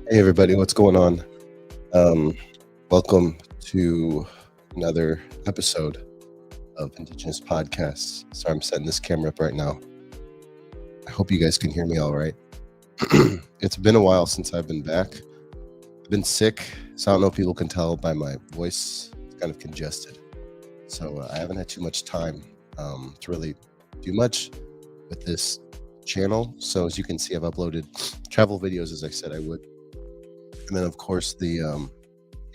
Hey everybody, what's going on? Um, Welcome to another episode of Indigenous Podcasts. Sorry, I'm setting this camera up right now. I hope you guys can hear me all right. It's been a while since I've been back. I've been sick, so I don't know if people can tell by my voice. It's kind of congested. So I haven't had too much time to really do much with this channel. So as you can see, I've uploaded travel videos as I said I would. And then, of course, the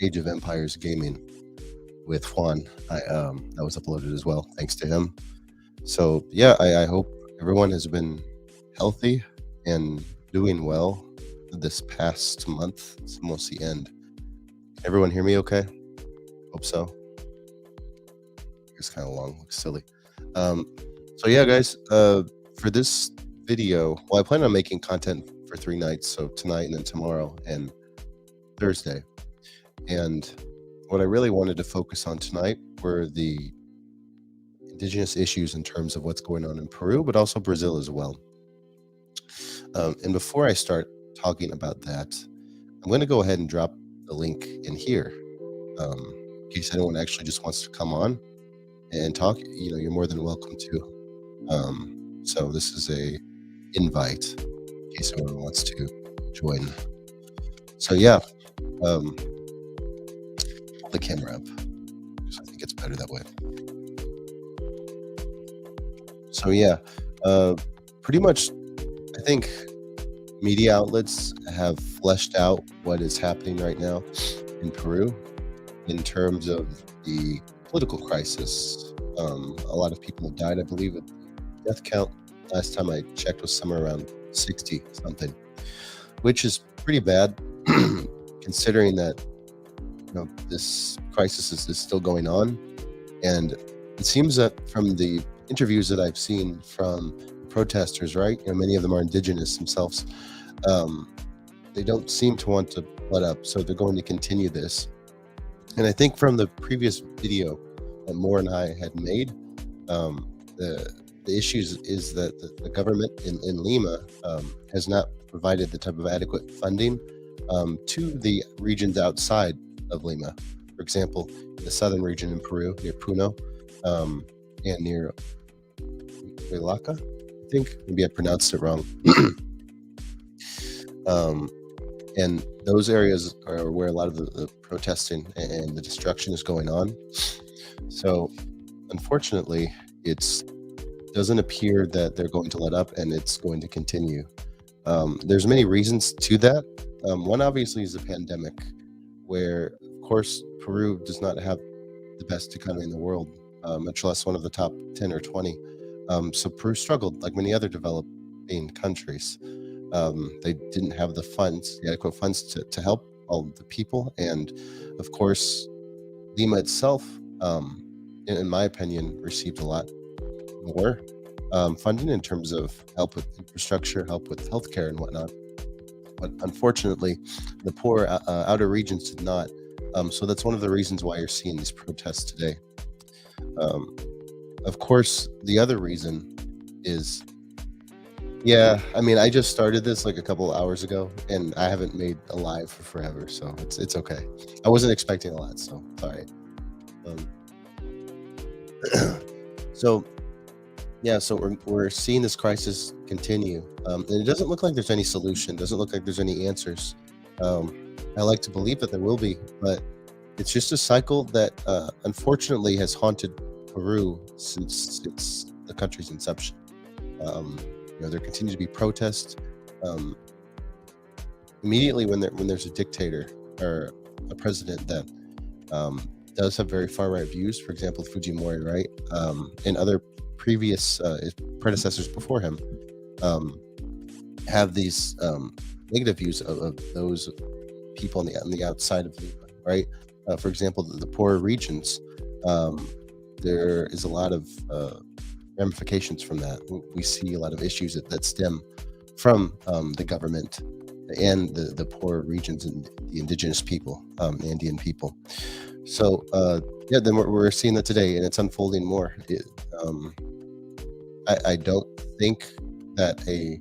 Age of Empires gaming with Juan. That was uploaded as well, thanks to him. So yeah, I hope everyone has been healthy and doing well this past month. It's almost the end. Can everyone hear me okay? Hope so. It's kind of long, looks silly. So yeah, guys, for this video, well, I plan on making content for 3 nights, so tonight and then tomorrow and Thursday. And what I really wanted to focus on tonight were the indigenous issues in terms of what's going on in Peru, but also Brazil as well. And before I start talking about that, I'm going to go ahead and drop the link in here. In case anyone actually just wants to come on and talk, you're more than welcome to. So this is a invite in case anyone wants to join. So yeah, the camera up. I think it's better that way. So yeah, pretty much, I think media outlets have fleshed out what is happening right now in Peru in terms of the political crisis. A lot of people have died, I believe. The death count last time I checked was somewhere around 60 something, which is pretty bad considering that this crisis is still going on. And it seems that from the interviews that I've seen from protesters, right, many of them are indigenous themselves, they don't seem to want to let up, so they're going to continue this. And I think from the previous video that Moore and I had made, the issues is that the government in Lima has not provided the type of adequate funding to the regions outside of Lima. For example, in the southern region in Peru, near Puno, and near Huelaca, I think. Maybe I pronounced it wrong. And those areas are where a lot of the protesting and the destruction is going on. So, unfortunately, it doesn't appear that they're going to let up, and it's going to continue. There's many reasons to that. One obviously is the pandemic, where, of course, Peru does not have the best economy in the world, much less one of the top 10 or 20. So Peru struggled like many other developing countries. They didn't have the adequate funds to help all the people. And of course, Lima itself, in my opinion, received a lot more funding in terms of help with infrastructure, help with healthcare and whatnot. But unfortunately, the poor outer regions did not. So that's one of the reasons why you're seeing these protests today. Of course, the other reason is, I just started this like a couple of hours ago, and I haven't made a live for forever, so it's okay. I wasn't expecting a lot, so it's all right. So we're seeing this crisis continue, and it doesn't look like there's any solution. Doesn't look like there's any answers. I like to believe that there will be, but it's just a cycle that unfortunately has haunted Peru since the country's inception. There continue to be protests. Immediately when there's a dictator or a president that does have very far right views, for example, Fujimori, right, and other previous predecessors before him have these negative views of those people on the outside of Lima, right? For example, the poorer regions, there is a lot of ramifications from that. We see a lot of issues that stem from the government and the poorer regions and the indigenous people, Andean people. So then we're seeing that today, and it's unfolding more. I don't think that a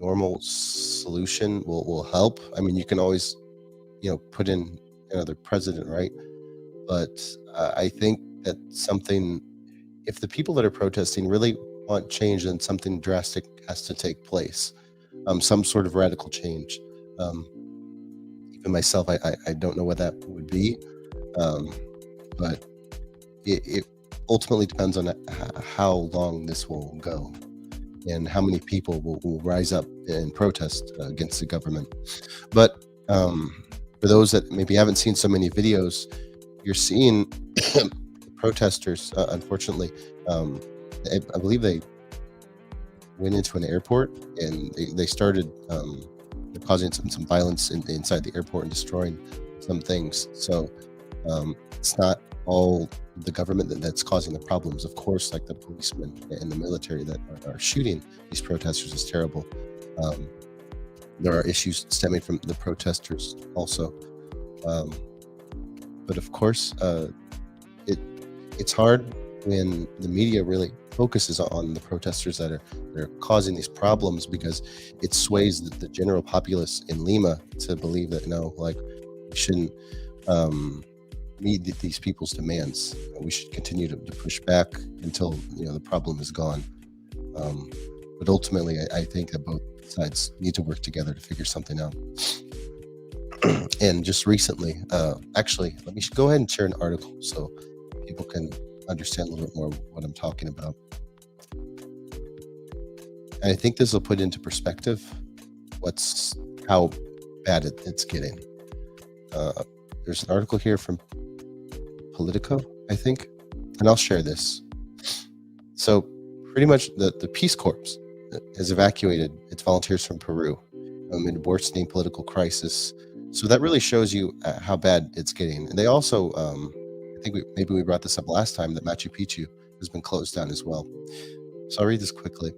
normal solution will help. I mean, you can always, put in another president, right? But I think that something, if the people that are protesting really want change, then something drastic has to take place, some sort of radical change. Um, Even myself, I don't know what that would be, um, but it ultimately depends on how long this will go and how many people will rise up and protest against the government. But for those that maybe haven't seen so many videos, you're seeing protesters, unfortunately. um, I believe they went into an airport and they started causing some violence inside the airport and destroying some things. So it's not all the government that's causing the problems. Of course, like the policemen and the military that are shooting these protesters is terrible. Um, there are issues stemming from the protesters also. Um, but of course, it it's hard when the media really focuses on the protesters that are causing these problems, because it sways the general populace in Lima to believe that no, like we shouldn't um, meet these people's demands. We should continue to push back until the problem is gone. Um, but ultimately, I think that both sides need to work together to figure something out. And just recently, actually, let me go ahead and share an article so people can understand a little bit more what I'm talking about. And I think this will put into perspective what's how bad it's getting. Uh, there's an article here from Politico, I think, and I'll share this. So, pretty much, the Peace Corps has evacuated its volunteers from Peru amid worsening political crisis. So that really shows you how bad it's getting. And they also, I think maybe we brought this up last time, that Machu Picchu has been closed down as well. So I'll read this quickly.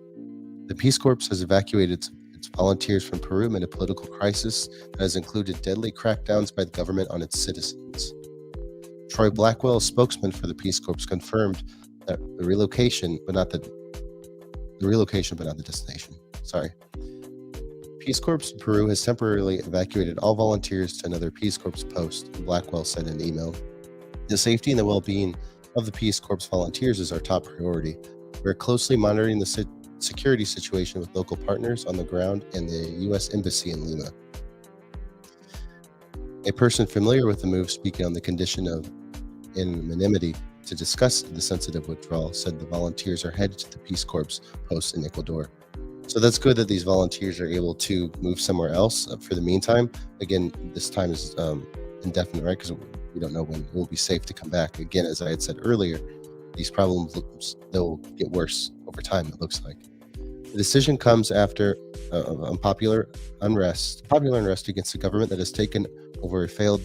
The Peace Corps has evacuated its volunteers from Peru amid a political crisis that has included deadly crackdowns by the government on its citizens. Troy Blackwell, a spokesman for the Peace Corps, confirmed that the relocation, but not the destination. Sorry. Peace Corps Peru has temporarily evacuated all volunteers to another Peace Corps post, Blackwell said in an email. The safety and the well-being of the Peace Corps volunteers is our top priority. We're closely monitoring the security situation with local partners on the ground and the U.S. Embassy in Lima. A person familiar with the move, speaking on the condition of anonymity to discuss the sensitive withdrawal, said the volunteers are headed to the Peace Corps post in Ecuador. So that's good that these volunteers are able to move somewhere else for the meantime. Again, this time is indefinite, right? Because we don't know when it will be safe to come back. Again, as I had said earlier, these problems, they'll get worse over time, it looks like. The decision comes after popular unrest against the government that has taken over a failed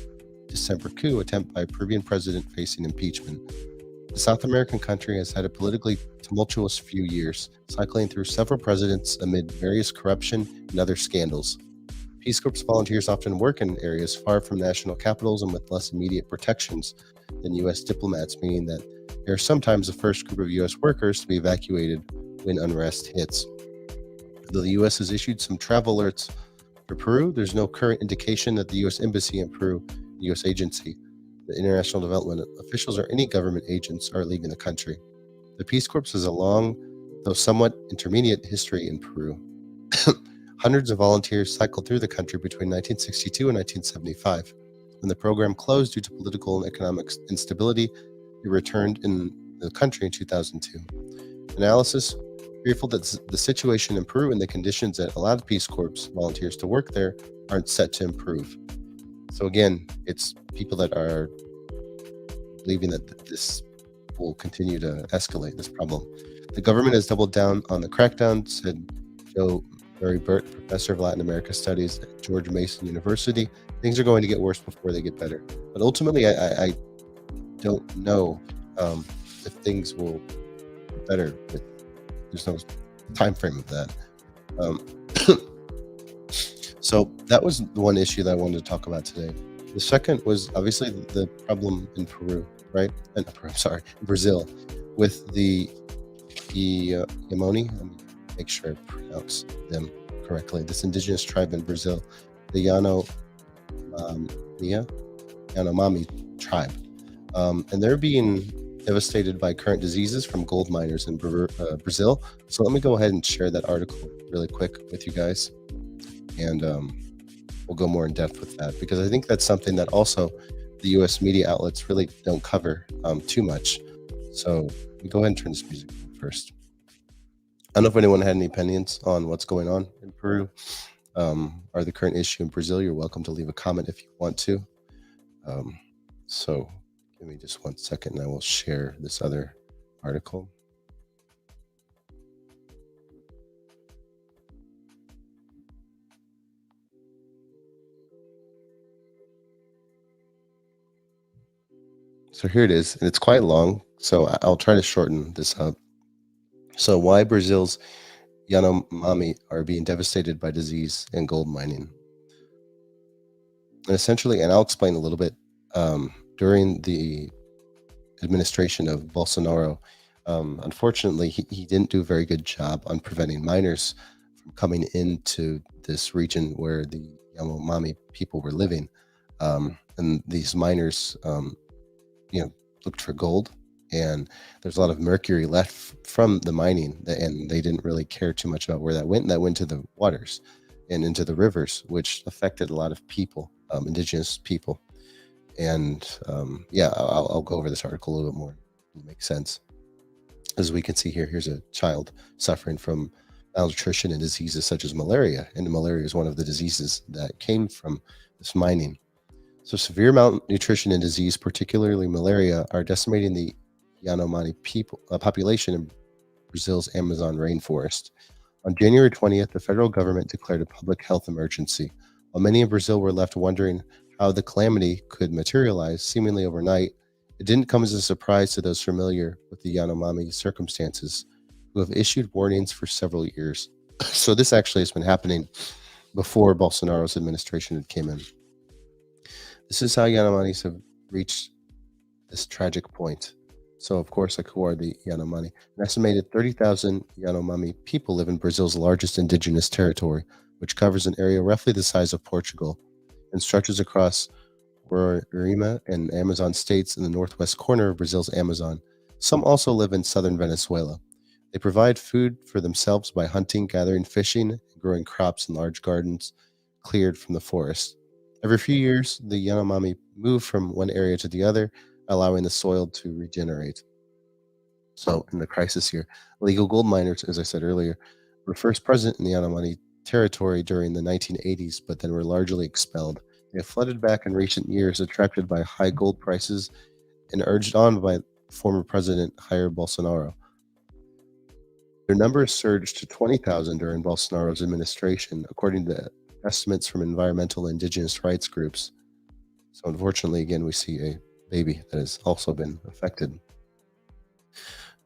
December coup attempt by a Peruvian president facing impeachment. The South American country has had a politically tumultuous few years, cycling through several presidents amid various corruption and other scandals. Peace Corps volunteers often work in areas far from national capitals and with less immediate protections than U.S. diplomats, meaning that they are sometimes the first group of U.S. workers to be evacuated when unrest hits. Though the U.S. has issued some travel alerts for Peru, there's no current indication that the U.S. Embassy in Peru, the U.S. agency, the international development officials, or any government agents are leaving the country. The Peace Corps has a long, though somewhat intermediate, history in Peru. Hundreds of volunteers cycled through the country between 1962 and 1975. When the program closed due to political and economic instability, it returned in the country in 2002. Analysis, fearful that the situation in Peru and the conditions that allow the Peace Corps volunteers to work there aren't set to improve. So again, it's people that are believing that this will continue to escalate this problem. The government has doubled down on the crackdown, said Joe Murray Burt, professor of Latin America Studies at George Mason University. Things are going to get worse before they get better. But ultimately, I don't know if things will get better. There's no time frame of that. So that was the one issue that I wanted to talk about today. The second was obviously the problem in Peru, right? And Brazil, with the Yanomami. Let me make sure I pronounce them correctly, this indigenous tribe in Brazil, the um, Yanomami tribe. And they're being devastated by current diseases from gold miners in Brazil. So let me go ahead and share that article really quick with you guys, and we'll go more in depth with that, because I think that's something that also the U.S. media outlets really don't cover too much. So let me go ahead and turn this music on first. I don't know if anyone had any opinions on what's going on in Peru, or the current issue in Brazil. You're welcome to leave a comment if you want to. So give me just 1 second and I will share this other article. So here it is, and it's quite long, so I'll try to shorten this up. So why Brazil's Yanomami are being devastated by disease and gold mining. And essentially, and I'll explain a little bit, during the administration of Bolsonaro, unfortunately, he didn't do a very good job on preventing miners from coming into this region where the Yanomami people were living. And these miners, looked for gold, and there's a lot of mercury left from the mining, and they didn't really care too much about where that went. And that went to the waters and into the rivers, which affected a lot of people, indigenous people. And I'll go over this article a little bit more. It'll make sense. As we can see here, here's a child suffering from malnutrition and diseases such as malaria, and malaria is one of the diseases that came from this mining. So severe malnutrition and disease, particularly malaria, are decimating the Yanomami population in Brazil's Amazon rainforest. On January 20th, the federal government declared a public health emergency. While many in Brazil were left wondering how the calamity could materialize seemingly overnight, it didn't come as a surprise to those familiar with the Yanomami circumstances, who have issued warnings for several years. So this actually has been happening before Bolsonaro's administration had came in. This is how Yanomamis have reached this tragic point. So, of course, like, who are the Yanomami? An estimated 30,000 Yanomami people live in Brazil's largest indigenous territory, which covers an area roughly the size of Portugal and stretches across Roraima and Amazon states in the northwest corner of Brazil's Amazon. Some also live in southern Venezuela. They provide food for themselves by hunting, gathering, fishing, and growing crops in large gardens cleared from the forest. Every few years, the Yanomami move from one area to the other, allowing the soil to regenerate. So, in the crisis here, illegal gold miners, as I said earlier, were first present in the Yanomami territory during the 1980s, but then were largely expelled. They have flooded back in recent years, attracted by high gold prices and urged on by former President Jair Bolsonaro. Their numbers surged to 20,000 during Bolsonaro's administration, according to estimates from environmental and indigenous rights groups. So unfortunately, again, we see a baby that has also been affected.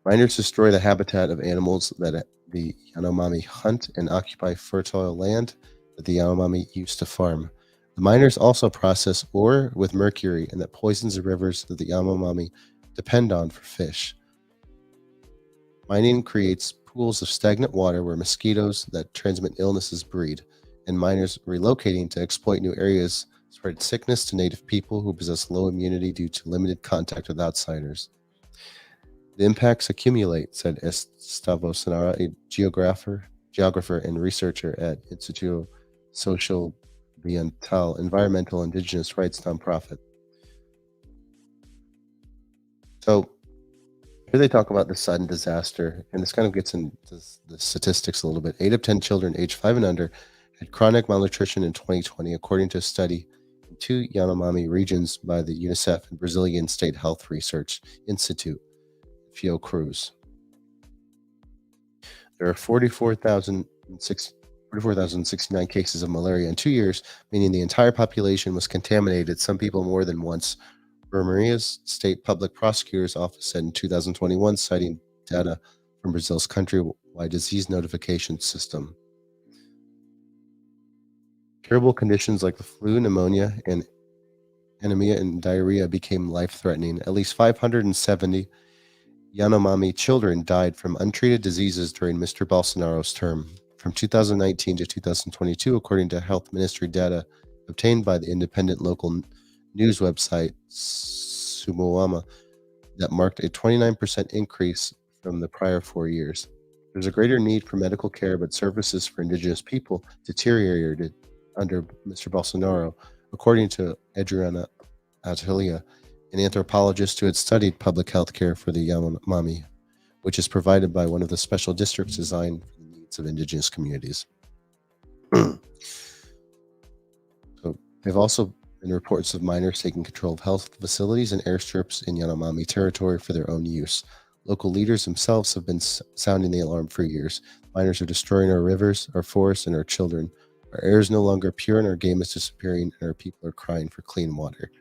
Miners destroy the habitat of animals that the Yanomami hunt and occupy fertile land that the Yanomami used to farm. The miners also process ore with mercury, and that poisons the rivers that the Yanomami depend on for fish. Mining creates pools of stagnant water where mosquitoes that transmit illnesses breed, and miners relocating to exploit new areas spread sickness to native people who possess low immunity due to limited contact with outsiders. The impacts accumulate, said Estavo Sonara, a geographer and researcher at Instituto Social Ambiental, environmental indigenous rights nonprofit. So here they talk about the sudden disaster, and this kind of gets into the statistics a little bit. 8 of 10 children aged 5 and under had chronic malnutrition in 2020, according to a study in 2 Yanomami regions by the UNICEF and Brazilian State Health Research Institute, Fiocruz. There are 44,069 cases of malaria in 2 years, meaning the entire population was contaminated, some people more than once. Maria's state public prosecutor's office said in 2021, citing data from Brazil's countrywide disease notification system. Curable conditions like the flu, pneumonia, and anemia and diarrhea became life-threatening. At least 570 Yanomami children died from untreated diseases during Mr. Bolsonaro's term. From 2019 to 2022, according to Health Ministry data obtained by the independent local news website Sumowama, that marked a 29% increase from the prior 4 years. There's a greater need for medical care, but services for Indigenous people deteriorated under Mr. Bolsonaro, according to Adriana Atilia, an anthropologist who had studied public health care for the Yanomami, which is provided by one of the special districts designed for the needs of Indigenous communities. So they've also been reports of miners taking control of health facilities and airstrips in Yanomami territory for their own use. Local leaders themselves have been sounding the alarm for years. Miners are destroying our rivers, our forests, and our children. Our air is no longer pure, and our game is disappearing, and our people are crying for clean water.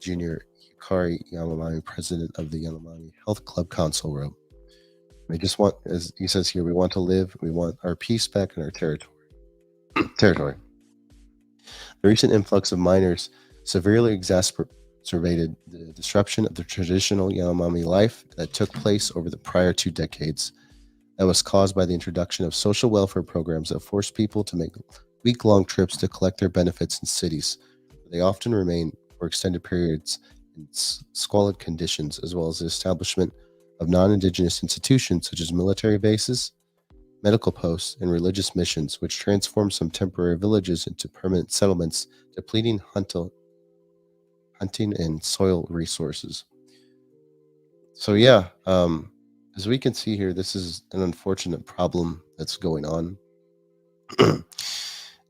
Junior Yukari Yanomami, president of the Yanomami Health Club Council, wrote, "We just want," as he says here, "we want to live. We want our peace back in our territory. The recent influx of miners severely exacerbated the disruption of the traditional Yanomami life that took place over the prior 2 decades. That was caused by the introduction of social welfare programs that forced people to make week-long trips to collect their benefits in cities. They often remain for extended periods in squalid conditions, as well as the establishment of non-Indigenous institutions such as military bases, medical posts, and religious missions, which transformed some temporary villages into permanent settlements, depleting hunting and soil resources." So yeah, as we can see here, this is an unfortunate problem that's going on.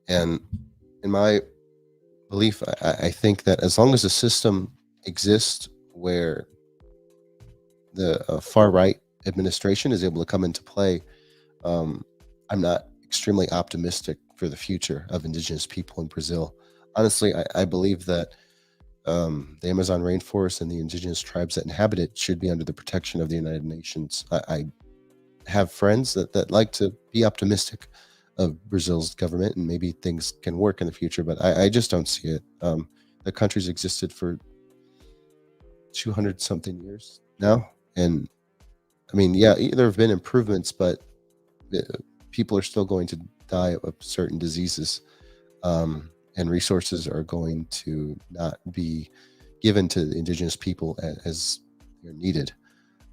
And in my belief, I think that as long as a system exists where the far right administration is able to come into play, I'm not extremely optimistic for the future of Indigenous people in Brazil. Honestly, I believe that the Amazon rainforest and the Indigenous tribes that inhabit it should be under the protection of the United Nations. I have friends that like to be optimistic of Brazil's government, and maybe things can work in the future, but I just don't see it. The country's existed for 200 something years now. And I mean, yeah, there have been improvements, but people are still going to die of certain diseases, and resources are going to not be given to the Indigenous people as they're needed.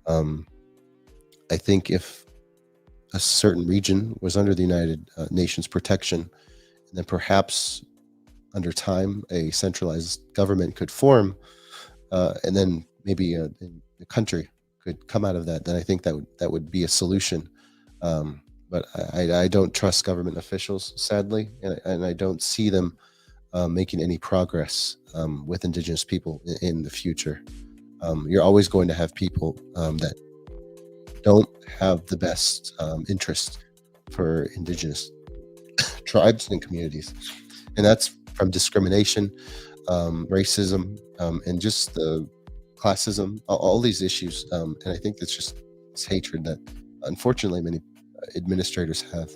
I think if a certain region was under the United Nations protection, and then perhaps under time a centralized government could form, and then maybe a country could come out of that, then I think that would be a solution. But I don't trust government officials, sadly, and I don't see them making any progress with Indigenous people in the future. You're always going to have people that don't have the best interest for Indigenous tribes and communities, and that's from discrimination, racism, and just the classism, all these issues. And I think that's just this hatred that unfortunately many administrators have.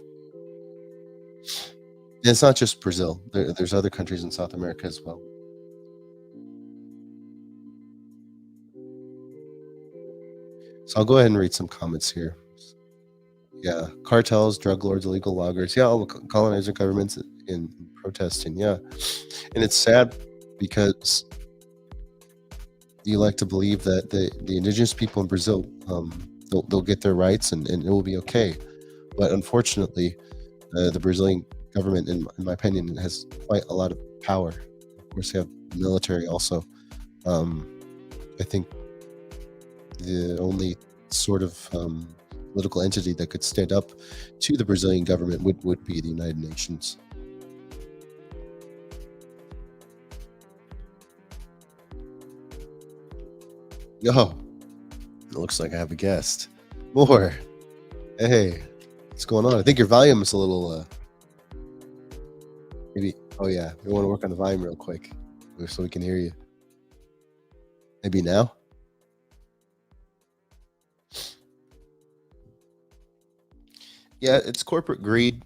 And it's not just Brazil. There's other countries in South America as well. So I'll go ahead and read some comments here. Yeah, cartels, drug lords, illegal loggers. Yeah, all the colonizer governments in protesting. Yeah, and it's sad because you like to believe that the indigenous people in Brazil, they'll get their rights, and it will be okay. But unfortunately, the Brazilian government, in my opinion, has quite a lot of power. Of course, they have military also. Um, I think the only sort of political entity that could stand up to the Brazilian government would be the United Nations. Yo, it looks like I have a guest. More. Hey, what's going on? I think your volume is a little, maybe. Oh, yeah. We want to work on the volume real quick so we can hear you. Maybe now? Yeah, it's corporate greed,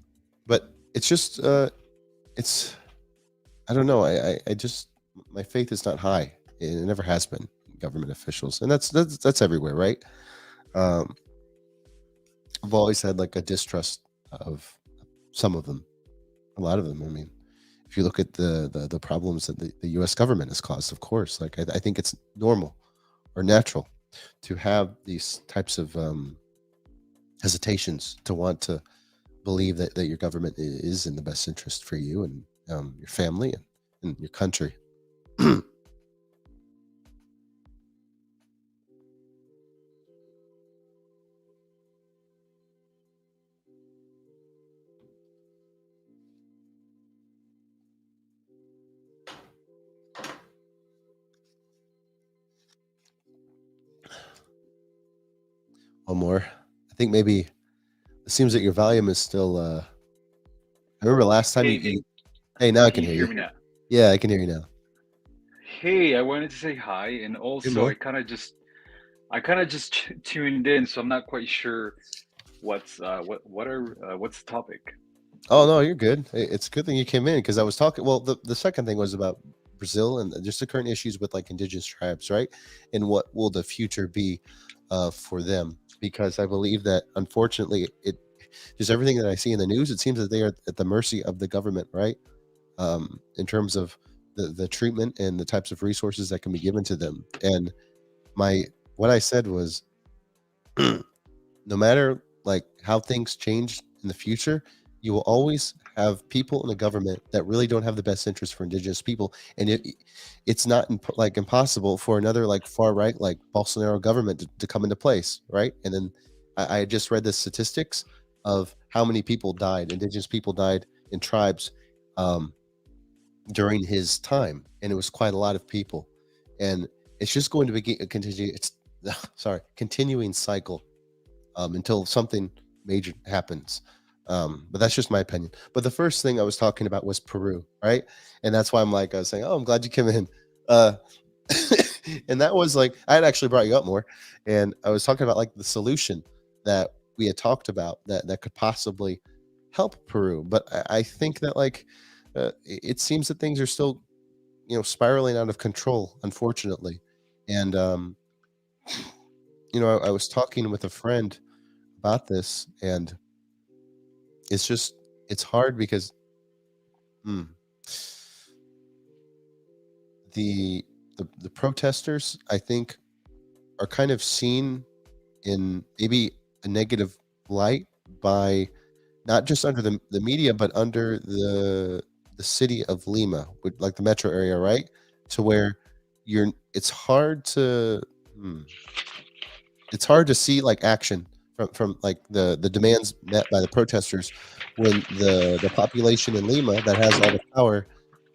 but it's just, it's, I don't know. I just, my faith is not high. It never has been in government officials. And that's everywhere, right? Um, I've always had like a distrust of some of them, a lot of them. I mean, if you look at the problems that the U.S. government has caused, of course, like I think it's normal or natural to have these types of hesitations to want to believe that your government is in the best interest for you and your family and your country. One more. I think maybe it seems that your volume is still. I remember last time Hey, Hey, now I can can you hear hear you. me now? Yeah, I can hear you now. Hey, I wanted to say hi, and Hey, also more. I kind of just tuned in, so I'm not quite sure what's the topic. Oh no, you're good. It's a good thing you came in because I was talking. Well, the second thing was about Brazil and just the current issues with like indigenous tribes, right? And what will the future be for them? Because I believe that unfortunately, it just everything that I see in the news, it seems that they are at the mercy of the government, right? In terms of the treatment and the types of resources that can be given to them. And my what I said was no matter like how things change in the future, you will always have people in the government that really don't have the best interest for indigenous people, and it's not like impossible for another like far right like Bolsonaro government to come into place, right? And then I just read the statistics of how many people died, indigenous people died in tribes um, during his time, and it was quite a lot of people, and it's just going to be a continue. It's sorry, continuing cycle until something major happens. But that's just my opinion. But the first thing I was talking about was Peru, right? And that's why I was saying, oh, I'm glad you came in. Uh, and that was like, I had actually brought you up more. And I was talking about like the solution that we had talked about that could possibly help Peru. But I think that like, it seems that things are still, spiraling out of control, unfortunately. And, I was talking with a friend about this, and it's just it's hard because mm, the, the protesters I think are kind of seen in maybe a negative light by not just under the media but under the city of Lima, with like the metro area, right? To where it's hard to hmm, it's hard to see like action from like the demands met by the protesters when the population in Lima that has all the power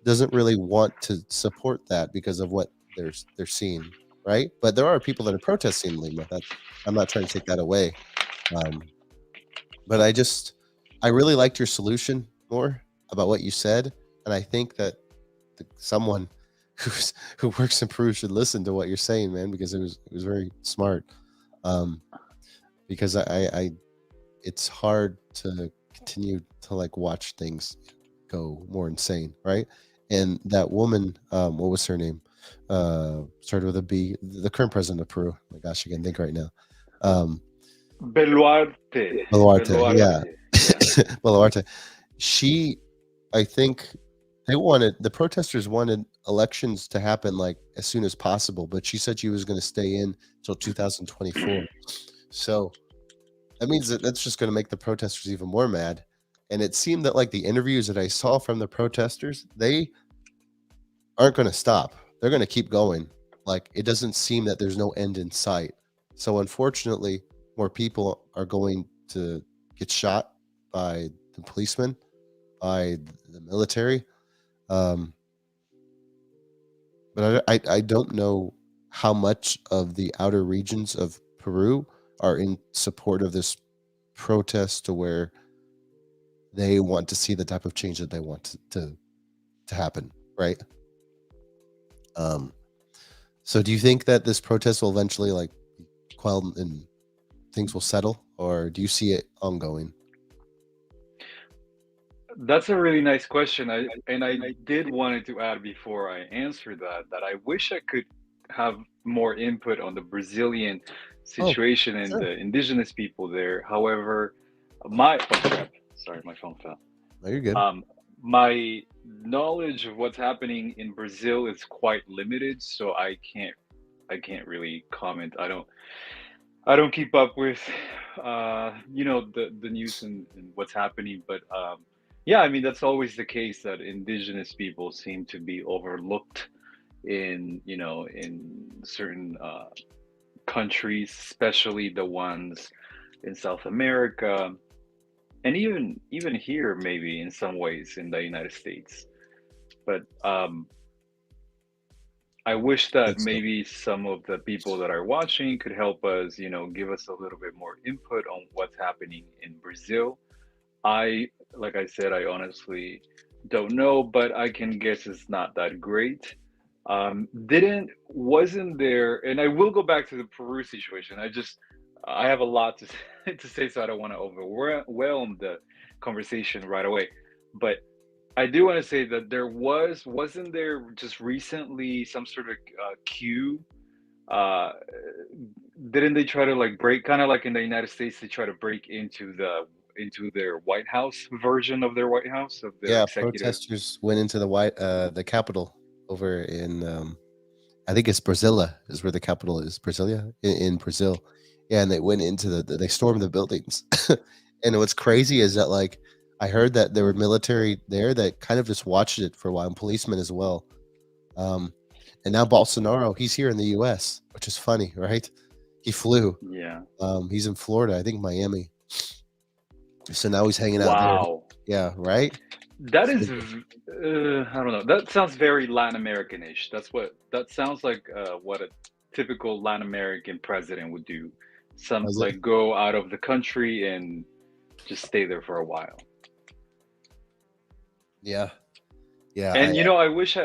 doesn't really want to support that because of what they're seeing, right? But there are people that are protesting in Lima. That I'm not trying to take that away. Um, but I really liked your solution more about what you said, and I think that someone who works in Peru should listen to what you're saying, man, because it was very smart. Um, because I it's hard to continue to like watch things go more insane, right? And that woman, what was her name? Started with a B. The current president of Peru. Oh my gosh, I can't think right now. Um, Beluarte, Boluarte, yeah, Beluarte, yeah. Boluarte. She, I think, the protesters wanted elections to happen like as soon as possible, but she said she was going to stay in till 2024. So that means that that's just going to make the protesters even more mad. And it seemed that like the interviews that I saw from the protesters, they aren't going to stop. They're going to keep going. Like it doesn't seem that there's no end in sight. So unfortunately, more people are going to get shot by the policemen, by the military. Um, but I don't know how much of the outer regions of Peru are in support of this protest to where they want to see the type of change that they want to happen, right? Um, so do you think that this protest will eventually like be quelled and things will settle, or do you see it ongoing? That's a really nice question. I did wanted to add before I answer that I wish I could have more input on the Brazilian Oh, situation and sure. the indigenous people there. However, my oh crap. Sorry, my phone fell. No, you're good. My knowledge of what's happening in Brazil is quite limited, so I can't really comment. I don't keep up with the news and what's happening, but yeah, I mean that's always the case that indigenous people seem to be overlooked in certain countries, especially the ones in South America, and even here maybe in some ways in the United States. But I wish I that think so. maybe some of the people that are watching could help us, give us a little bit more input on what's happening in Brazil. Like I said, I honestly don't know, but I can guess it's not that great. Wasn't there, and I will go back to the Peru situation. I have a lot to to say, so I don't want to overwhelm the conversation right away. But I do want to say that wasn't there just recently some sort of queue? Uh, didn't they try to like break, kind of like in the United States, they try to break into their White House version of their White House of their Yeah, executive? protesters went into the capital over in I think it's Brasilia is where the capital is. Brasilia in Brazil. Yeah, and they went into they stormed the buildings. And what's crazy is that like I heard that there were military there that kind of just watched it for a while, and policemen as well. Um, and now Bolsonaro, he's here in the U.S., which is funny, right? He flew. Yeah. He's in Florida, I think Miami. So now he's hanging out there. Wow. Yeah, right. That So, is, I don't know. That sounds very Latin American-ish. That sounds like what a typical Latin American president would do. Some was it? like go out of the country and just stay there for a while. Yeah, yeah. And I wish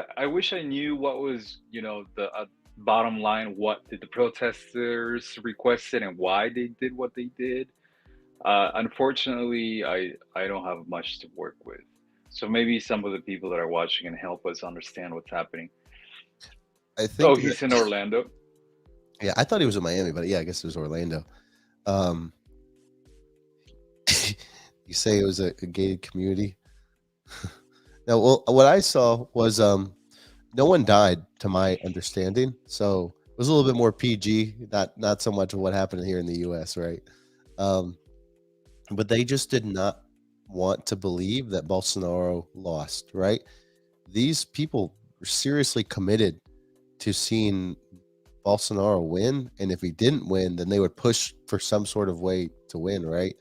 I knew what was, the bottom line. What did the protesters requested and why they did what they did? Unfortunately, I don't have much to work with. So maybe some of the people that are watching can help us understand what's happening. I Oh, think that. he's in Orlando. Yeah, I thought he was in Miami, but yeah, I guess it was Orlando. Um, you say it was a gated community. Now, well, what I saw was no one died, to my understanding. So it was a little bit more PG, not so much of what happened here in the U.S. Right? Um, but they just did not want to believe that Bolsonaro lost. Right? These people were seriously committed to seeing Bolsonaro win, and if he didn't win, then they would push for some sort of way to win. Right?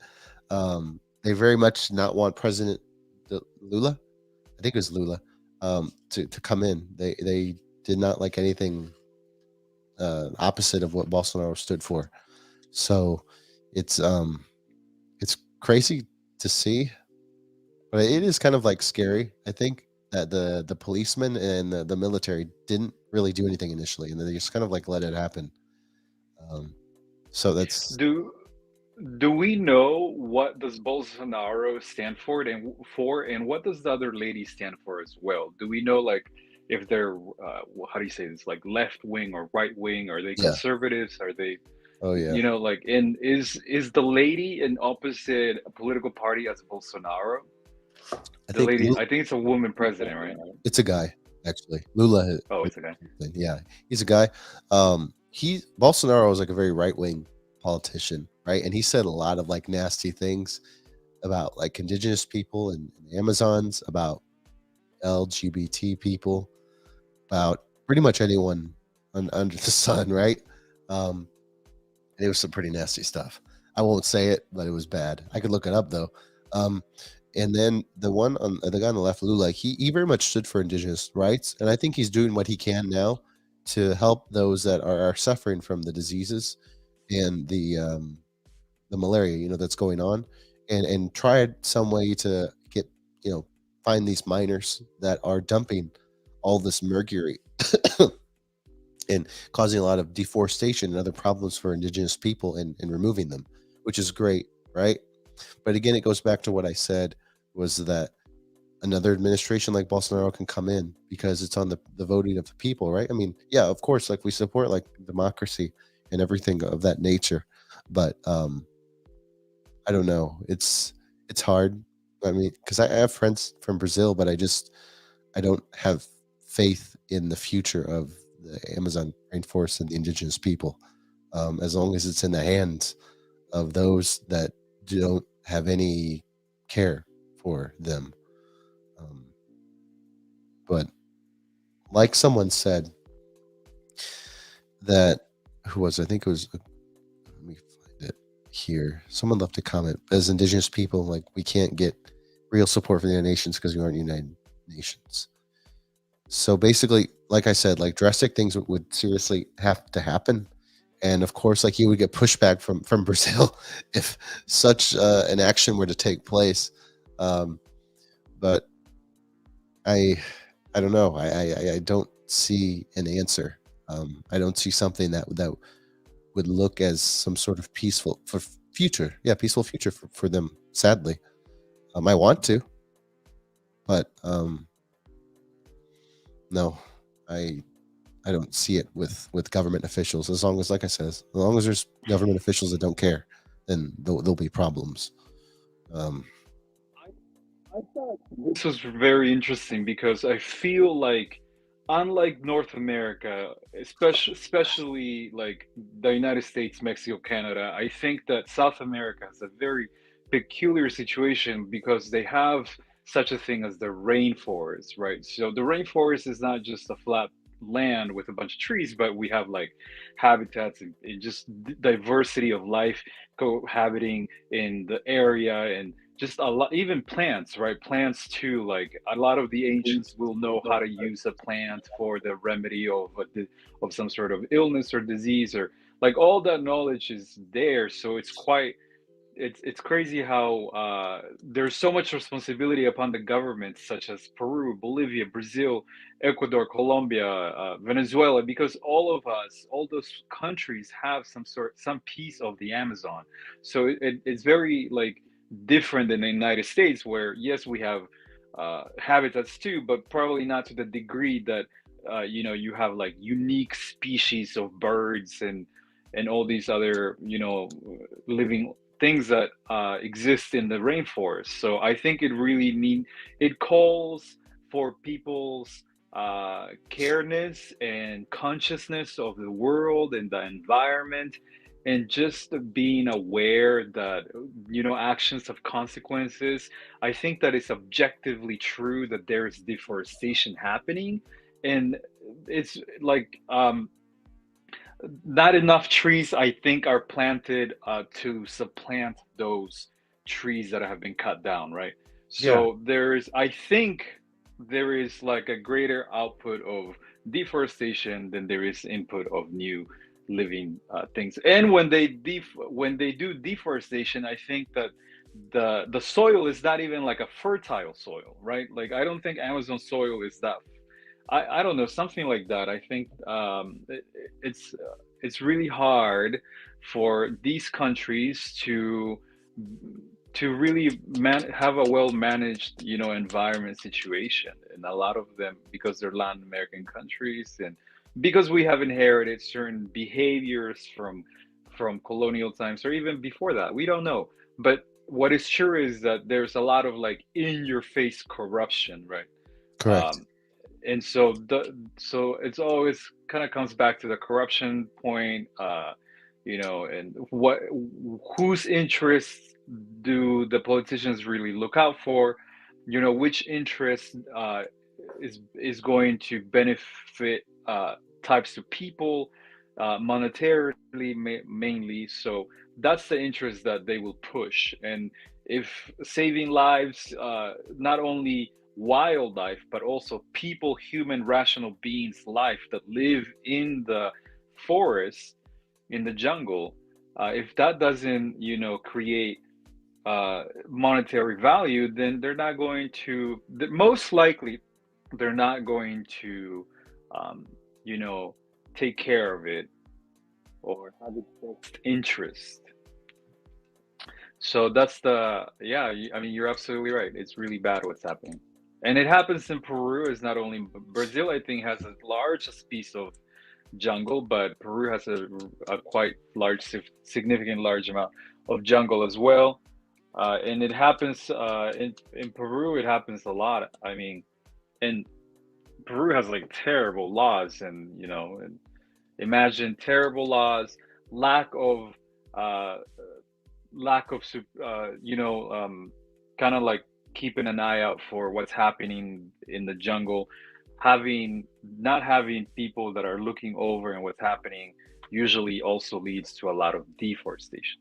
They very much not want President Lula. I think it was Lula, to come in. They did not like anything opposite of what Bolsonaro stood for. So it's it's crazy to see, but it is kind of like scary. I think that the policemen and the military didn't really do anything initially, and they just kind of like let it happen. Um, so that's Do do we know what does Bolsonaro stand and what does the other lady stand for as well? Do we know like if they're how do you say this, like left wing or right wing? Are they yeah. conservatives? Are they, Oh yeah. like, and is the lady an opposite political party as Bolsonaro? I The think lady, I think it's a woman president, right? it's a guy actually. Lula. Oh, it's a guy. Yeah, he's a guy. He Bolsonaro is like a very right wing politician, right? And he said a lot of like nasty things about like indigenous people and the Amazons, about LGBT people, about pretty much anyone under the sun, right? Um, and it was some pretty nasty stuff. I won't say it, but it was bad. I could look it up though. Um, and then the guy on the left, Lula, he very much stood for indigenous rights, and I think he's doing what he can now to help those that are suffering from the diseases and the malaria, that's going on, and tried some way to get find these miners that are dumping all this mercury and causing a lot of deforestation and other problems for indigenous people and removing them, which is great, right? But again, it goes back to what I said was that another administration like Bolsonaro can come in because it's on the voting of the people, right? I mean, yeah, of course, like we support like democracy and everything of that nature, but I don't know. It's hard. I mean, because I have friends from Brazil, but I don't have faith in the future of the Amazon rainforest and the indigenous people. As long as it's in the hands of those that don't have any care for them. Um, but like someone said, that who was I think it was, let me find it here. Someone left a comment. As indigenous people, like, we can't get real support from the United Nations because we aren't United Nations. So basically, like I said, like, drastic things would seriously have to happen. And of course, like, you would get pushback from Brazil if such an action were to take place. Um, but I I don't know. I don't see an answer. I don't see something that would look as some sort of peaceful for future. Yeah, peaceful future for them. Sadly, I want to, but no, I I don't see it with government officials. As long as, like I said, as long as there's government officials that don't care, then there'll be problems. Um, I thought this was very interesting because I feel like, unlike North America, especially like the United States, Mexico, Canada, I think that South America has a very peculiar situation because they have such a thing as the rainforest, right? So the rainforest is not just a flat land with a bunch of trees, but we have like habitats and just diversity of life cohabiting in the area, and just a lot, even plants, right? Plants too, like a lot of the ancients will know how to use a plant for the remedy of of some sort of illness or disease, or like all that knowledge is there. So it's quite, it's crazy how there's so much responsibility upon the governments such as Peru, Bolivia, Brazil, Ecuador, Colombia, Venezuela, because all of us, all those countries have some piece of the Amazon. So it's very like different than the United States, where yes, we have habitats too, but probably not to the degree that you have like unique species of birds and all these other living things that exist in the rainforest. So I think it calls for people's careness and consciousness of the world and the environment, and just being aware that actions have consequences. I think that it's objectively true that there is deforestation happening, and it's like not enough trees, I think, are planted to supplant those trees that have been cut down, right? yeah, So I think there is like a greater output of deforestation than there is input of new living things. And when they do deforestation, I think that the soil is not even like a fertile soil, right? Like I don't think Amazon soil is that. I don't know, something like that. I think it's it's really hard for these countries to really have a well managed environment situation, and a lot of them, because they're Latin American countries, and because we have inherited certain behaviors from colonial times or even before that, we don't know. But what is sure is that there's a lot of like in your face corruption, right? correct. um, and so it's always kind of comes back to the corruption point, and whose interests do the politicians really look out for, which interest is going to benefit types of people monetarily, mainly. So that's the interest that they will push. And if saving lives, not only wildlife, but also people, human, rational beings, life that live in the forest, in the jungle, if that doesn't, create monetary value, then they're not going to, most likely, they're not going to, um, you know, take care of it or have its best interest. So that's yeah, I mean, you're absolutely right. It's really bad what's happening. And it happens in Peru. It's not only Brazil, I think, has a largest piece of jungle, but Peru has a quite large, significant large amount of jungle as well. And it happens in Peru. It happens a lot. I mean, and Peru has like terrible laws, and and imagine terrible laws, lack of uh, kind of like keeping an eye out for what's happening in the jungle, having not having people that are looking over and what's happening usually also leads to a lot of deforestation.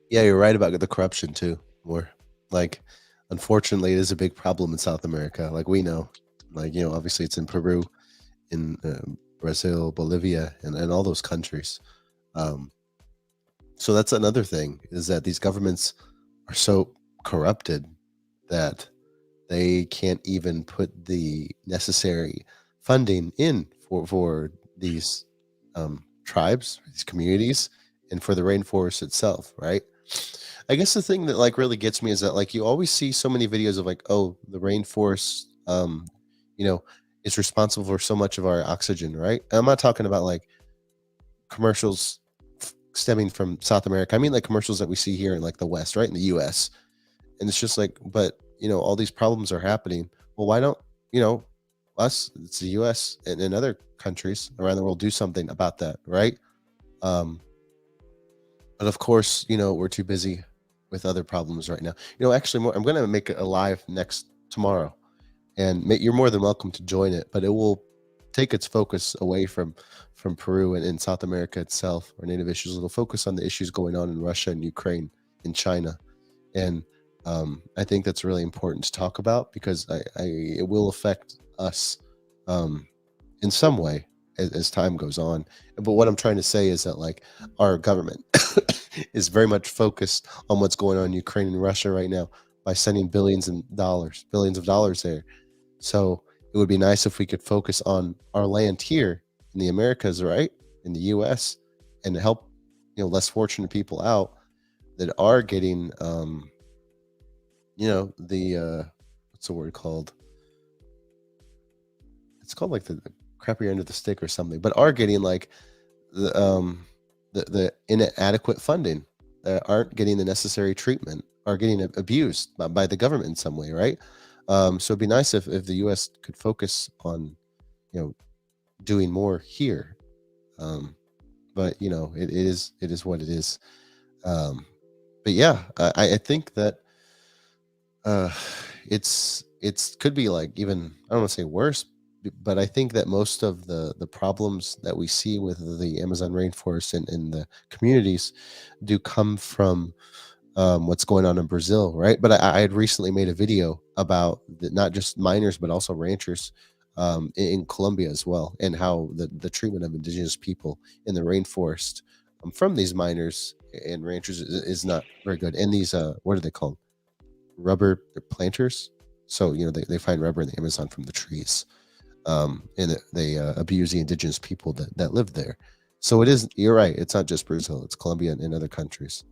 Yeah, you're right about the corruption too. More like, unfortunately, it is a big problem in South America. Like we know, like obviously it's in Peru, in Brazil, Bolivia, and all those countries. Um, so that's another thing, is that these governments are so corrupted that they can't even put the necessary funding in for these tribes, these communities, and for the rainforest itself, right? I guess the thing that like really gets me is that like you always see so many videos of like, oh, the rainforest, you know, is responsible for so much of our oxygen, right? And I'm not talking about like commercials stemming from South America. I mean like commercials that we see here in like the West, right, in the U.S. And it's just like, but all these problems are happening. Well, why don't us, it's the U.S. and other countries around the world, do something about that, right? Um, but of course, we're too busy with other problems right now. Actually, I'm going to make it a live next tomorrow, and you're more than welcome to join it. But it will take its focus away from Peru and South America itself, or native issues. It'll focus on the issues going on in Russia and Ukraine, in China, and I think that's really important to talk about, because it will affect us um, in some way as time goes on. But what I'm trying to say is that like our government is very much focused on what's going on in Ukraine and Russia right now by sending billions of dollars there. So it would be nice if we could focus on our land here in the Americas, right, in the U.S., and help less fortunate people out that are getting the what's the word called? It's called like the crappier end of the stick or something, but are getting like the the inadequate funding, that aren't getting the necessary treatment, are getting abused by the government in some way, right? So it'd be nice if the U.S. could focus on you know doing more here. Um, but it is what it is. Um, but yeah, I think that uh it's could be like, even I don't want to say worse, but I think that most of the problems that we see with the Amazon rainforest and the communities do come from what's going on in Brazil, right? But I had recently made a video about not just miners but also ranchers in Colombia as well, and how the treatment of indigenous people in the rainforest from these miners and ranchers is not very good. And these what are they called? Rubber planters. So they find rubber in the Amazon from the trees, and they abuse the indigenous people that live there. So it is. You're right. It's not just Brazil. It's Colombia and other countries.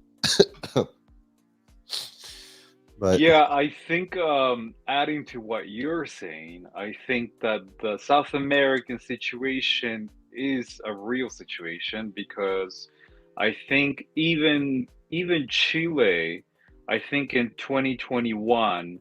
But Yeah, I think adding to what you're saying, I think that the South American situation is a real situation because I think even Chile, I think in 2021,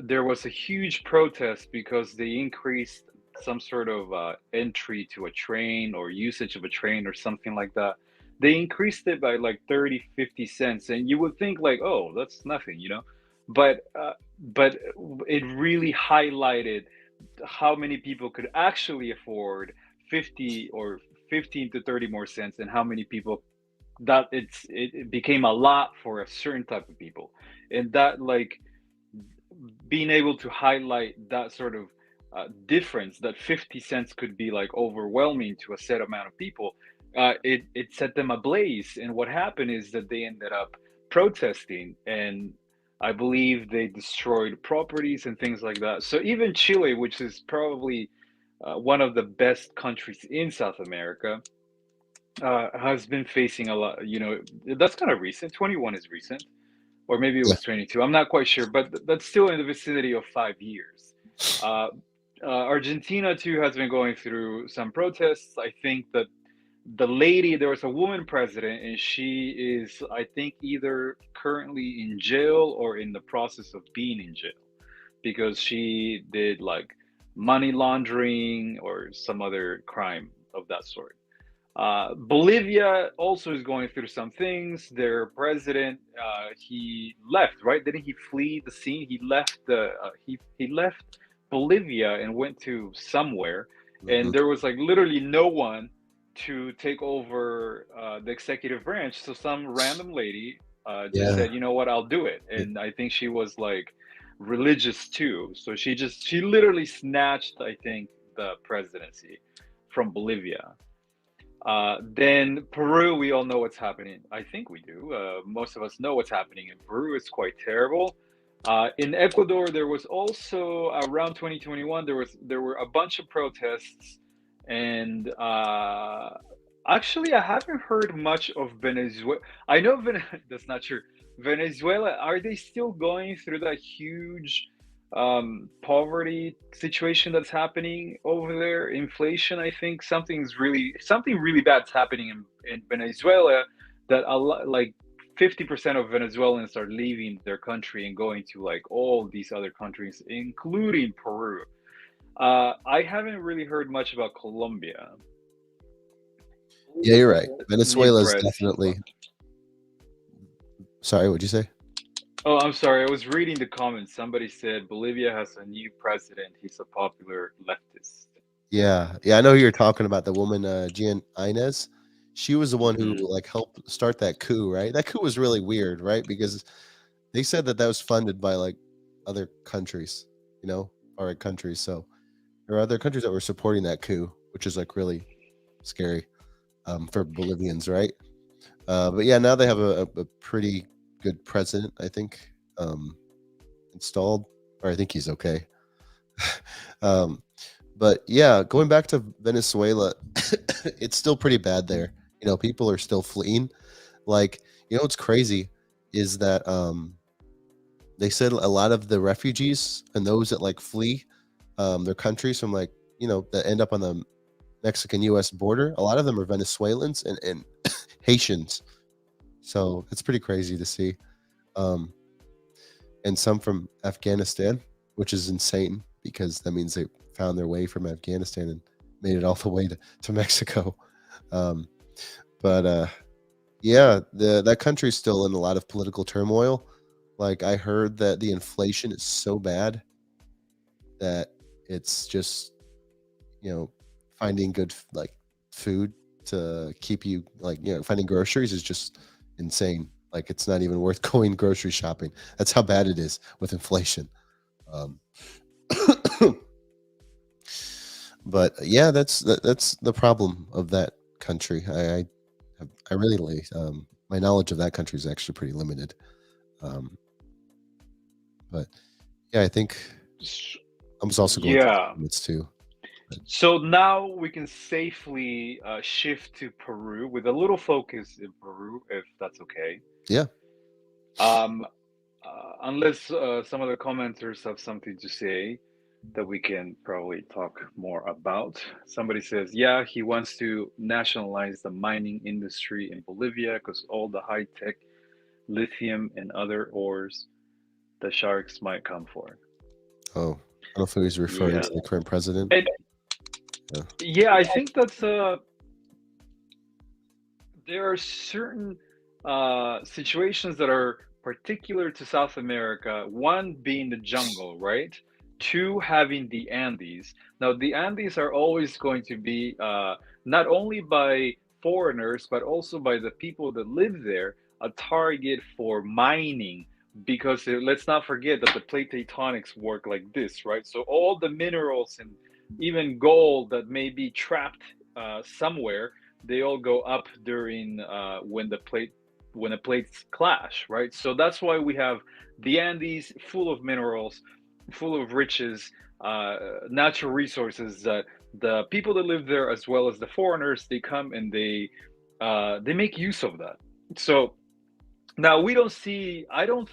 there was a huge protest because they increased some sort of entry to a train or usage of a train or something like that. They increased it by like 30, 50 cents, and you would think like, oh, that's nothing, but it really highlighted how many people could actually afford 50 or 15 to 30 more cents, and how many people that it became a lot for a certain type of people. And that, like, being able to highlight that sort of difference, that 50 cents could be like overwhelming to a set amount of people, it set them ablaze. And what happened is that they ended up protesting, and I believe they destroyed properties and things like that. So even Chile, which is probably one of the best countries in South America, has been facing a lot. That's kind of recent. 21 is recent, or maybe it yeah, was 22. I'm not quite sure, but that's still in the vicinity of 5 years. Uh, Argentina too has been going through some protests. I think that the lady, there was a woman president, and she is, I think, either currently in jail or in the process of being in jail because she did like money laundering or some other crime of that sort. Bolivia also is going through some things. Their president, he left, right? Didn't he flee the scene? He left he left Bolivia and went to somewhere, Hmm. and there was like literally no one to take over the executive branch. So some random lady just Yeah. said, "You know what? I'll do it." And I think she was like religious too, so she literally snatched, I think, the presidency from Bolivia. Then Peru, we all know what's happening. I think we do. Most of us know what's happening in Peru. It's quite terrible. In Ecuador, there was also around 2021. There were a bunch of protests, and actually, I haven't heard much of Venezuela. I know that's not true. Venezuela, are they still going through that huge poverty situation that's happening over there? Inflation, I think something really bad's happening in Venezuela, that a lot, like 50% of Venezuelans are leaving their country and going to like all these other countries, including Peru. I haven't really heard much about Colombia. Yeah, you're right. New Venezuela is president. definitely. Sorry, what'd you say? Oh, I'm sorry. I was reading the comments. Somebody said Bolivia has a new president. He's a popular leftist. Yeah, yeah, I know who you're talking about, the woman, Gian Inez. She was the one who, Hmm. like, helped start that coup, right? That coup was really weird, right? Because they said that that was funded by, like, other countries, foreign countries, so there are other countries that were supporting that coup, which is, like, really scary, for Bolivians, right? But yeah, now they have a pretty good president, I think, installed, or I think he's okay. Um, but yeah, going back to Venezuela, it's still pretty bad there. People are still fleeing. Like, what's crazy is that they said a lot of the refugees and those that like flee their countries from like that end up on the Mexican U.S. border. A lot of them are Venezuelans and Haitians. So it's pretty crazy to see. Um, and some from Afghanistan, which is insane because that means they found their way from Afghanistan and made it all the way to Mexico. Um, but yeah, that country's still in a lot of political turmoil. Like I heard that the inflation is so bad that it's just finding good like food to keep you like finding groceries is just insane. Like it's not even worth going grocery shopping. That's how bad it is with inflation. Um, but yeah, that's the problem of that country. I really my knowledge of that country is actually pretty limited. Um, but yeah, I think I was also going through Yeah. some limits too. But So now we can safely shift to Peru with a little focus in Peru, if that's okay. yeah, Um, unless some of the commenters have something to say that we can probably talk more about. Somebody says, yeah, he wants to nationalize the mining industry in Bolivia because all the high tech lithium and other ores the sharks might come for. oh, I don't know if he was referring Yeah. to the current president. And Yeah. yeah, I think that's there are certain situations that are particular to South America. One being the jungle, right? Two, having the Andes. Now, the Andes are always going to be not only by foreigners, but also by the people that live there, a target for mining. Because let's not forget that the plate tectonics work like this, right? So, all the minerals and even gold that may be trapped somewhere, they all go up during when the plates clash, right? So that's why we have the Andes full of minerals, full of riches, natural resources that the people that live there, as well as the foreigners, they come and they make use of that. So now we don't see. I don't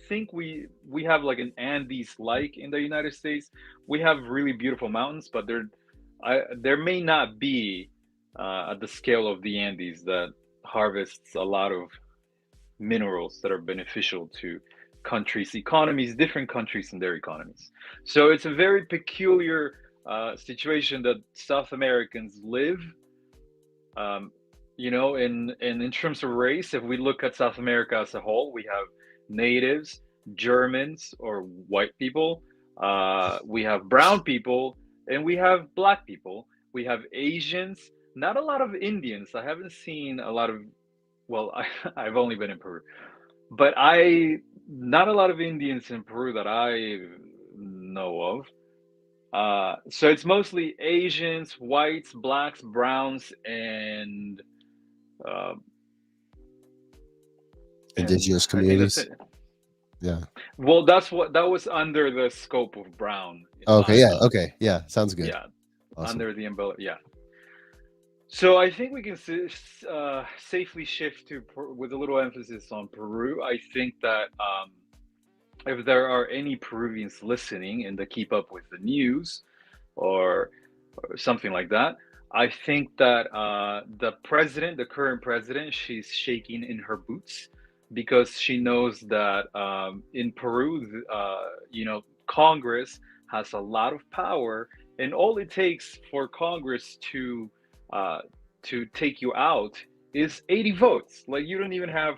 think we have like an Andes like in the United States. We have really beautiful mountains, but there may not be. at the scale of the Andes that harvests a lot of minerals that are beneficial to countries' economies, different countries and their economies. So it's a very peculiar situation that South Americans live. Um, in terms of race, if we look at South America as a whole, we have natives, Germans or white people, we have brown people, and we have black people. We have Asians. Not a lot of Indians. I haven't seen a lot of. Well, I've only been in Peru, but I not a lot of Indians in Peru that I know of. So it's mostly Asians, whites, blacks, browns, uh, Indigenous I think that's communities. it. Yeah. Well, that's what that was under the scope of brown Oh, okay. Yeah. last. Okay. Yeah. Sounds good. Yeah, Awesome. under the umbrella. Yeah. So I think we can safely shift to with a little emphasis on Peru. I think that if there are any Peruvians listening and that keep up with the news or, or something like that, I think that the president, the current president, she's shaking in her boots because she knows that in Peru, Congress has a lot of power, and all it takes for Congress uh, to take you out is 80 votes. Like you don't even have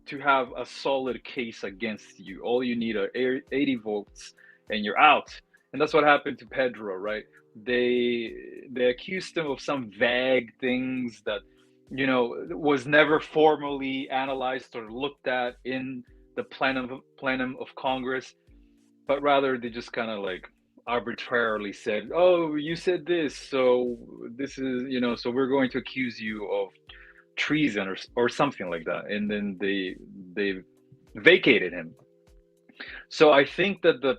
to have a solid case against you. All you need are 80 votes, and you're out. And that's what happened to Pedro, right? they they accused him of some vague things that was never formally analyzed or looked at in the plenum of Congress, but rather they just kind of like arbitrarily said, oh, you said this, so this is, so we're going to accuse you of treason or something like that, and then they vacated him. So I think that the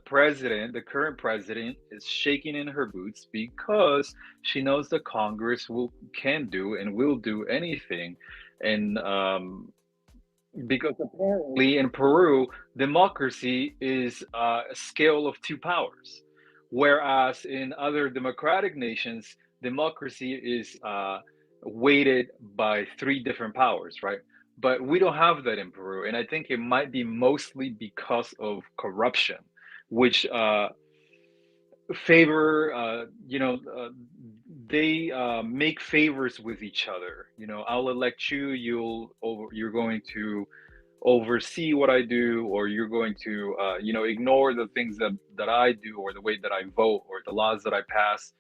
current president, is shaking in her boots because she knows that Congress can do and will do anything, and because apparently in Peru, democracy is a scale of two powers, whereas in other democratic nations, democracy is weighted by three different powers, right? But we don't have that in Peru, and I think it might be mostly because of corruption, which favor they make favors with each other. I'll elect you, you're going to oversee what I do, or you're going to ignore the things that I do, or the way that I vote, or the laws that I pass,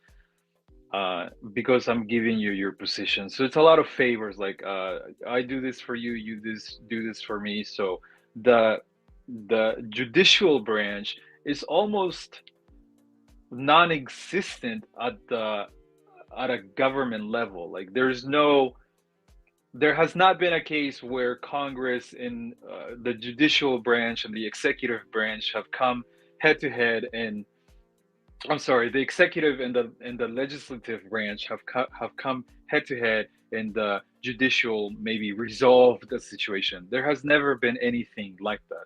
because I'm giving you your position. So it's a lot of favors, like I do this for you, you do this for me. So the judicial branch is almost non-existent at a government level. Like there has not been a case where Congress and the judicial branch and the executive branch have come head to head, and I'm sorry, the executive and the legislative branch have come head to head, and the judicial maybe resolve the situation. There has never been anything like that.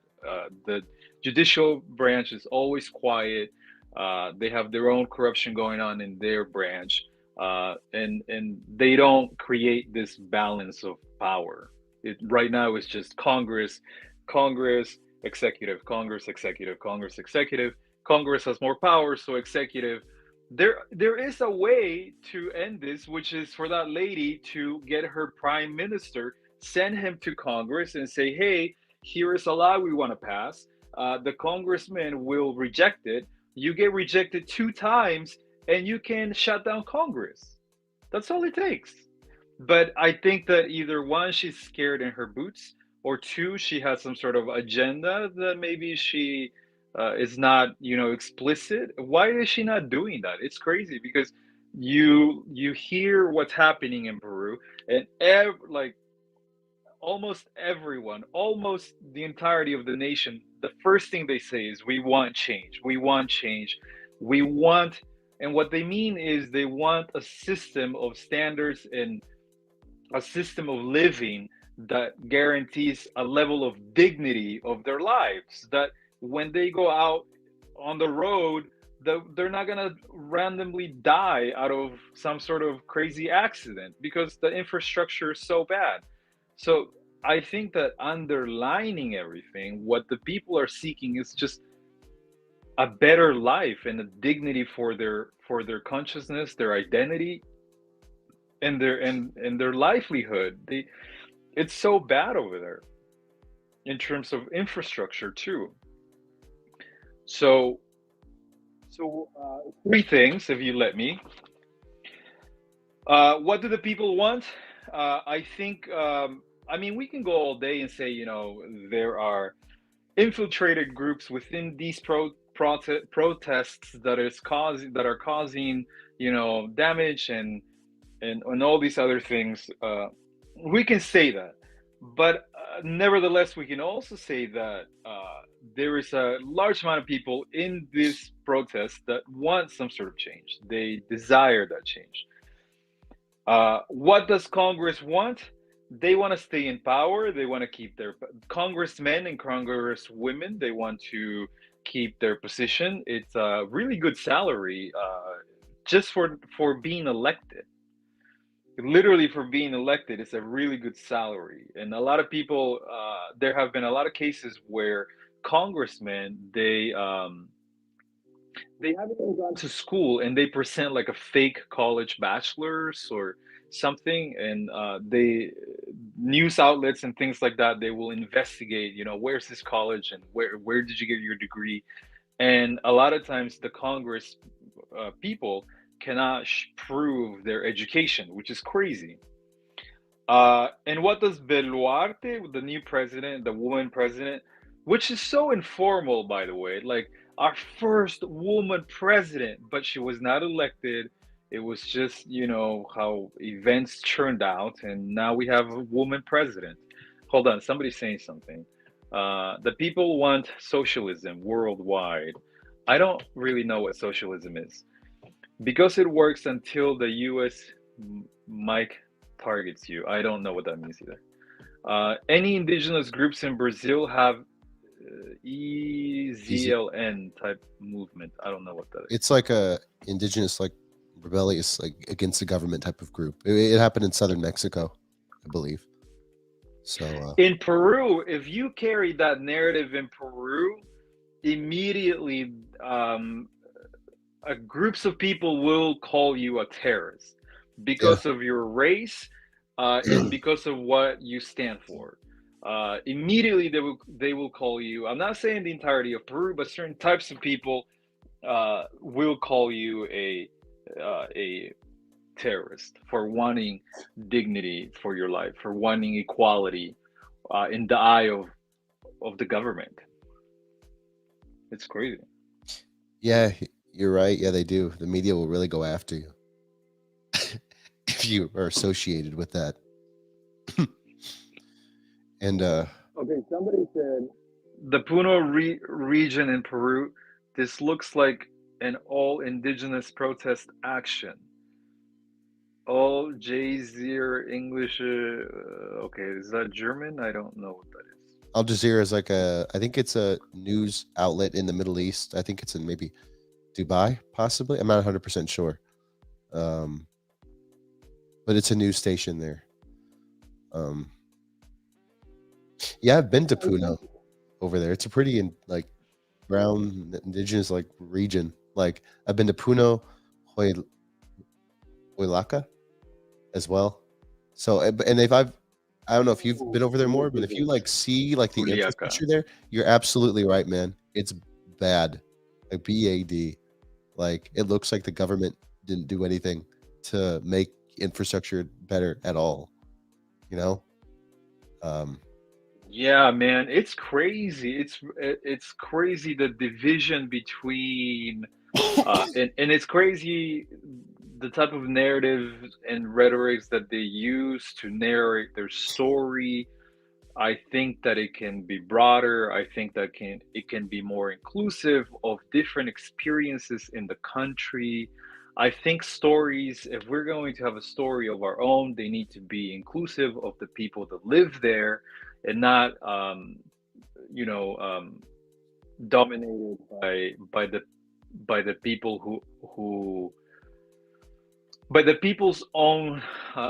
The judicial branch is always quiet. They have their own corruption going on in their branch, and they don't create this balance of power. Right now it's just Congress, executive, Congress, executive, Congress, executive. Congress has more power, so executive. There is a way to end this, which is for that lady to get her prime minister, send him to Congress, and say, "Hey, here is a law we want to pass. The congressman will reject it. You get rejected two times, and you can shut down Congress. That's all it takes." But I think that either one, she's scared in her boots, or two, she has some sort of agenda that maybe she is not, explicit. Why is she not doing that? It's crazy because you hear what's happening in Peru, and like almost everyone, almost the entirety of the nation, the first thing they say is, "We want change. We want change. We want." And what they mean is they want a system of standards and a system of living that guarantees a level of dignity of their lives, that when they go out on the road, they're not gonna randomly die out of some sort of crazy accident because the infrastructure is so bad. So I think that underlining everything, what the people are seeking is just a better life and a dignity for their consciousness, their identity, and their livelihood. It's so bad over there in terms of infrastructure too. So three things, if you let me. What do the people want? I think. I mean, we can go all day and say, there are infiltrated groups within these protests that are causing, damage and all these other things. We can say that, but nevertheless, we can also say that there is a large amount of people in this protest that want some sort of change. They desire that change. What does Congress want? They want to stay in power. They want to keep their congressmen and congresswomen. They want to keep their position. It's a really good salary, just for being elected. Literally, for being elected, it's a really good salary. And a lot of people, there have been a lot of cases where congressmen they haven't even gone to school and they present like a fake college bachelor's or something, and they news outlets and things like that, they will investigate, where's this college and where did you get your degree. And a lot of times the Congress people cannot prove their education, which is crazy. And what does Beluarte, the new president, the woman president, which is so informal, by the way, like our first woman president, but she was not elected. It was just, how events turned out, and now we have a woman president. Hold on, somebody's saying something. The people want socialism worldwide. I don't really know what socialism is because it works until the U.S. mic targets you. I don't know what that means either. Any indigenous groups in Brazil have EZLN type movement. I don't know what that is. It's like a indigenous, like rebellious, like against the government type of group. It happened in southern Mexico, I believe. So in Peru, if you carry that narrative in Peru, immediately groups of people will call you a terrorist because of your race and because of what you stand for. Immediately they will call you. I'm not saying the entirety of Peru, but certain types of people will call you a terrorist for wanting dignity for your life, for wanting equality in the eye of the government. It's crazy. Yeah, you're right. Yeah, they do. The media will really go after you if you are associated with that. And okay, somebody said the Puno region in Peru. This looks like an all indigenous protest action. All Jazeera English. Okay, is that German? I don't know what that is. Al Jazeera is like I think it's a news outlet in the Middle East. I think it's in maybe Dubai, possibly. I'm not 100% sure. But it's a news station there. Yeah, I've been to Puno over there. It's a pretty like brown indigenous like region. Like I've been to Puno, Huilaka as well. So and if I don't know if you've been over there more, but if you like see like the infrastructure there, you're absolutely right, man. It's bad, like BAD. Like it looks like the government didn't do anything to make infrastructure better at all. Yeah, man, it's crazy. It's crazy the division between and it's crazy the type of narratives and rhetorics that they use to narrate their story. I think that it can be broader. I think that it can be more inclusive of different experiences in the country. I think stories, if we're going to have a story of our own, they need to be inclusive of the people that live there and not, dominated by the by the people who by the people's own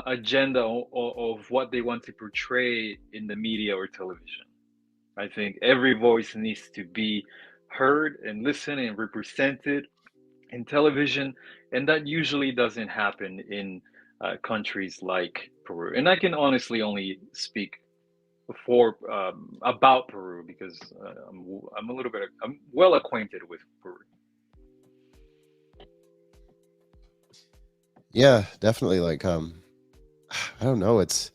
agenda of what they want to portray in the media or television. I think every voice needs to be heard and listened and represented in television, and that usually doesn't happen in countries like Peru. And I can honestly only speak for about Peru because I'm a little bit I'm well acquainted with Peru. Yeah, definitely. Like, I don't know. It's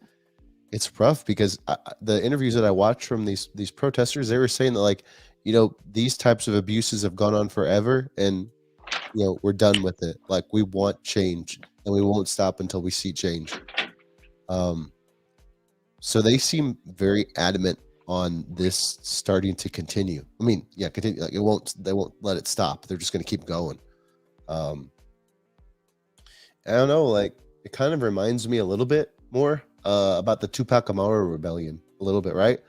rough because the interviews that I watched from these protesters, they were saying that, like, these types of abuses have gone on forever, and we're done with it. Like, we want change, and we won't stop until we see change. Um, so they seem very adamant on this starting to continue. I mean, yeah, continue. Like, they won't let it stop. They're just going to keep going. Um, I don't know. Like, it kind of reminds me a little bit more about the Tupac Amaru rebellion, a little bit, right?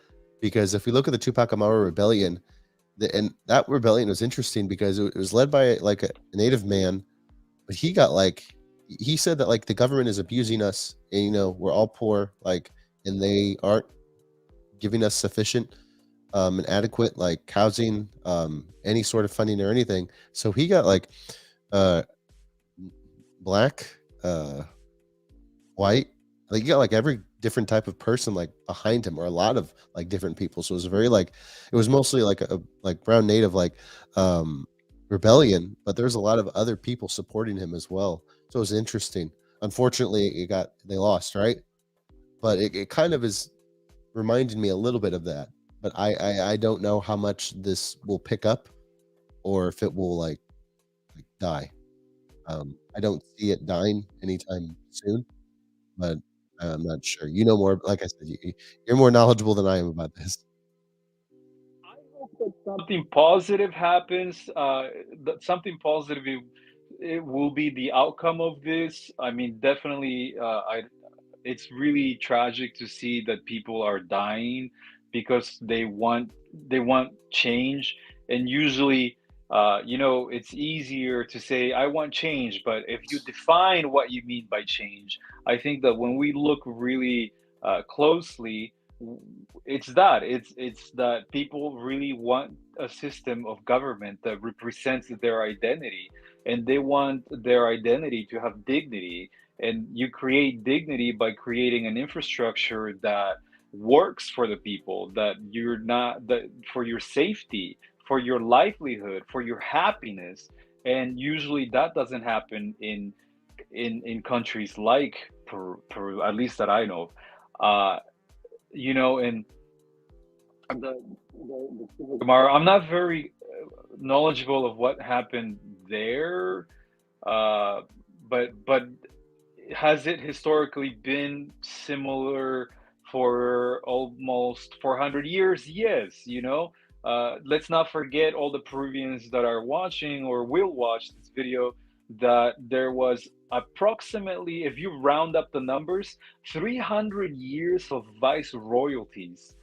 Because if we look at the Tupac Amaru rebellion, and that rebellion was interesting because it was led by like a native man, but he said that, like, the government is abusing us, and we're all poor, like, and they aren't giving us sufficient and adequate, like, housing, any sort of funding or anything. So he got, like, uh black, white, like, you got, like, every different type of person, like, behind him, or a lot of, like, different people. So it was very, like, it was mostly like a like brown native, like, um rebellion, but there's a lot of other people supporting him as well. So it was interesting. Unfortunately, they lost, right? But it kind of is reminded me a little bit of that. But I don't know how much this will pick up, or if it will, like, die. I don't see it dying anytime soon, but I'm not sure. You know more. Like I said, you're more knowledgeable than I am about this. I hope that something positive happens. That something positive it will be the outcome of this. I mean, definitely, it's really tragic to see that people are dying because they want change, and usually it's easier to say I want change, but if you define what you mean by change, I think that when we look really closely, it's that people really want a system of government that represents their identity, and they want their identity to have dignity, and you create dignity by creating an infrastructure that works for the people, that you're not that for your safety, for your livelihood, for your happiness. And usually that doesn't happen in countries like Peru, at least that I know. uh and Gamara, I'm not very knowledgeable of what happened there, uh but has it historically been similar for almost 400 years? Yes, let's not forget, all the Peruvians that are watching or will watch this video, that there was approximately, if you round up the numbers, 300 years of vice royalties.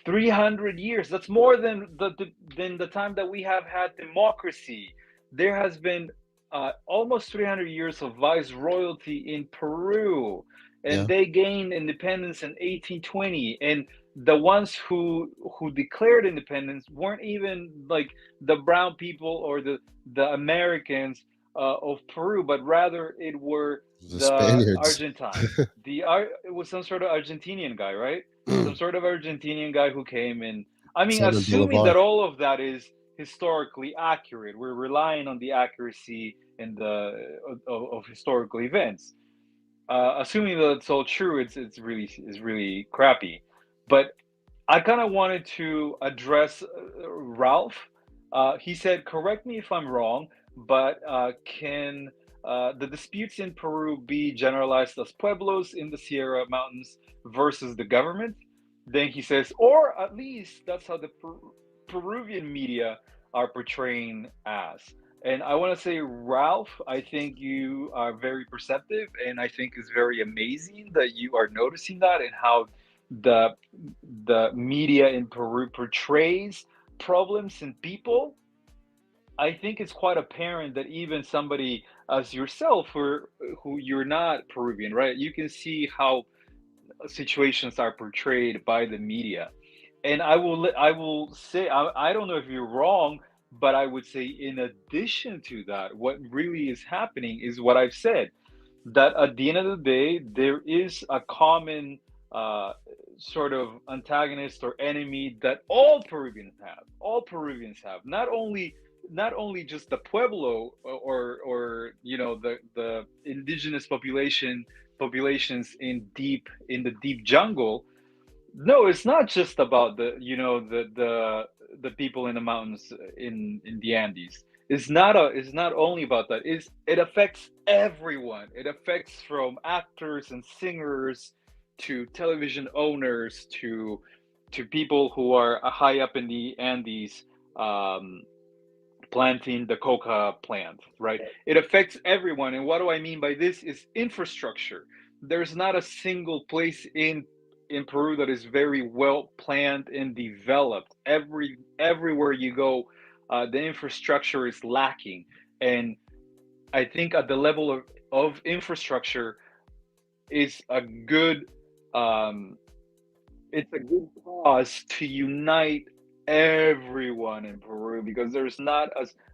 300 years. That's more than the time that we have had democracy. There has been almost 300 years of vice royalty in Peru, and Yeah, they gained independence in 1820. And the ones who declared independence weren't even like the brown people or the Americans of Peru, but rather it were the the Spaniards. Argentines. It was some sort of Argentinian guy, right? Some sort of Argentinian guy who came in. I mean, Simon assuming Bolivar. that all of that is historically accurate, we're relying on the accuracy and of historical events. Assuming that it's all true, it's really crappy. But I kind of wanted to address Ralph. He said, "Correct me if I'm wrong, but can the disputes in Peru be generalized as pueblos in the Sierra Mountains versus the government?" Then he says, "Or at least that's how the Peruvian media are portraying as." And I want to say, Ralph, I think you are very perceptive, and I think it's very amazing that you are noticing that and how the the media in Peru portrays problems and people. I think it's quite apparent that even somebody as yourself, who you're not Peruvian, right? You can see how situations are portrayed by the media. And I will say, I don't know if you're wrong, but I would say in addition to that, what really is happening is what I've said, that at the end of the day, there is a common uh, sort of antagonist or enemy that all Peruvians have. All Peruvians have, not only just the pueblo, or the indigenous populations in the deep jungle. No, it's not just about the people in the mountains in the Andes. It's not only about that. It affects everyone. It affects from actors and singers to television owners to people who are high up in the Andes, um, planting the coca plant, right? It affects everyone. And what do I mean by this is infrastructure. There's not a single place in Peru that is very well planned and developed. Everywhere you go, the infrastructure is lacking. And I think at the level of infrastructure is a good um, it's a good cause to unite everyone in Peru, because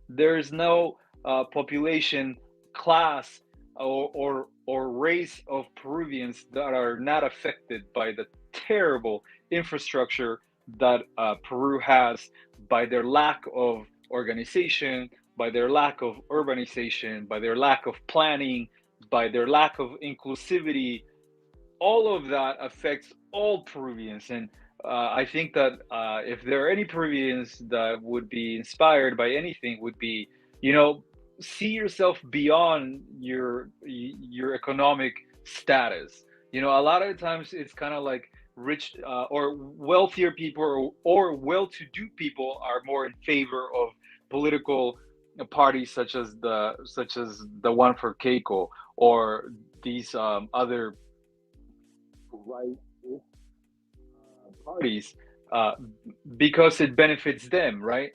there's no population class or race of Peruvians that are not affected by the terrible infrastructure that Peru has, by their lack of organization, by their lack of urbanization, by their lack of planning, by their lack of inclusivity. All of that affects all Peruvians. And I think that if there are any Peruvians that would be inspired by anything, would be, you know, see yourself beyond your economic status. A lot of times it's kind of like rich or wealthier people, or well-to-do people are more in favor of political parties such as the one for Keiko, or these other right parties, uh, because it benefits them, right?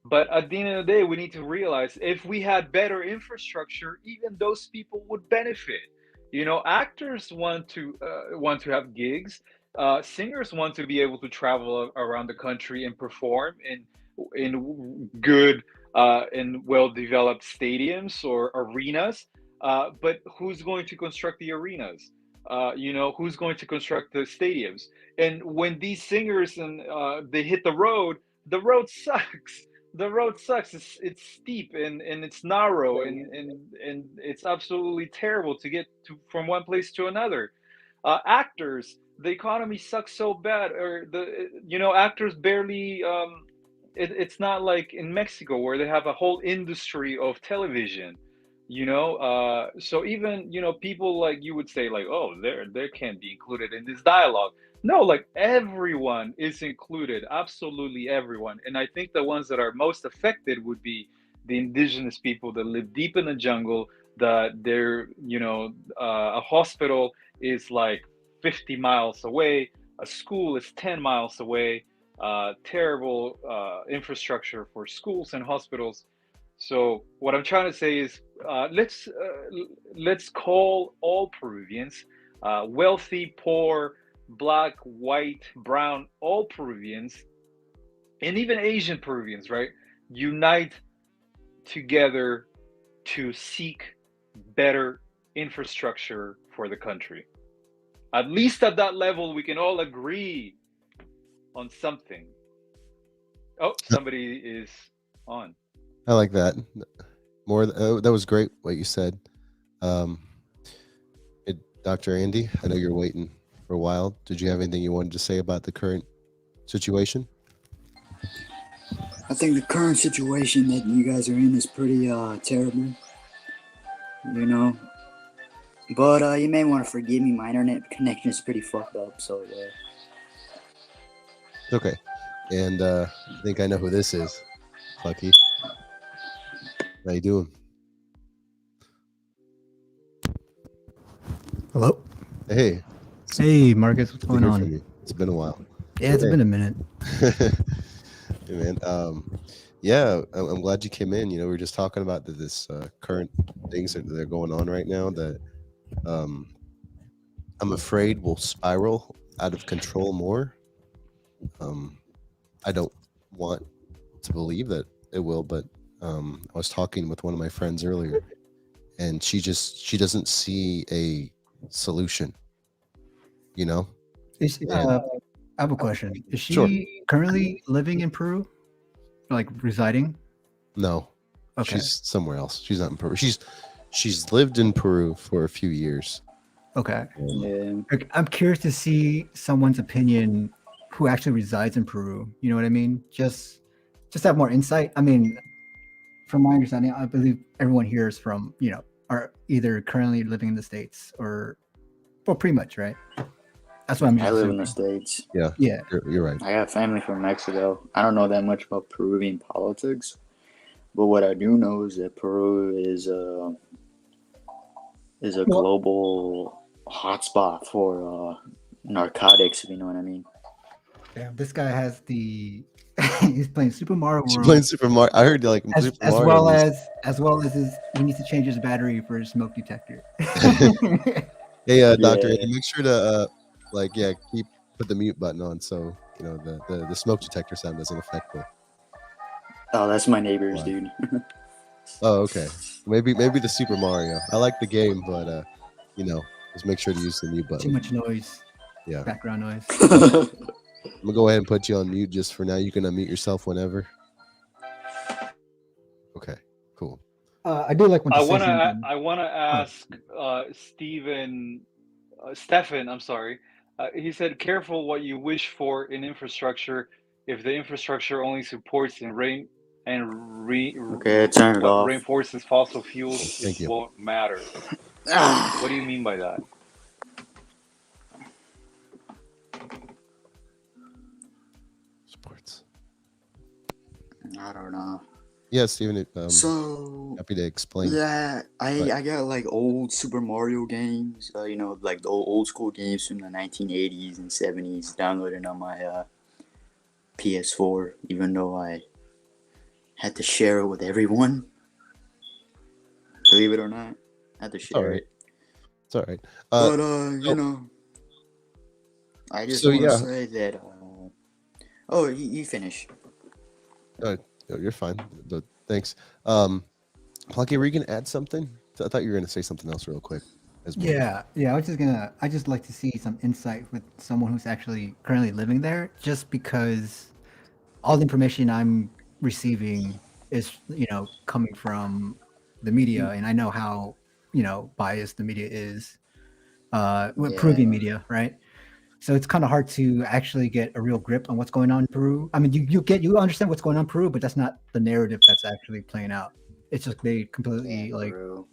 But at the end of the day, we need to realize if we had better infrastructure, even those people would benefit. Actors want to have gigs. Singers want to be able to travel around the country and perform in good and well developed stadiums or arenas. But who's going to construct the arenas? Who's going to construct the stadiums? And when these singers and they hit the road sucks. The road sucks. It's steep and it's narrow, and it's absolutely terrible to get to from one place to another. Actors, the economy sucks so bad, or actors barely. It's not like in Mexico where they have a whole industry of television. So even people like you would say like, oh, they can't be included in this dialogue. No, like everyone is included, absolutely everyone. And I think the ones that are most affected would be the indigenous people that live deep in the jungle, that a hospital is like 50 miles away, a school is 10 miles away, terrible infrastructure for schools and hospitals. So what I'm trying to say is, let's call all Peruvians, wealthy, poor, black, white, brown, all Peruvians, and even Asian Peruvians, right? Unite together to seek better infrastructure for the country. At least at that level, we can all agree on something. Oh, somebody is on. I like that. That was great what you said. Um, Dr. Andy, I know you're waiting for a while. Did you have anything you wanted to say about the current situation? I think the current situation that you guys are in is pretty terrible, you know. But you may want to forgive me. My internet connection is pretty fucked up, so yeah. It's okay. And I think I know who this is. Lucky. How you doing? Hello? Hey. Hey, Marcus, what's Good to going hear on? from you. It's been a while. Yeah, it's been a minute. Hey, man. Yeah, I'm glad you came in. We were just talking about this current things that are going on right now that um, I'm afraid will spiral out of control more. Um, I don't want to believe that it will, but I was talking with one of my friends earlier, and she doesn't see a solution. You know, Is and I have a question. Is sure, she currently living in Peru, like residing? no, Okay, she's somewhere else. She's not in Peru. She's lived in Peru for a few years. okay. Um, Yeah. I'm curious to see someone's opinion who actually resides in Peru. You know what I mean? Just have more insight. I mean, from my understanding, I believe everyone here is from are either currently living in the states or well, pretty much, right? That's what I'm I just live in the assuming. States. yeah, Yeah. you're right. I got family from Mexico. I don't know that much about Peruvian politics, but what I do know is that Peru is a Well, global hotspot for narcotics, if you know what I mean. damn, this guy has the he's playing Super Mario She playing World Super Mario. I heard like as Super Mario music. as well as his he needs to change his battery for his smoke detector. Hey, Doctor Eddie, Yeah. make sure to yeah, put the mute button on so the smoke detector sound doesn't affect the Oh, that's my neighbors, live. dude. Oh, okay. Maybe the Super Mario. I like the game, but just make sure to use the mute Too button. much noise, Yeah. background noise. I'm gonna go ahead and put you on mute just for now. You can unmute yourself whenever. Okay. Cool. I do like when to I say wanna something. I wanna Oh, ask Stephen. I'm sorry. He said, "Careful what you wish for in infrastructure. If the infrastructure only supports and Okay, turn it off. reinforces fossil fuels, it Thank you. won't matter." What do Ah, you mean by that? Sports. I don't know. Yeah, Steven. So Happy to explain. yeah, But I got like old Super Mario games. Like the old school games from the 1980s and 70s, downloaded on my PS4. Even though I had to share it with everyone, believe it or not, I had to it's all share right. it. It's all right. But So, I just so want to yeah. say that. Oh, you finish. Uh, you're fine. Thanks. Plucky, were you gonna add something? I thought you were gonna say something else real quick as well. yeah. I just like to see some insight with someone who's actually currently living there, just because all the information I'm receiving is coming from the media, and I know how biased the media is, with Yeah, Peruvian media, right? So it's kind of hard to actually get a real grip on what's going on in Peru. I mean, you understand what's going on in Peru, but that's not the narrative that's actually playing out. It's just they yeah, completely like Peru.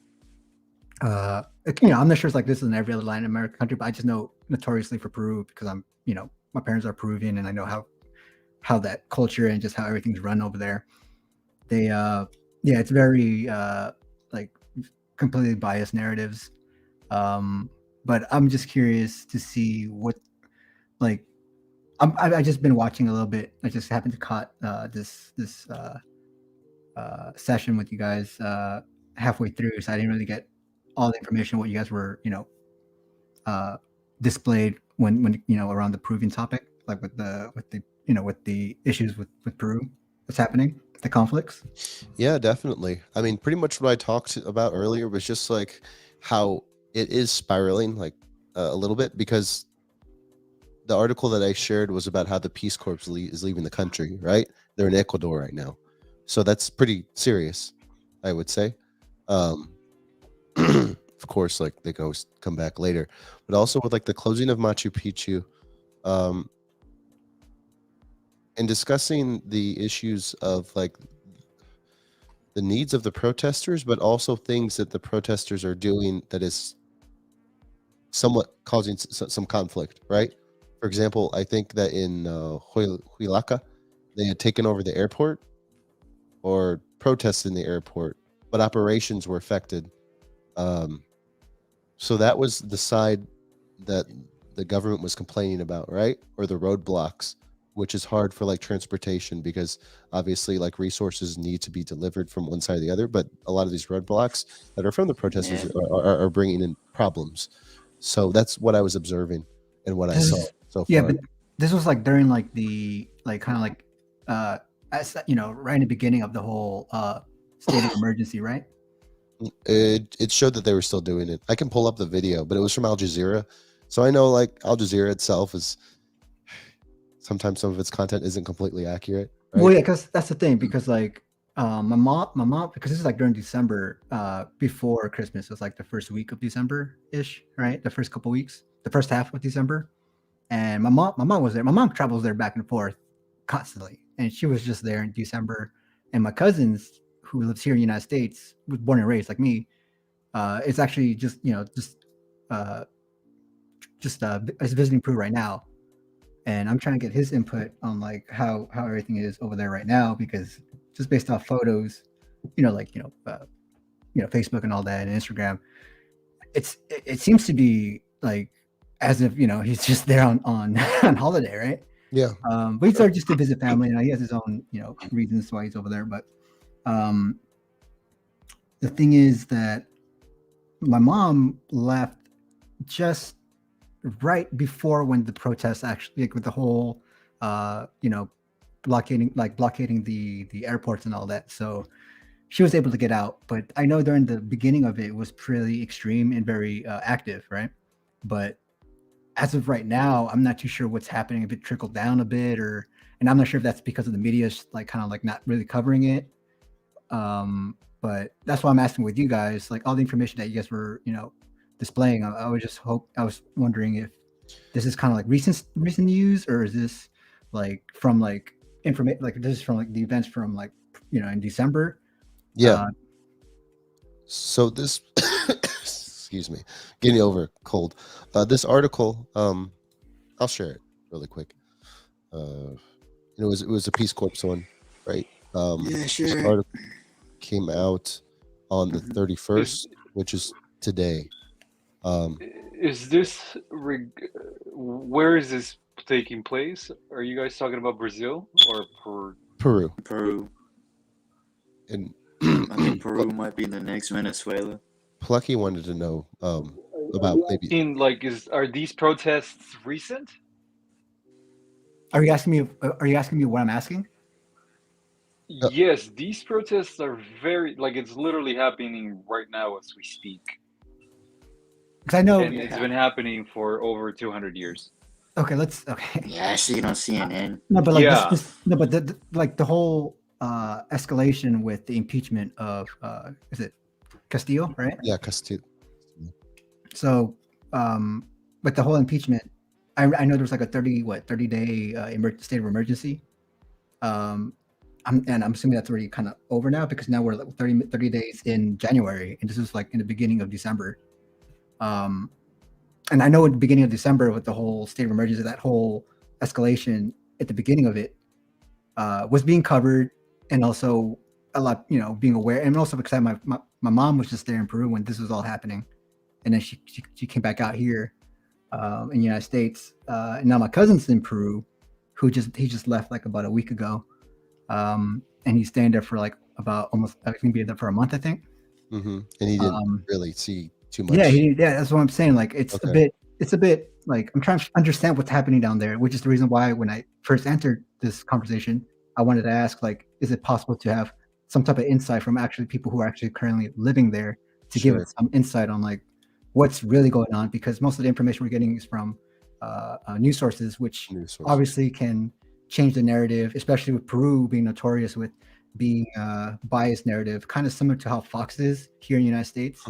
I'm not sure it's like this in every other Latin American country, but I just know notoriously for Peru because I'm my parents are Peruvian and I know how that culture and just how everything's run over there. They yeah, it's very like completely biased narratives. Um, but I'm just curious to see what like I just been watching a little bit. I just happened to caught this session with you guys halfway through, so I didn't really get all the information what you guys were uh, displayed when around the Peruvian topic, like with the issues with Peru, what's happening, the conflicts. Yeah, definitely. I mean, pretty much what I talked about earlier was just like how it is spiraling like a little bit because the article that I shared was about how the Peace Corps is leaving the country, right? They're in Ecuador right now. So that's pretty serious, I would say. Um, of course, like they can always come back later, but also with like the closing of Machu Picchu, um, and discussing the issues of like the needs of the protesters, but also things that the protesters are doing that is somewhat causing some conflict, right? For example, I think that in Huilaca, they had taken over the airport or protests in the airport, but operations were affected. Um, so that was the side that the government was complaining about, right? Or the roadblocks. which is hard for like transportation because obviously like resources need to be delivered from one side to the other. But a lot of these roadblocks that are from the protesters Yeah. are bringing in problems. So that's what I was observing and what I This saw is, so yeah, far. but this was like during like the like kind of like as you know, right in the beginning of the whole state of emergency, right? It showed that they were still doing it. I can pull up the video, but it was from Al Jazeera. So I know like Al Jazeera itself is sometimes some of its content isn't completely accurate, Well, right? yeah, because that's the thing. Because like my mom, because this is like during December, before Christmas. It was like the first week of December ish, right? The first couple weeks, the first half of December. And my mom was there. My mom travels there back and forth constantly, and she was just there in December. And my cousins, who lives here in the United States, was born and raised like me. It's actually just uh, is visiting Peru right now, and I'm trying to get his input on like how everything is over there right now because just based off photos, like Facebook and all that and Instagram, it seems to be like as if he's just there on on holiday, right? Yeah. But he's there just to visit family, and he has his own reasons why he's over there. But um, the thing is that my mom left just right before when the protests actually like with the whole blockading the airports and all that. So she was able to get out, but I know during the beginning of it was pretty extreme and very active, right? But as of right now, I'm not too sure what's happening, if it trickled down a bit, and I'm not sure if that's because of the media like kind of like not really covering it. But that's why I'm asking with you guys, like all the information that you guys were displaying. I was wondering if this is kind of like recent news, or is this like from like information, like this is from like the events from like in December. Yeah. uh So this excuse me, getting over a cold. This article, I'll share it really quick. It was a Peace Corps one, right? Yeah, This sure. article came out on the Mhm. 31st, which is today. Is this where is this taking place? Are you guys talking about Brazil or per? Peru. Peru. And I think Peru might be the next Venezuela. Plucky wanted to know about maybe. In like, are these protests recent? are you asking me what I'm asking? Yes, these protests are very like it's literally happening right now as we speak, Because I know. and it's been happening for over 200 years. Okay, okay. Yeah, I see it on CNN. No, but like Yeah. no, but like the whole escalation with the impeachment of is it Castillo, right? Yeah, Castillo. So with the whole impeachment, I know there was like a 30 day state of emergency. I'm assuming that's already kind of over now because now we're like 30 days in January, and this is like in the beginning of December. And I know at the beginning of December with the whole state of emergency, that whole escalation at the beginning of it was being covered, and also a lot, being aware, and also because my mom was just there in Peru when this was all happening, and then she came back out here in the United States, and now my cousin's in Peru, he just left like about a week ago, and he's staying there for like about almost, I think, be there for a month, I think. And he didn't really see too much. Yeah, that's what I'm saying. Like it's a bit like I'm trying to understand what's happening down there, which is the reason why when I first entered this conversation, I wanted to ask, like, is it possible to have some type of insight from actually people who are actually currently living there to give us some insight on like what's really going on? Because most of the information we're getting is from news sources, which obviously can change the narrative, especially with Peru being notorious with being biased narrative, kind of similar to how Fox is here in the United States.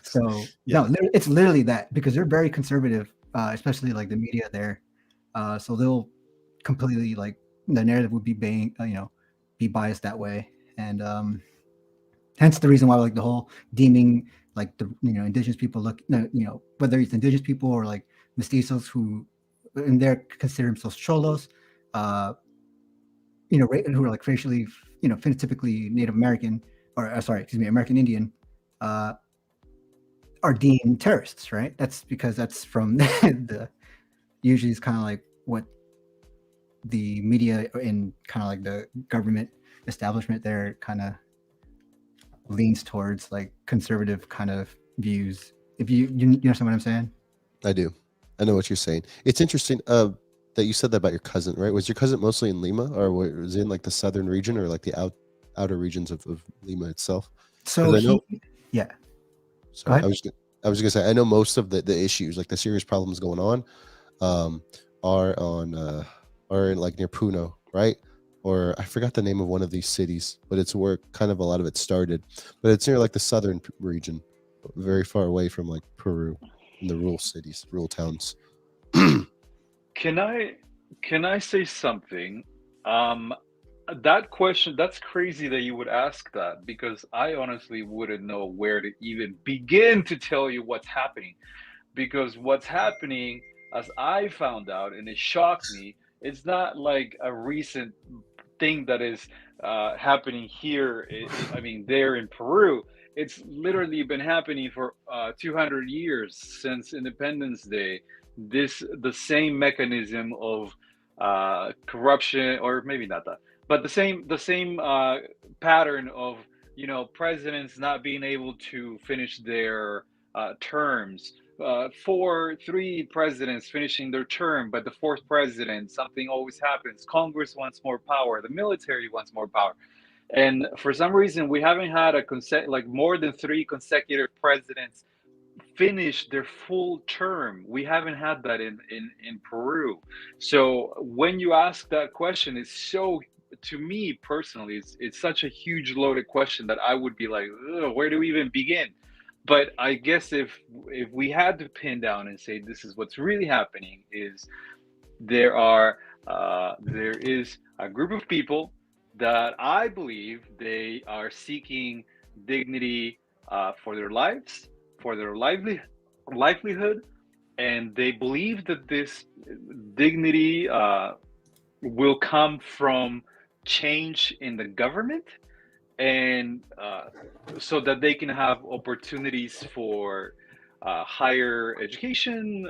So no, it's literally that, because they're very conservative, especially like the media there. So they'll completely like the narrative would be be biased that way, and hence the reason why like the whole deeming like the indigenous people whether it's indigenous people or like mestizos who and they're consider themselves cholos, who are like racially phenotypically Native American or American Indian, are deemed terrorists, right? That's because that's from the usually it's kind of like what the media and kind of like the government establishment there kind of leans towards like conservative kind of views. If you understand what I'm saying? I do. I know what you're saying. It's interesting that you said that about your cousin, right? Was your cousin mostly in Lima, or was it in like the southern region, or like the outer regions of Lima itself? So Because I know. yeah, go Sorry, ahead. I was gonna say I know most of the issues, like the serious problems going on, um, are on are in like near Puno, right? Or I forgot the name of one of these cities, but it's where kind of a lot of it started. But it's near like the southern region, very far away from like Peru, in the rural cities, rural towns. Can I say something? Um, that question, that's crazy that you would ask that because I honestly wouldn't know where to even begin to tell you what's happening. Because what's happening, as I found out, and it shocked me, it's not like a recent thing that is happening here. I mean, there in Peru, it's literally been happening for 200 years since Independence Day. The same mechanism of corruption, or maybe not that, but the same pattern of presidents not being able to finish their terms, three presidents finishing their term, but the fourth president, something always happens. Congress wants more power, the military wants more power, and for some reason, we haven't had like more than three consecutive presidents finish their full term. We haven't had that in Peru. So when you ask that question, it's so, to me personally, it's such a huge loaded question that I would be like, where do we even begin? But I guess if we had to pin down and say this is what's really happening, is there is a group of people that I believe they are seeking dignity for their lives, for their livelihood, and they believe that this dignity will come from change in the government, and so that they can have opportunities for higher education,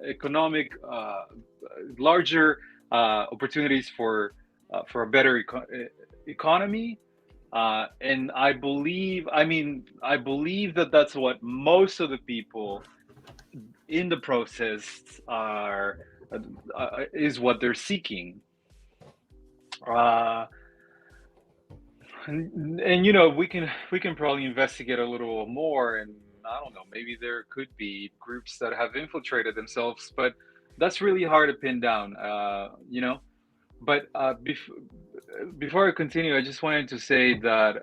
economic, larger opportunities for a better economy. And I believe that that's what most of the people in the process is what they're seeking. Uh, and we can probably investigate a little more, and I don't know, maybe there could be groups that have infiltrated themselves, but that's really hard to pin down. But before I continue, I just wanted to say that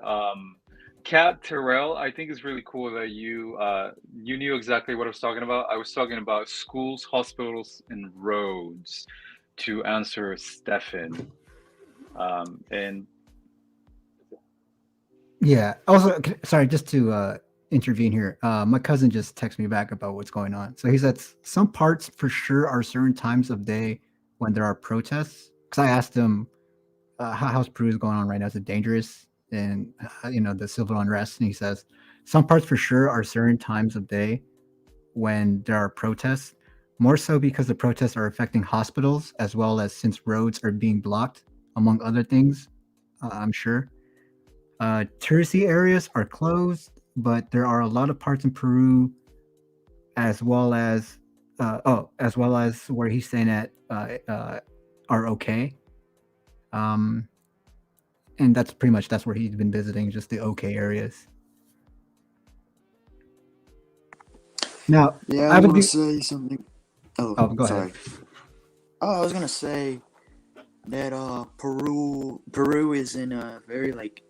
Kat Terrell, I think it's really cool that you knew exactly what I was talking about. I was talking about schools, hospitals, and roads, to answer Stefan. And Yeah. Also, sorry, just to intervene here. My cousin just texted me back about what's going on. So he said some parts for sure are certain times of day when there are protests. Because I asked him, how's Peru going on right now? Is it dangerous? And the civil unrest. And he says some parts for sure are certain times of day when there are protests. More so because the protests are affecting hospitals as well as since roads are being blocked, among other things. I'm sure. Touristy areas are closed, but there are a lot of parts in Peru, as well as as well as where he's staying at, are okay. Um, and that's pretty much that's where he's been visiting, just the okay areas. Now, Yeah, I I have a want to good. say something. Oh, Oh, go ahead. sorry. Oh, I was gonna say that Peru is in a very like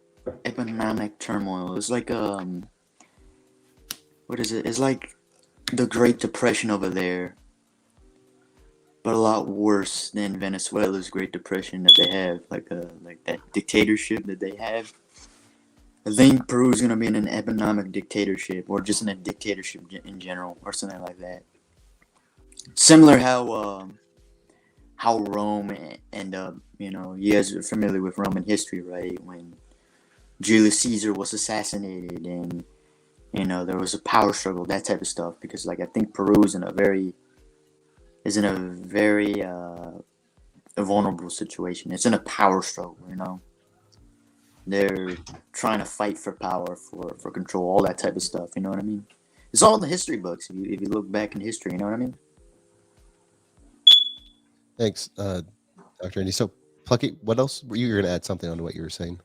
economic turmoil. It's like what is it? It's like the Great Depression over there, but a lot worse than Venezuela's Great Depression that they have, like that dictatorship that they have. I think Peru is gonna be in an economic dictatorship, or just in a dictatorship in general, or something like that. Similar how Rome ended up. You guys are familiar with Roman history, right? When Julius Caesar was assassinated, and there was a power struggle, that type of stuff. Because like I think Peru is in a very a vulnerable situation. It's in a power struggle, you know. They're trying to fight for power, for control, all that type of stuff. You know what I mean? It's all in the history books. If you look back in history, you know what I mean? Thanks, Dr. Andy. So, Plucky, what else? Were you going to add something onto what you were saying?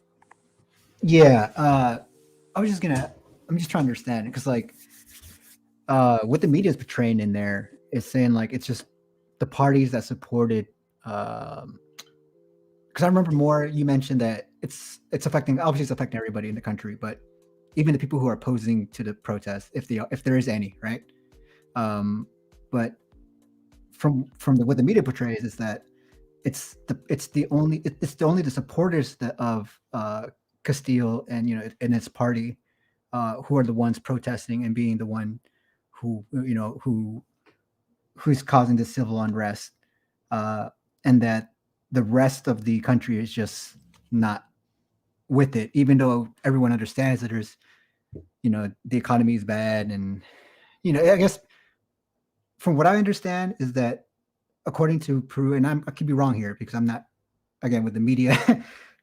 Yeah, I'm just trying to understand because like what the media is portraying in there is saying like it's just the parties that supported. Because I remember more you mentioned that it's affecting, obviously it's affecting everybody in the country, but even the people who are opposing to the protest, if there is any, right? But from what the media portrays is that it's only the supporters of Castillo and and its party who are the ones protesting and being the one who who's causing the civil unrest, and that the rest of the country is just not with it, even though everyone understands that there's the economy is bad, and I guess from what I understand is that according to Peru, and I could be wrong here because I'm not, again, with the media,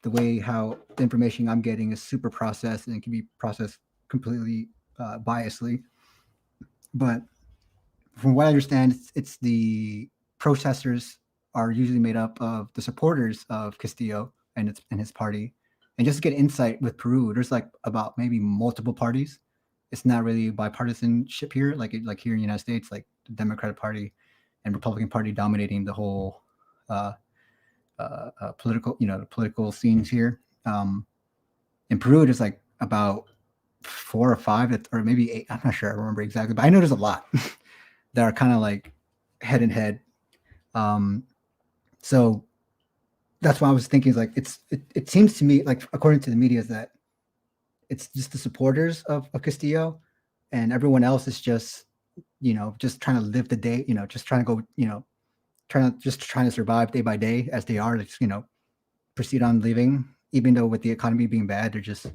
the way how the information I'm getting is super processed and it can be processed completely biasly. But from what I understand, it's the protesters are usually made up of the supporters of Castillo and his party. And just to get insight with Peru, there's like about maybe multiple parties. It's not really bipartisanship here, like here in the United States, like the Democratic Party and Republican Party dominating the whole political, the political scenes here. In Peru, there's like about 4 or 5, or maybe 8. I'm not sure. I remember exactly, but I know there's a lot that are kind of like head and head. So that's why I was thinking is like it seems to me like according to the media is that it's just the supporters of Castillo, and everyone else is just just trying to live the day, just trying to go, trying to survive day by day as they are, just, proceed on living, even though with the economy being bad, they just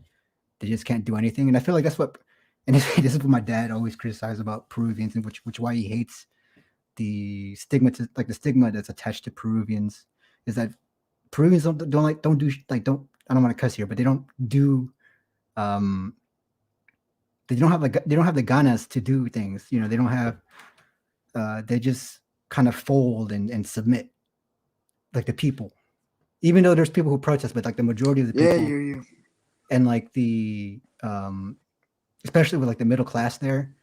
can't do anything. And I feel like that's what, and this is what my dad always criticized about Peruvians, and which why he hates the stigma the stigma that's attached to Peruvians is that Peruvians don't do I don't want to cuss here, but they don't do they don't have the ganas to do things. They don't have they just kind of fold and submit like the people, even though there's people who protest, but like the majority of the people, Yeah, and like the especially with like the middle class there,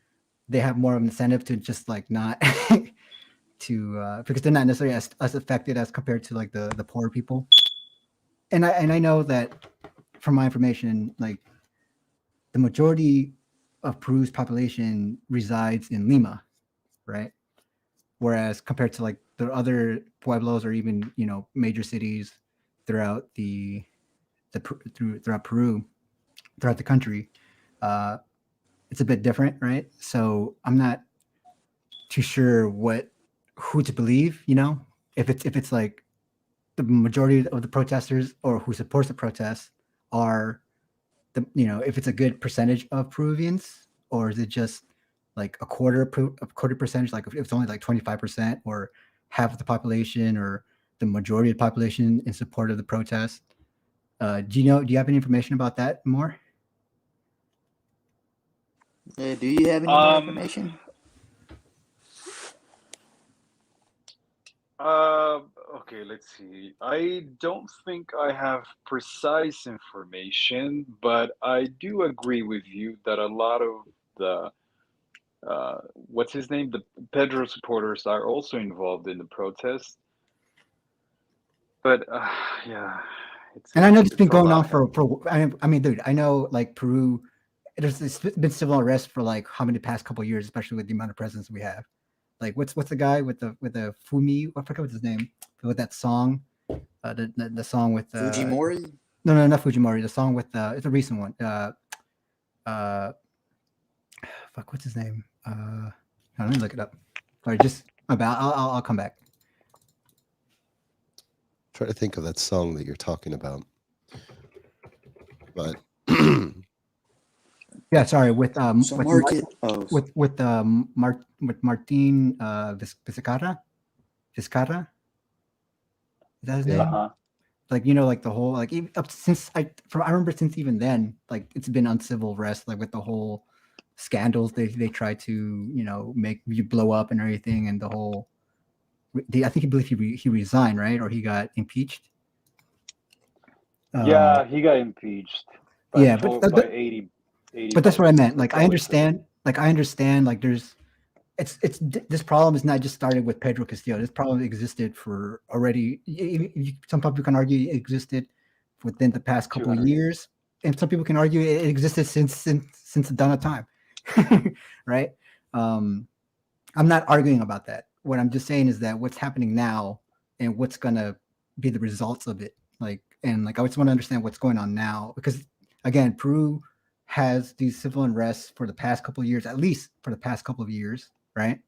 they have more of an incentive to just like not to because they're not necessarily as affected as compared to like the poor people. And I know that from my information, like the majority of Peru's population resides in Lima, right? Whereas compared to like the other pueblos or even major cities throughout throughout Peru, throughout the country, it's a bit different, right? So I'm not too sure who to believe. If it's like the majority of the protesters or who supports the protests are if it's a good percentage of Peruvians, or is it just like a quarter percentage, like if it's only like 25% or half of the population or the majority of the population in support of the protest? Do you have any information about that more? Yeah, do you have any more information? Okay, let's see. I don't think I have precise information, but I do agree with you that a lot of the what's his name? The Pedro supporters are also involved in the protest. But yeah, And I know it's been it's a going on lot. for I mean, dude, I know like Peru, it's been civil unrest for like how many past couple of years, especially with the amount of presidents we have. Like what's the guy with the Fumi? I forget what's his name. With that song, the song with Fujimori? no, not Fujimori. The song with it's a recent one. Fuck, what's his name? Let me look it up. Sorry, just about. I'll come back. Try to think of that song that you're talking about. But yeah, sorry. With So market. with Martin Vizcarra. Is that his Yeah. name? Uh-huh. Like like the whole like even up since I remember since even then like it's been uncivil arrest like with the whole scandals they try to make you blow up and everything and the whole I think he believe he resigned, right, or he got impeached. Yeah, he got impeached by Yeah, four by 80 80 but that's what I votes. meant. That's all it took. Like I understand like there's this problem is not just started with Pedro Castillo. This problem existed for already. Some people can argue it existed within the past couple of 200 years. years, and some people can argue it existed since the dawn of time, right? Um, I'm not arguing about that. What I'm just saying is that what's happening now and what's gonna be the results of it. Like I just want to understand what's going on now because again, Peru has these civil unrests for the past couple of years, at least for the past couple of years, right?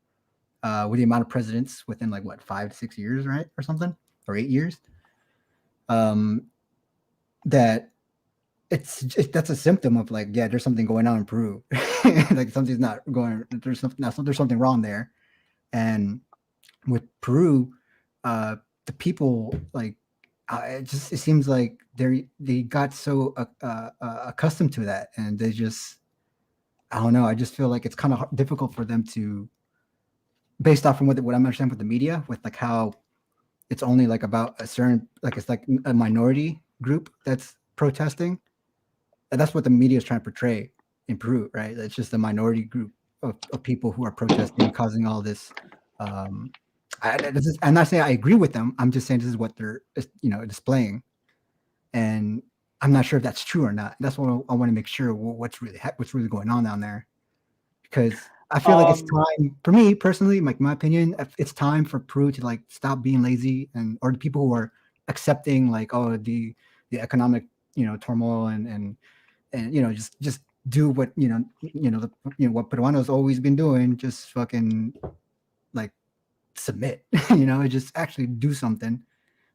With the amount of presidents within like what 5 to 6 years, right, or something, or 8 years. Um, that that's a symptom of like yeah, there's something going on in Peru, like something's not going. There's something wrong there, and with Peru, the people like it seems like they got so accustomed to that, and they just I don't know. I just feel like it's kind of difficult for them to, based off from what I'm understanding with the media, with like how it's only like about a certain like it's like a minority group that's protesting, and that's what the media is trying to portray in Peru, right? It's just a minority group of people who are protesting, causing all this. Um, I'm not saying I agree with them. I'm just saying this is what they're displaying, and I'm not sure if that's true or not. That's what I want to make sure what's really going on down there, because I feel like it's Um, time for me personally, like my opinion, it's time for Peru to like stop being lazy and or the people who are accepting like the economic turmoil and just do what what Peruanos always been doing, just fucking like submit, just actually do something.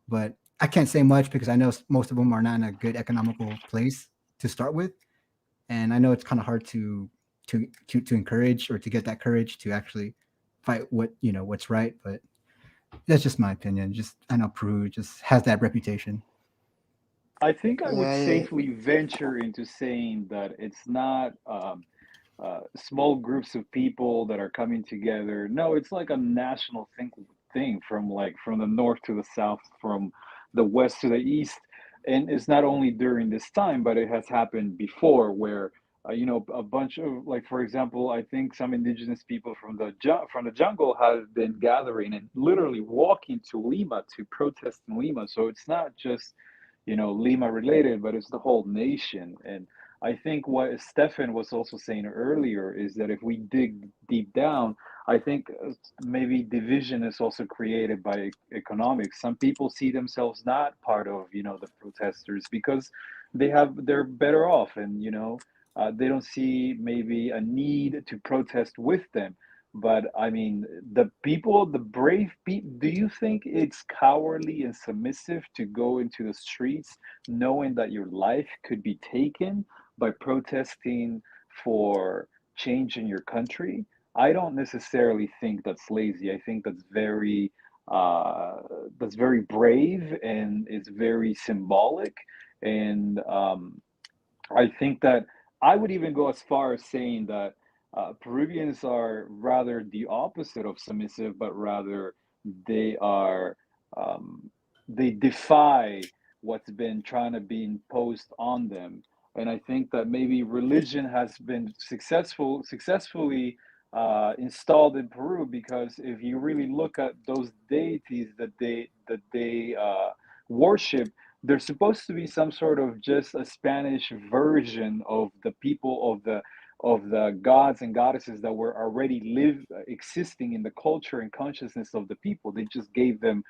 But I can't say much because I know most of them are not in a good economical place to start with, and I know it's kind of hard to encourage or to get that courage to actually fight what's right. But that's just my opinion. Just I know Peru just has that reputation. I think I would Yeah, safely venture into saying that it's not small groups of people that are coming together. No, it's like a national thing from like from the north to the south, from the west to the east, and it's not only during this time, but it has happened before where. A bunch of like, for example, I think some indigenous people from the jungle have been gathering and literally walking to Lima to protest in Lima. So it's not just Lima related, but it's the whole nation. And I think what Stefan was also saying earlier is that if we dig deep down, I think maybe division is also created by economics. Some people see themselves not part of, the protesters because they're better off, and they don't see maybe a need to protest with them. But I mean, the people, the brave people, do you think it's cowardly and submissive to go into the streets knowing that your life could be taken by protesting for change in your country? I don't necessarily think that's lazy. I think uh, that's very brave and it's very symbolic. And I think that I would even go as far as saying that Peruvians are rather the opposite of submissive, but rather they are um, they defy what's been trying to be imposed on them. And I think that maybe religion has been successfully installed in Peru because if you really look at those deities that they worship, there's supposed to be some sort of just a Spanish version of the people of the gods and goddesses that were already existing in the culture and consciousness of the people. They just gave them,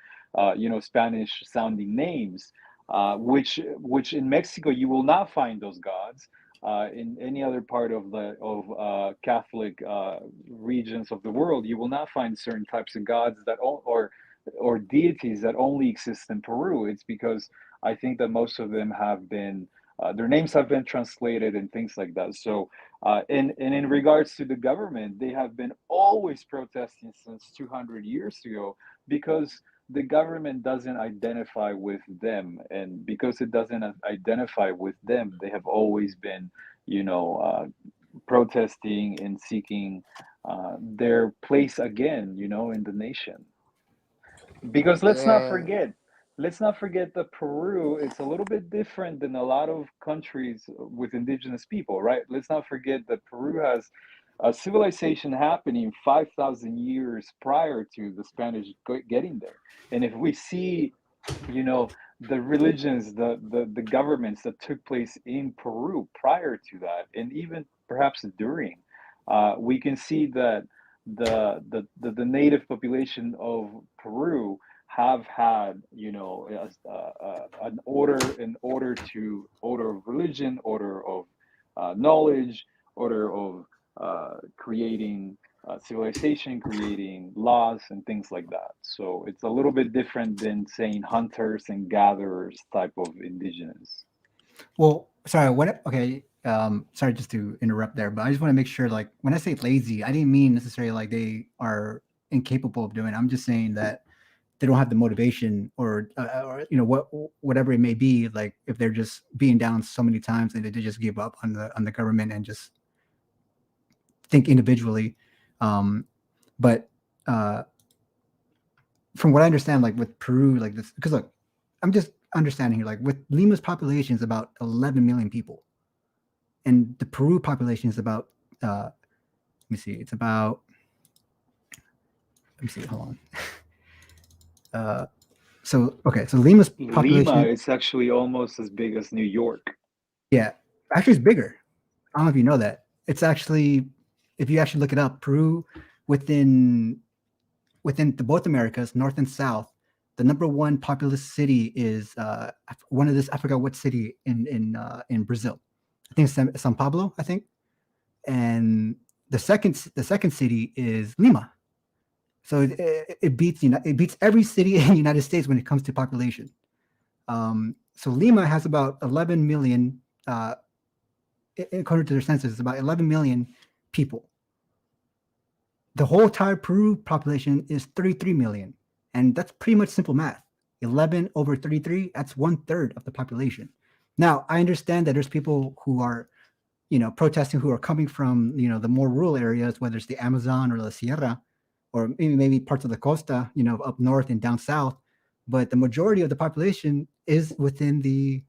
Spanish sounding names, which in Mexico you will not find those gods. In any other part of the of Catholic regions of the world, you will not find certain types of gods or deities that only exist in Peru. It's because I think that most of them have been their names have been translated and things like that. So, and in regards to the government, they have been always protesting since 200 years ago because the government doesn't identify with them, and because it doesn't identify with them, they have always been, protesting and seeking their place again, in the nation. Because Yeah. let's not forget that Peru, it's a little bit different than a lot of countries with indigenous people, right? Let's not forget that Peru has a civilization happening 5,000 years prior to the Spanish getting there. And if we see, you know, the religions, the governments that took place in Peru prior to that, and even perhaps during, we can see that the native population of Peru have had, order of religion, order of knowledge, order of creating civilization, creating laws and things like that. So it's a little bit different than saying hunters and gatherers type of indigenous. Well, sorry, what okay, sorry just to interrupt there, but I just want to make sure like when I say lazy, I didn't mean necessarily like they are incapable of doing it. I'm just saying that they don't have the motivation or whatever it may be, like if they're just being down so many times that they just give up on the government and just think individually. But uh from what I understand, like with Peru, like this, because look, I'm just understanding here, like with Lima's population is about 11 million people, and the Peru population is about let me see, it's about let me see, hold on. uh so okay, so Lima's Lima population, is actually almost as big as New York. yeah, actually it's bigger. I don't know if you know that. It's actually, if you actually look it up, Peru within within the both Americas, North and South, the number one populous city is one of this. I forgot what city in Brazil. I think it's San Pablo. I think, and the second city is Lima. So it beats it beats every city in the United States when it comes to population. So Lima has about 11 million. According to their census, it's about 11 million people. The whole entire Peru population is 33 million. And that's pretty much simple math. 11 over 33, that's 1/3 of the population. Now, I understand that there's people who are, protesting who are coming from, the more rural areas, whether it's the Amazon or the Sierra, or maybe parts of the Costa, up north and down south. But the majority of the population is within the,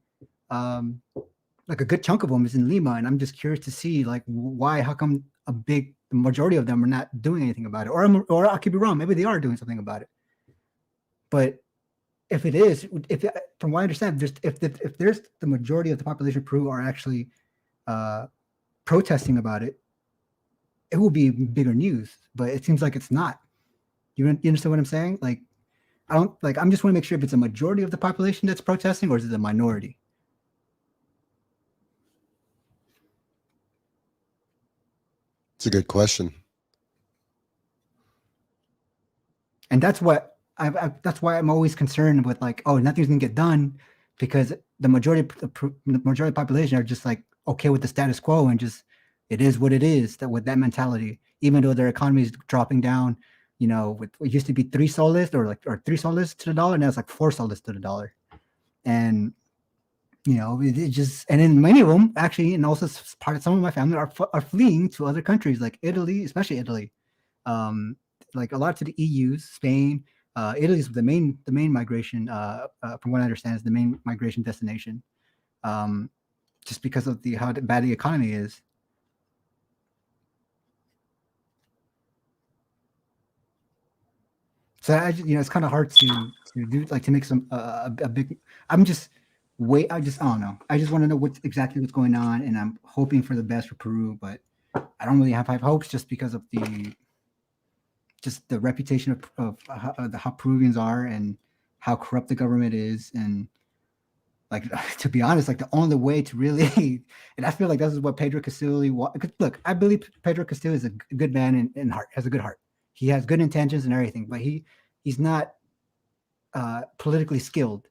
like a good chunk of them is in Lima. And I'm just curious to see, like, why, how come the majority of them are not doing anything about it? Or I could be wrong. Maybe they are doing something about it. But if it is, from what I understand, if there's the majority of the population of Peru are actually protesting about it, it will be bigger news. But it seems like it's not. You understand what I'm saying? Like, I don't like. I'm just want to make sure if it's a majority of the population that's protesting, or is it a minority? It's a good question. And that's what that's why I'm always concerned with, like, oh, nothing's gonna get done because the majority of the population are just like okay with the status quo and just it is what it is, that with that mentality, even though their economy is dropping down, with what used to be 3 soles or 3 soles to the dollar, now it's like 4 soles to the dollar. And it just, and then many of them actually, and also part of some of my family are fleeing to other countries like Italy, especially Italy, like a lot to the EU's, Spain. Italy is the main migration, from what I understand, is the main migration destination, just because of how bad the economy is. So it's kind of hard to do, like, to make some a big. I'm just wait. I don't know. I just want to know what's going on, and I'm hoping for the best for Peru, but I don't really have high hopes just because of the reputation of how Peruvians are and how corrupt the government is. And like, to be honest, like the only way to really, and I feel like this is what Pedro Castillo. Look, I believe Pedro Castillo is a good man in heart, has a good heart. He has good intentions and everything, but he's not politically skilled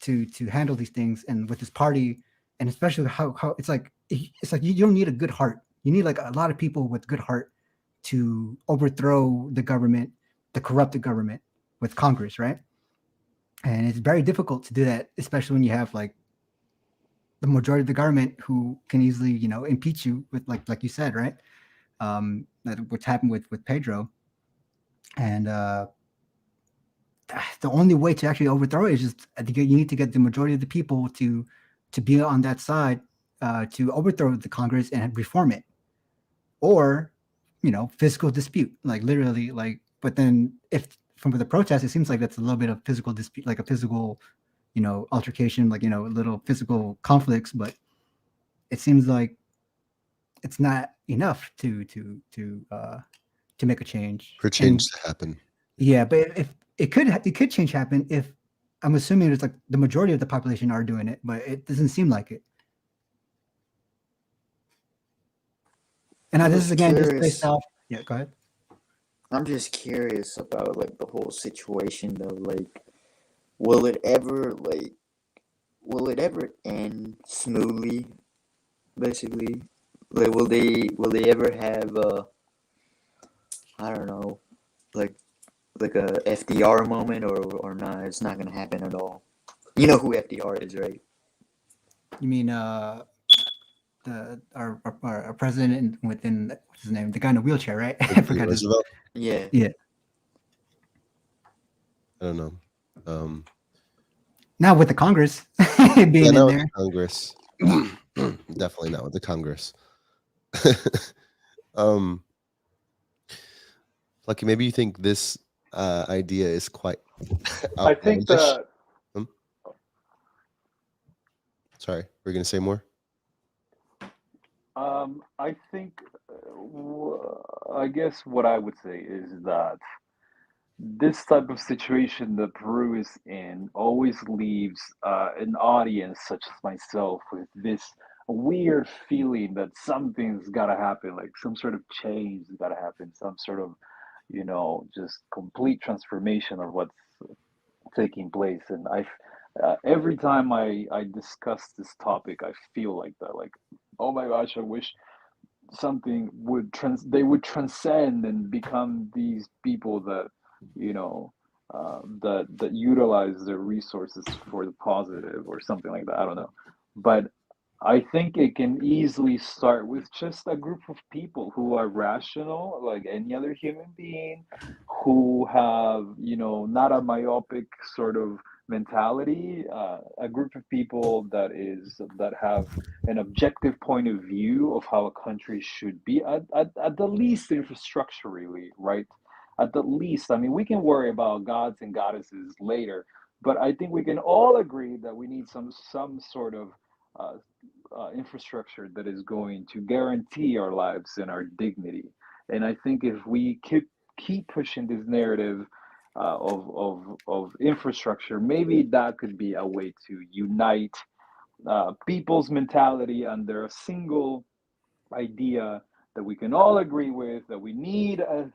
to handle these things, and with his party, and especially how it's like you don't need a good heart. You need like a lot of people with good heart to overthrow the government, the corrupted government with Congress, right? and it's very difficult to do that, especially when you have like the majority of the government who can easily, impeach you with like you said, right? What's happened with Pedro, and the only way to actually overthrow it is just I think you need to get the majority of the people to be on that side, to overthrow the Congress and reform it, or physical dispute, like literally, like. But then if from the protest, it seems like that's a little bit of physical dispute, like a physical, altercation, like little physical conflicts. But it seems like it's not enough to make a change. For And change to happen. yeah, but if it could change happen if I'm assuming it's like the majority of the population are doing it, but it doesn't seem like it. And I'm this is just again just based curious. off. Yeah, go ahead. I'm just curious about like the whole situation though. Like, will it ever like will it ever end smoothly? Basically, like will they ever have I don't know, like a FDR moment or not? It's not gonna happen at all. You know who FDR is, right? You mean our president within what's his name, the guy in the wheelchair, right? I Teddy forgot his. Roosevelt? Yeah. Yeah. I don't know. Now with the Congress Yeah, being not in with the there. Congress. Definitely not with the Congress. um, Lucky, maybe you think this idea is quite I think outlandish. that Hmm? Sorry, we're gonna say more. I think I guess what I would say is that this type of situation that Peru is in always leaves an audience such as myself with this weird feeling that something's got to happen, like some sort of change has got to happen, some sort of, just complete transformation of what's taking place. And every time I discuss this topic, I feel like that, like, oh my gosh, I wish something would they would transcend and become these people that you know that utilize their resources for the positive or something like that. I don't know, but I think it can easily start with just a group of people who are rational, like any other human being, who have, not a myopic sort of mentality, a group of people that have an objective point of view of how a country should be, at the least infrastructurally, right? At the least, I mean, we can worry about gods and goddesses later, but I think we can all agree that we need some sort of uh, infrastructure that is going to guarantee our lives and our dignity. And I think if we keep pushing this narrative of infrastructure, maybe that could be a way to unite people's mentality under a single idea that we can all agree with, that we need a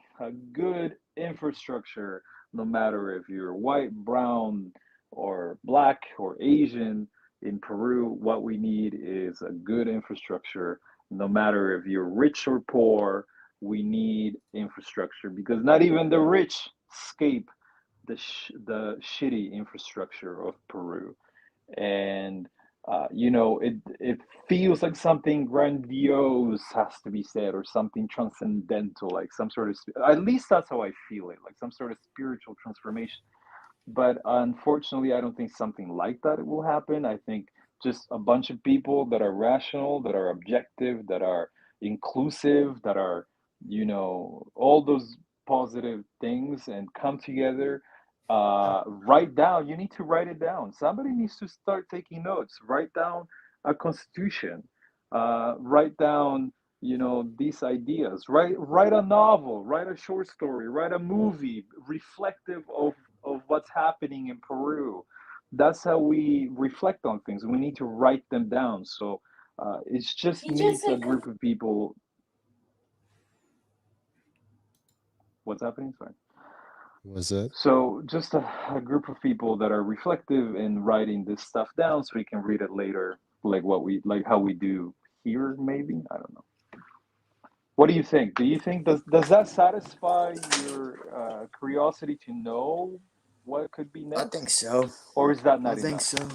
good infrastructure, no matter if you're white, brown, or black or Asian. In Peru, what we need is a good infrastructure. No matter if you're rich or poor, we need infrastructure, because not even the rich escape the shitty infrastructure of Peru. And it feels like something grandiose has to be said, or something transcendental, like some sort of, at least that's how I feel it, like some sort of spiritual transformation. But unfortunately, I don't think something like that will happen. I think just a bunch of people that are rational, that are objective, that are inclusive, that are, all those positive things, and come together. Write down, you need to write it down. Somebody needs to start taking notes. Write down a constitution. Write down, these ideas. Write a novel, write a short story, write a movie reflective of what's happening in Peru. That's how we reflect on things. We need to write them down. So it just needs a group of people. What's happening? Sorry. Was it? So just a group of people that are reflective in writing this stuff down, so we can read it later, like how we do here. Maybe, I don't know. What do you think? Do you think does that satisfy your curiosity to know what could be I next, think so. or is that I not think enough? so.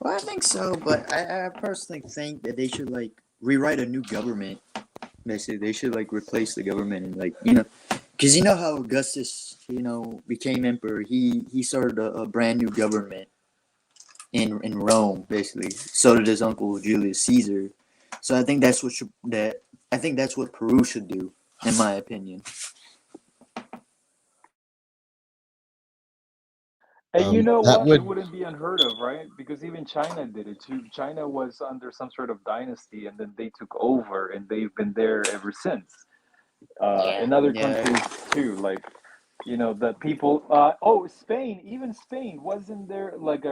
Well, I think so, but I personally think that they should like rewrite a new government. Basically, they should like replace the government and like because you know how Augustus became emperor. He started a brand new government in Rome, basically. So did his uncle Julius Caesar. So I think I think that's what Peru should do, in my opinion. And you know That what? It would wouldn't be unheard of, right? Because even China did it too. China was under some sort of dynasty, and then they took over, and they've been there ever since. Yeah, In other yeah. countries too, like that people. Spain, even Spain, wasn't there like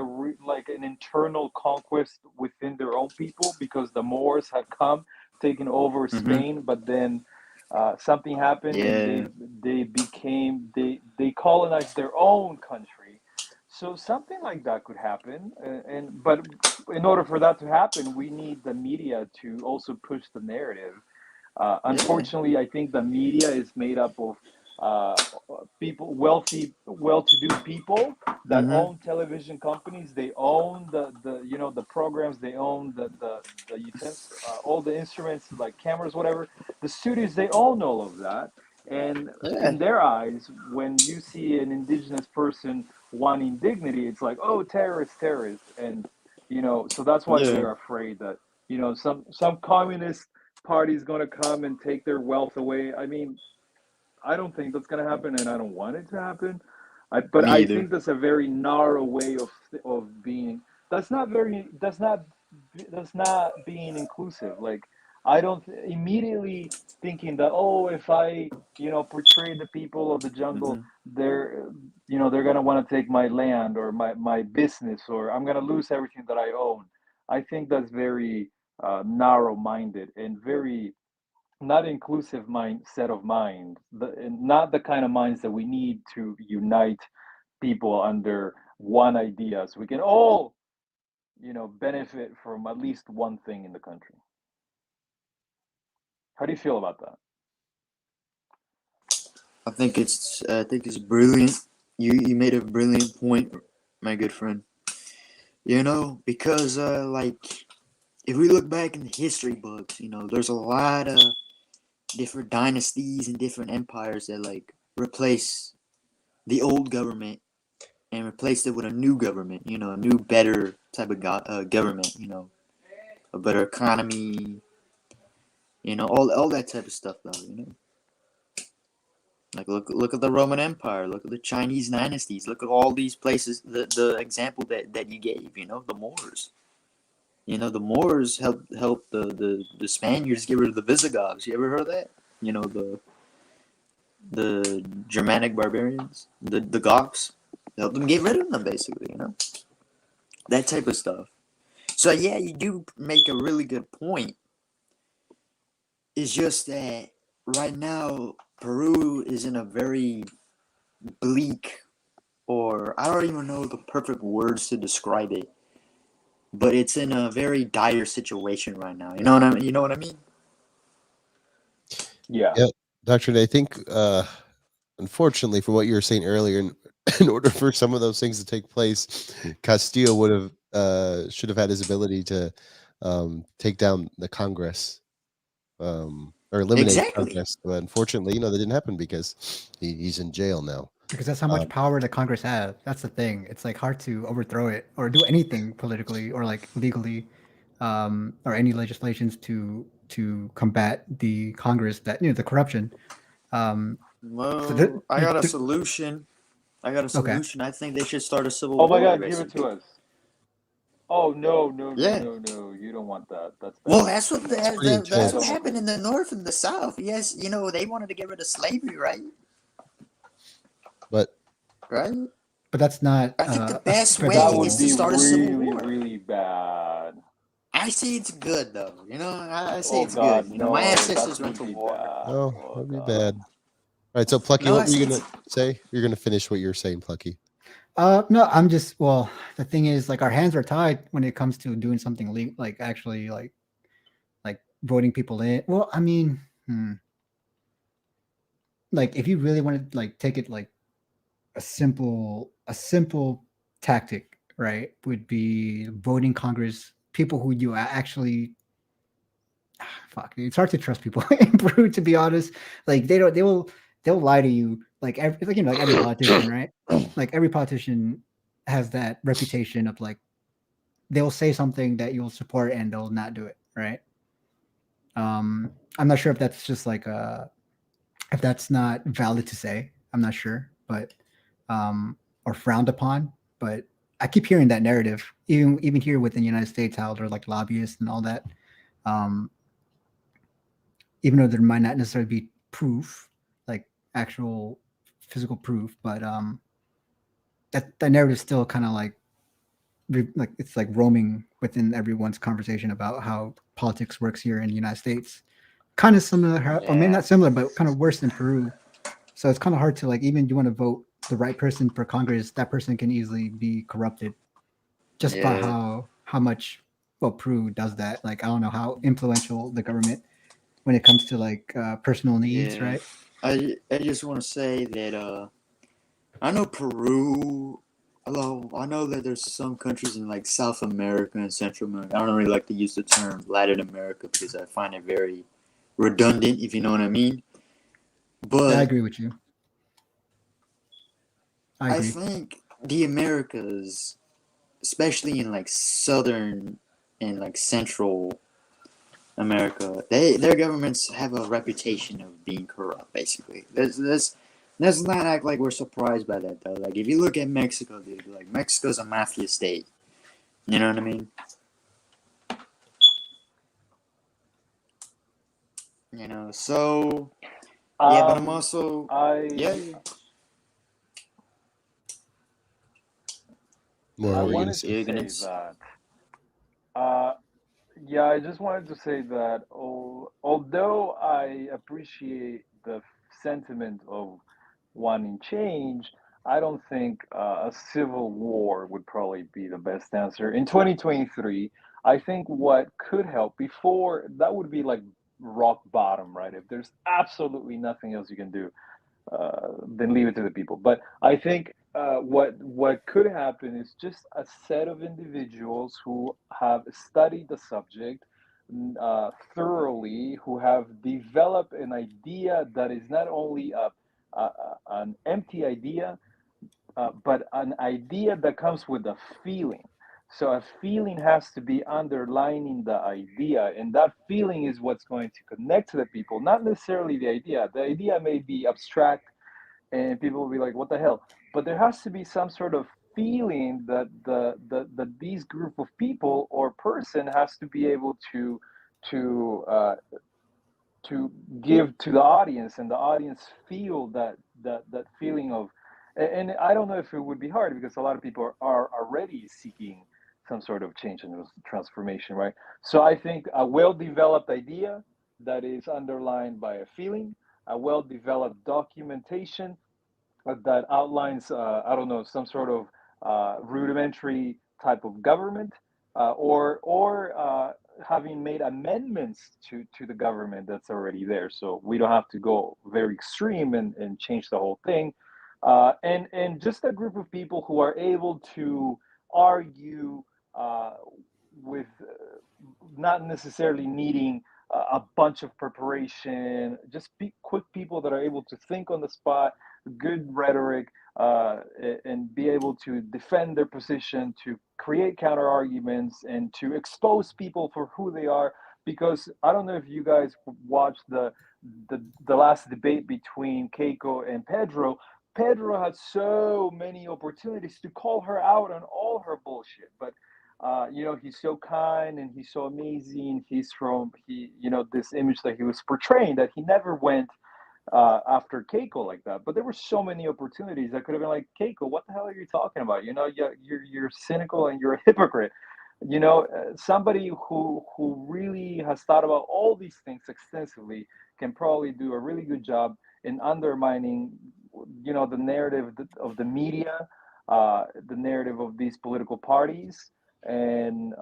like an internal conquest within their own people because the Moors had come, taken over Mhm. Spain, but then something happened and Yeah. they colonized their own country. So something like that could happen, but in order for that to happen, we need the media to also push the narrative. Yeah. Unfortunately, I think the media is made up of uh, people, wealthy, well-to-do people that Mhm. own television companies. They own the programs. They own the utensils, all the instruments like cameras, whatever. The studios, they own all of that. And Yeah. in their eyes, when you see an indigenous person wanting dignity, it's like, oh, terrorist, terrorist, and so that's why Yeah. they're afraid that some communist party's going to come and take their wealth away. I mean, I don't think that's going to happen, and I don't want it to happen. But Me I either. think that's a very narrow way of being. That's not very. That's not being inclusive. Like I don't immediately thinking that if I portray the people of the jungle, Mhm. they're gonna want to take my land or my business, or I'm gonna lose everything that I own. I think that's very narrow-minded and very not inclusive set of mind, not the kind of minds that we need to unite people under one idea so we can all benefit from at least one thing in the country. How do you feel about that? I think it's brilliant. You made a brilliant point, my good friend. Because like if we look back in the history books, there's a lot of different dynasties and different empires that like replace the old government and replaced it with a new government. A new, better type of government. A better economy. All that type of stuff, though. Like look at the Roman Empire. Look at the Chinese dynasties. Look at all these places. The example that you gave. The Moors. The Moors helped the Spaniards get rid of the Visigoths. You ever heard of that? The Germanic barbarians, the Goths, helped them get rid of them, basically. That type of stuff. So yeah, you do make a really good point. It's just that right now Peru is in a very bleak, or I don't even know the perfect words to describe it, but it's in a very dire situation right now. You know what I mean? Yeah. yeah, Doctor. I think unfortunately, for what you were saying earlier, in order for some of those things to take place, Castillo would have should have had his ability to take down the Congress or eliminate Exactly. Congress. But unfortunately, that didn't happen because he's in jail now. because that's how much Um, power the Congress has. That's the thing. It's like hard to overthrow it or do anything politically or like legally, or any legislations to combat the Congress that the corruption. Um, so Well, I got a th- solution. I got a okay, solution. I think they should start a civil Oh my war, God, give it to basically. us. Oh no, no, no, Yeah. no, no! You don't want that. That's Well, bad. it's pretty I that's what don't intense. want happened that. in the North and the South. Yes, they wanted to get rid of slavery, right? But Right. but that's not I think the a best way That federal would is to be law. start a civil really, war. really bad. I say it's good though. I say Oh it's good. God, My no, that ancestors went would to be war. bad. no, Oh that'd be God. bad. All right, so Plucky, No, what I were you say gonna it's say? You're gonna finish what you were saying, Plucky. No, I'm just well. The thing is, like, our hands are tied when it comes to doing something legal, like actually, like voting people in. Well, I mean, like if you really want to like take it like a simple tactic, right, would be voting Congress people who you actually fuck. It's hard to trust people in Peru, to be honest. Like they'll lie to you. Like every politician, right? Like every politician has that reputation of like they'll say something that you'll support and they'll not do it, right? I'm not sure if that's just like if that's not valid to say. I'm not sure, but or frowned upon. But I keep hearing that narrative, even here within the United States, how they're like lobbyists and all that. Um, even though there might not necessarily be proof, like actual physical proof, but that narrative is still kind of like it's like roaming within everyone's conversation about how politics works here in the United States. Kind of similar, or maybe Yeah. not similar, but kind of worse than Peru. So it's kind of hard to like even you want to vote the right person for Congress, that person can easily be corrupted just by Yeah. how much well Peru does that. Like I don't know how influential the government when it comes to like personal needs, Yeah. right? I just want to say that I know Peru. Although I know that there's some countries in like South America and Central America. I don't really like to use the term Latin America because I find it very redundant, if you know what I mean. I But agree with you. I I agree. think the Americas, especially in like Southern and like Central America, their governments have a reputation of being corrupt. Basically, let's not act like we're surprised by that though. Like if you look at Mexico, dude, like Mexico's a mafia state. You know what I mean? You know, so yeah, but I'm Um, also yeah, I yeah, More I what were you gonna wanted to say? you're gonna say that. Uh, yeah, I just wanted to say that although I appreciate the sentiment of wanting change, I don't think a civil war would probably be the best answer. In 2023, I think what could help before that would be like rock bottom, right? If there's absolutely nothing else you can do, then leave it to the people. But I think what could happen is just a set of individuals who have studied the subject thoroughly, who have developed an idea that is not only an empty idea, but an idea that comes with a feeling. So a feeling has to be underlining the idea, and that feeling is what's going to connect to the people, not necessarily the idea. The idea may be abstract and people will be like, "What the hell?" But there has to be some sort of feeling that these group of people or person has to be able to uh, to give to the audience, and the audience feel that feeling of. And I don't know if it would be hard because a lot of people are already seeking some sort of change and transformation, right? So I think a well-developed idea that is underlined by a feeling, a well-developed documentation that outlines, I don't know, some sort of rudimentary type of government, or having made amendments to the government that's already there. So we don't have to go very extreme and change the whole thing. And just a group of people who are able to argue uh, with not necessarily needing a bunch of preparation, just quick people that are able to think on the spot, good rhetoric, and be able to defend their position, to create counter arguments, and to expose people for who they are. Because I don't know if you guys watched the last debate between Keiko and Pedro. Pedro had so many opportunities to call her out on all her bullshit, but he's so kind and he's so amazing. This image that he was portraying, that he never went after Keiko like that. But there were so many opportunities that could have been like, Keiko, what the hell are you talking about? You're cynical and you're a hypocrite. Somebody who really has thought about all these things extensively can probably do a really good job in undermining, the narrative of the media, the narrative of these political parties, and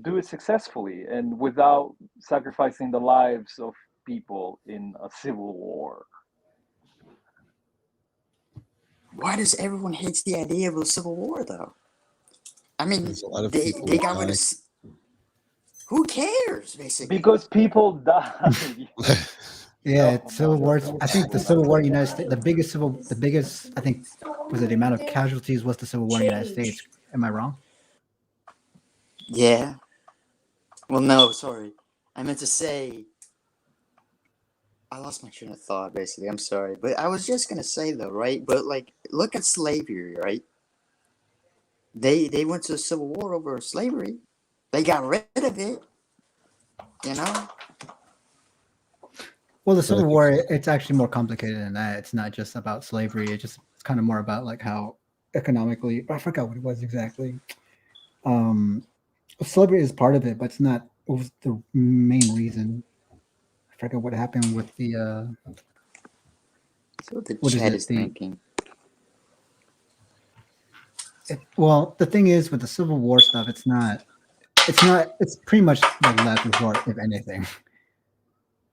do it successfully and without sacrificing the lives of people in a civil war. why does everyone hates the idea of a civil war though? I mean, There's a lot of they people they would got rid die. of. Who cares, basically? Because people die. Yeah, No, civil no, wars. no. I think the Civil War in the United States, the biggest, I think, was it the amount of casualties was the Civil War in the United States. Am I wrong? Yeah. Well, no, sorry. I meant to say. I lost my train of thought, basically. I'm sorry. But I was just going to say, though, right? But, like, look at slavery, right? They went to the Civil War over slavery. They got rid of it, you know? Well, the But I Civil think War, it's actually more complicated than that. It's not just about slavery. It's kind of more about like how economically. I forgot what it was exactly. Um, Slavery is part of it, but it's not. What was the main reason? I forgot what happened with the. That's what the What is chat it? is thinking. Well, the thing is with the Civil War stuff, it's not. It's not. It's pretty much the last resort, if anything.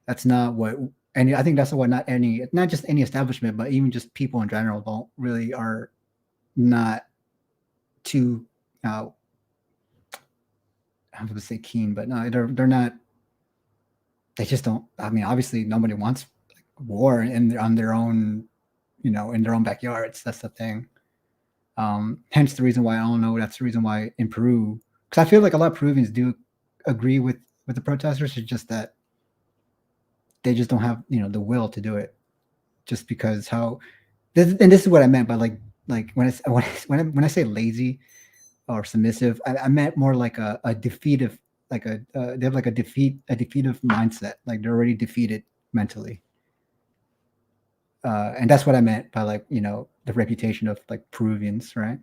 That's not what. And I think that's what not just any establishment, but even just people in general don't really are not too. I'm going to say keen, but no, they're not. They just don't. I mean, obviously, nobody wants war on their own, in their own backyards. That's the thing. Hence the reason why I don't know. That's the reason why in Peru, because I feel like a lot of Peruvians do agree with the protesters. It's just that they just don't have the will to do it. Just because and this is what I meant by like when I say lazy or submissive, I meant more like a defeative, like they have like a defeative mindset. Like they're already defeated mentally. And that's what I meant by like the reputation of like Peruvians, right?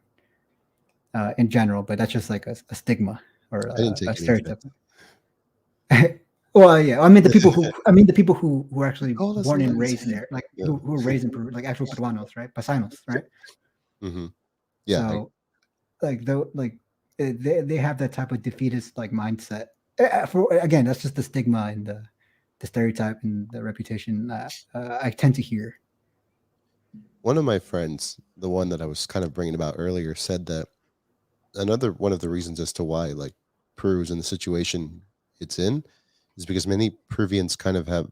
In general, but that's just like a stigma or I didn't a take any stereotype. offense. Well, yeah, I mean the people who were actually Call us born and raised lazy. there, like Yeah. who were raised in Peru, like actual Peruanos, right? Paisanos, right? Mm-hmm. Yeah. So they have that type of defeatist like mindset. For again, that's just the stigma and the stereotype and the reputation I tend to hear. One of my friends, the one that I was kind of bringing about earlier, said that another one of the reasons as to why like Peru's in the situation it's in is because many Peruvians kind of have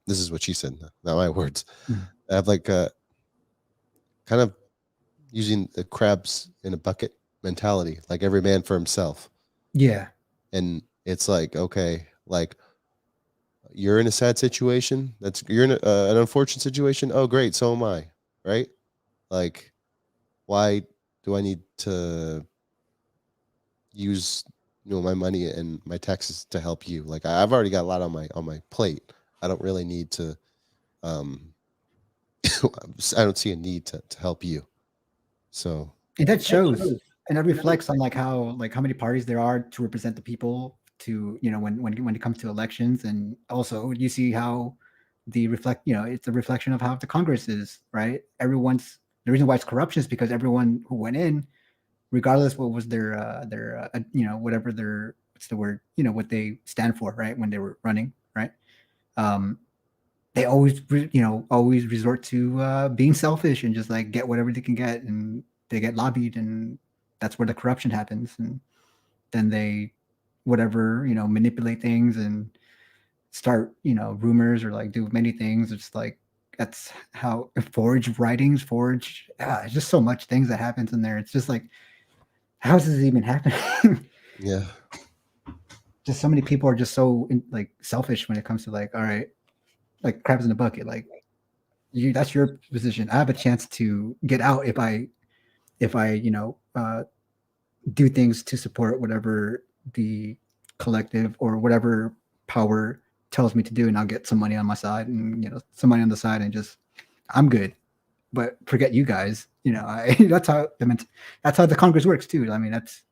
this is what she said, not my words. Mhm. Have like kind of using the crabs in a bucket mentality, like every man for himself. Yeah, And it's like, okay, like you're in a sad situation. You're in an unfortunate situation. Oh, great, so am I, right? Like, why do I need to use my money and my taxes to help you? Like, I've already got a lot on my plate. I don't really need to. Um, I don't see a need to help you. So and that shows and that reflects on like how many parties there are to represent the people to when it comes to elections, and also you see how it's a reflection of how the Congress is, right? Everyone's the reason why it's corruption is because everyone who went in, regardless what was their whatever their what's the word, what they stand for, right, when they were running, right? um they always resort to being selfish and just like get whatever they can get, and they get lobbied, and that's where the corruption happens, and then they whatever manipulate things and start rumors or like do many things. It's like that's how it's just so much things that happens in there. It's just like, how does this even happen? yeah, Just so many people are just so like selfish when it comes to like, all right, like crabs in a bucket, like that's your position. I have a chance to get out if I do things to support whatever the collective or whatever power tells me to do, and I'll get some money on my side and some money on the side, and just I'm good. But forget you guys. That's how the Congress works too. I mean, that's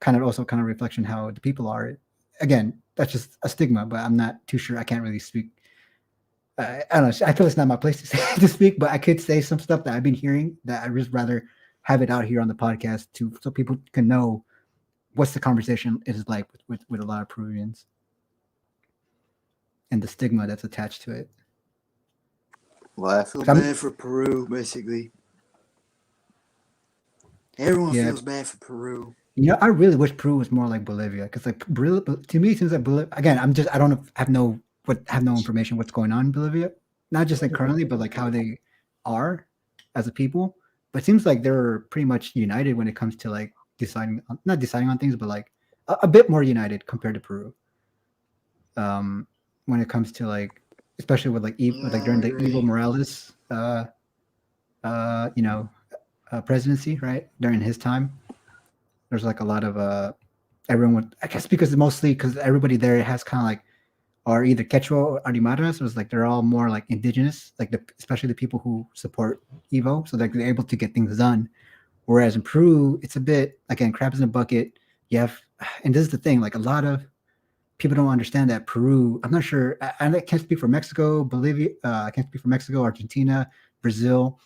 also kind of reflection how the people are. Again, that's just a stigma, but I'm not too sure. I can't really speak. I don't know. I feel it's not my place to speak, but I could say some stuff that I've been hearing that I'd just rather have it out here on the podcast so people can know what's the conversation is like with a lot of Peruvians and the stigma that's attached to it. Well, I feel I'm- bad for Peru, basically. Everyone Yeah, feels bad for Peru. I really wish Peru was more like Bolivia because like to me it seems like Bolivia. Again, I don't have no information what's going on in Bolivia, not just like currently, but like how they are as a people. But it seems like they're pretty much united when it comes to like not deciding on things, but like a bit more united compared to Peru. When it comes to like, especially with like Yeah, like I during the Evo agree. Morales, uh, you know, presidency, right? During his time, there's like a lot of everyone would, I guess because mostly because everybody there has kind of like are either Quechua or Arimaras, so it's like they're all more like indigenous, like especially the people who support Evo, so like they're able to get things done. Whereas in Peru, it's a bit again crabs in a bucket. You have, and this is the thing, like a lot of people don't understand that Peru. I'm not sure. I can't speak for Mexico, Bolivia. I can't speak for Mexico, Argentina, Brazil,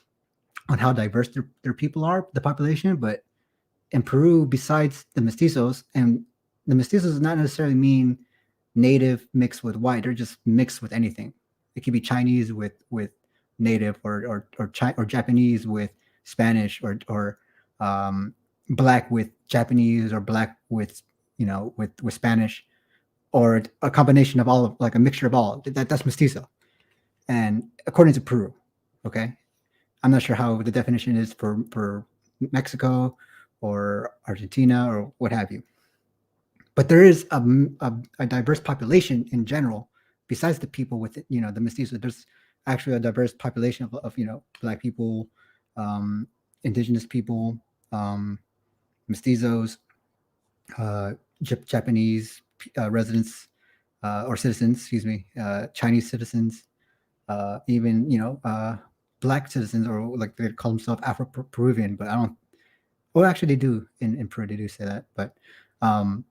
on how diverse their people are, the population, but in Peru, besides the mestizos, and the mestizos does not necessarily mean native mixed with white; they're just mixed with anything. It could be Chinese with native, or Japanese with Spanish, or black with Japanese, or black with with Spanish, or a combination of all of like a mixture of all. That's mestizo, and according to Peru, okay. I'm not sure how the definition is for Mexico or Argentina or what have you. But there is a diverse population in general, besides the people with the mestizos. There's actually a diverse population of black people, um, indigenous people, um, mestizos, uh, Japanese residents or citizens, excuse me, Chinese citizens, even black citizens, or like they call themselves Afro-Peruvian, but I don't. Well, actually, they do in Peru. They do say that, but um,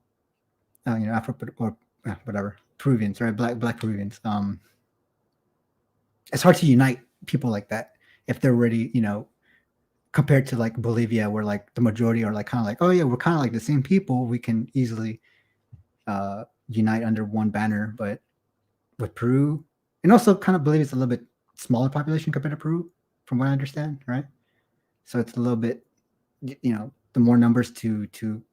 Afro or whatever Peruvians, right? Black Peruvians. It's hard to unite people like that if they're already compared to like Bolivia, where like the majority are like kind of like, oh yeah, we're kind of like the same people. We can easily unite under one banner, but with Peru, and also kind of Bolivia is a little bit smaller population compared to Peru, from what I understand, right? So it's a little bit, the more numbers to to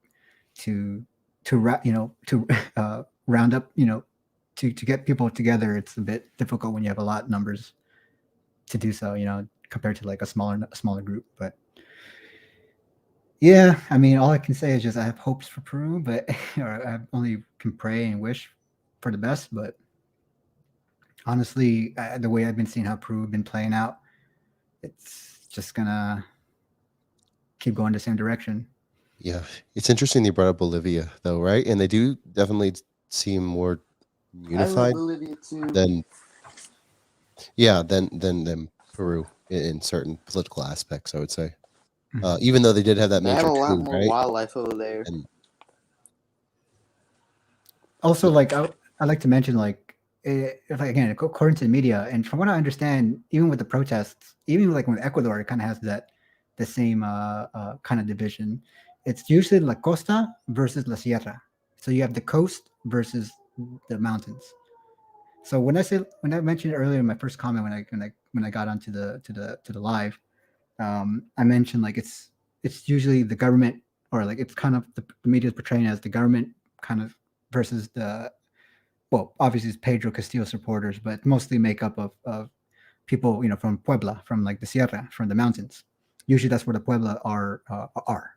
round up, to get people together, it's a bit difficult when you have a lot of numbers to do so, compared to like a smaller group. But yeah, I mean, all I can say is just I have hopes for Peru, but or I only can pray and wish for the best. But honestly, the way I've been seeing how Peru been playing out, it's just gonna keep going the same direction. Yeah, it's interesting you brought up Bolivia, though, right? And they do definitely seem more I love unified Bolivia too. than yeah than Peru in certain political aspects. I would say, Mhm. even though they did have that They have a major lot coup, more right? wildlife over there. And Also, like I like to mention, like if again according to the media, and from what I understand, even with the protests, even like with Ecuador, it kind of has the same kind of division. It's usually La Costa versus La Sierra. So you have the coast versus the mountains. So when I mentioned earlier in my first comment, when I got onto the live, I mentioned like it's usually the government, or like it's kind of the media is portraying as the government kind of versus the, well, obviously it's Pedro Castillo supporters, but mostly make up of people, from Puebla, from like the Sierra, from the mountains. Usually that's where the Puebla are,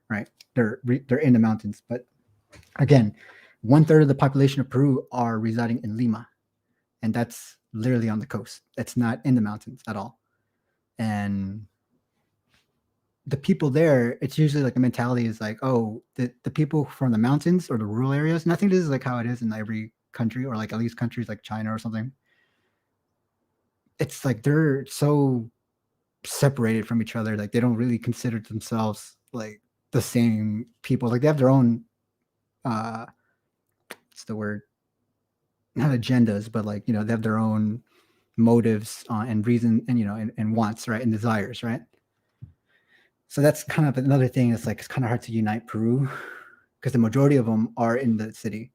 right? They're in the mountains, but again, 1/3 of the population of Peru are residing in Lima, and that's literally on the coast. It's not in the mountains at all. And the people there, it's usually like the mentality is like, oh, the people from the mountains or the rural areas, and I think this is like how it is in every country, or like at least countries like China or something. It's like they're so separated from each other, like they don't really consider themselves like the same people. Like they have their own what's the word? Not agendas, but like they have their own motives and reason, and and wants, right, and desires, right. So that's kind of another thing. It's like it's kind of hard to unite Peru because the majority of them are in the city.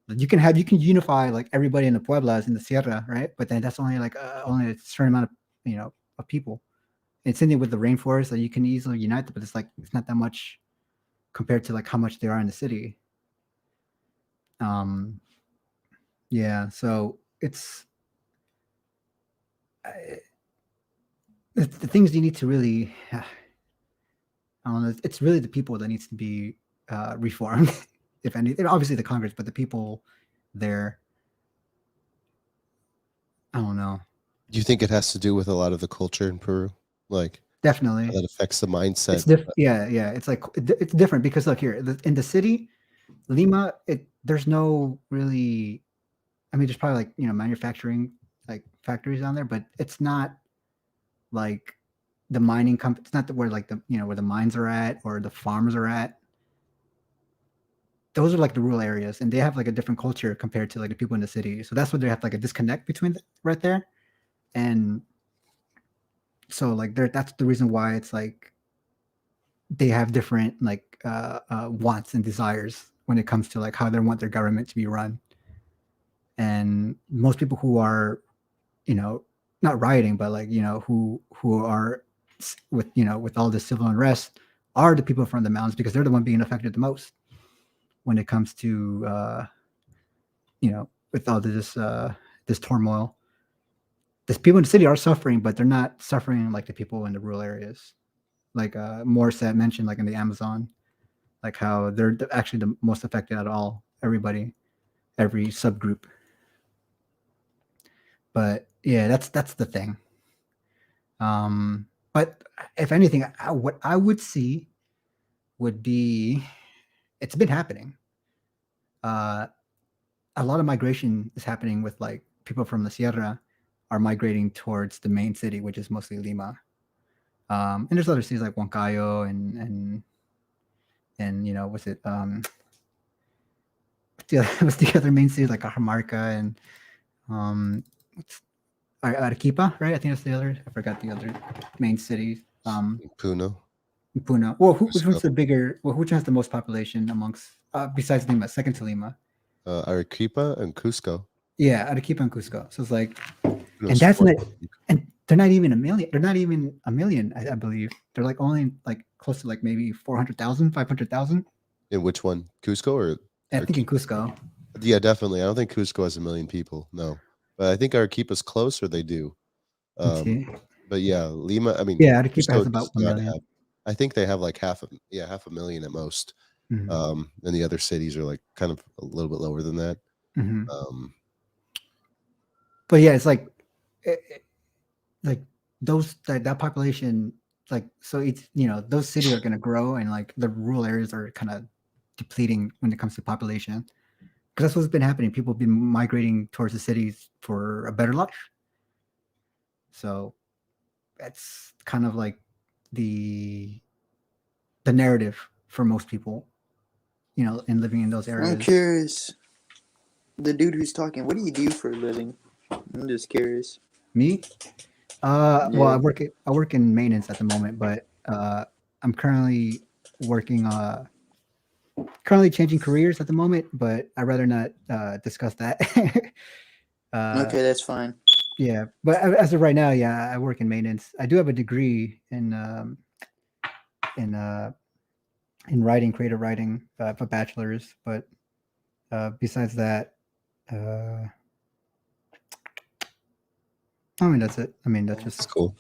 You can unify like everybody in the Pueblas in the Sierra, right? But then that's only like only a certain amount of of people, It's in there with the rainforest that you can easily unite them, but it's like it's not that much compared to like how much there are in the city. Um, yeah, so I- it's the things you need to really. I don't know. It's really the people that needs to be reformed, if anything. Obviously the Congress, but the people there. I don't know. Do you think it has to do with a lot of the culture in Peru, like how Definitely, that affects the mindset? Yeah, yeah. It's like it's different because look here in the city, Lima. There's no really. I mean, there's probably like manufacturing like factories down there, but it's not like the mining company. It's not where like the where the mines are at or the farms are at. Those are like the rural areas, and they have like a different culture compared to like the people in the city. So that's where they have like a disconnect between right there, and so like that's the reason why it's like they have different like wants and desires when it comes to like how they want their government to be run. And most people who are you know not rioting, but like who are with with all this civil unrest are the people from the mountains because they're the one being affected the most when it comes to with all this turmoil. These people in the city are suffering, but they're not suffering like the people in the rural areas. Like Morissette mentioned, like in the Amazon, like how they're actually the most affected at all. Everybody, every subgroup. But yeah, that's the thing. But if anything, what I would see would be it's been happening. Uh, a lot of migration is happening with like people from the Sierra are migrating towards the main city, which is mostly Lima. And there's other cities like Huancayo and what's it what's the other main cities like Cajamarca and what's Arequipa, right? I think that's the other. I forgot the other main cities. Puno, Puna. Well, which Cusco, one's the bigger? Well, which has the most population amongst besides Lima? Second to Lima. Arequipa, and Cusco. Yeah, Arequipa and Cusco. So it's like, and Puno's that's fourth. not, and they're not even a million. They're not even a million, I believe. They're like only like close to like maybe 400,000, 500,000. In which one, Cusco or I think in Arequipa? Cusco. Yeah, definitely. I don't think Cusco has a million people. No, but I think Arequipa's closer. They do. Let's Um, see. but yeah, Lima. I mean, Yeah, Arequipa has Cusco about does 1 not million. have. I think they have like half a million at most. Mm-hmm. And the other cities are like kind of a little bit lower than that. Mm-hmm. Um, But yeah, it's like, like those that population, like so it's those cities are gonna grow and like the rural areas are kind of depleting when it comes to population because that's what's been happening. People have been migrating towards the cities for a better life. So that's kind of like the the narrative for most people, in living in those I'm areas. curious. The dude who's talking, what do you do for a living? I'm just curious. Me, well, Yeah. I work in maintenance at the moment, but I'm working currently changing careers at the moment, but I'd rather not discuss that. uh, Okay, that's fine. yeah, but as of right now, yeah, I work in maintenance. I do have a degree in uh, in writing, creative writing, for bachelor's. But besides that, uh, I mean that's it. I mean that's it's just cool.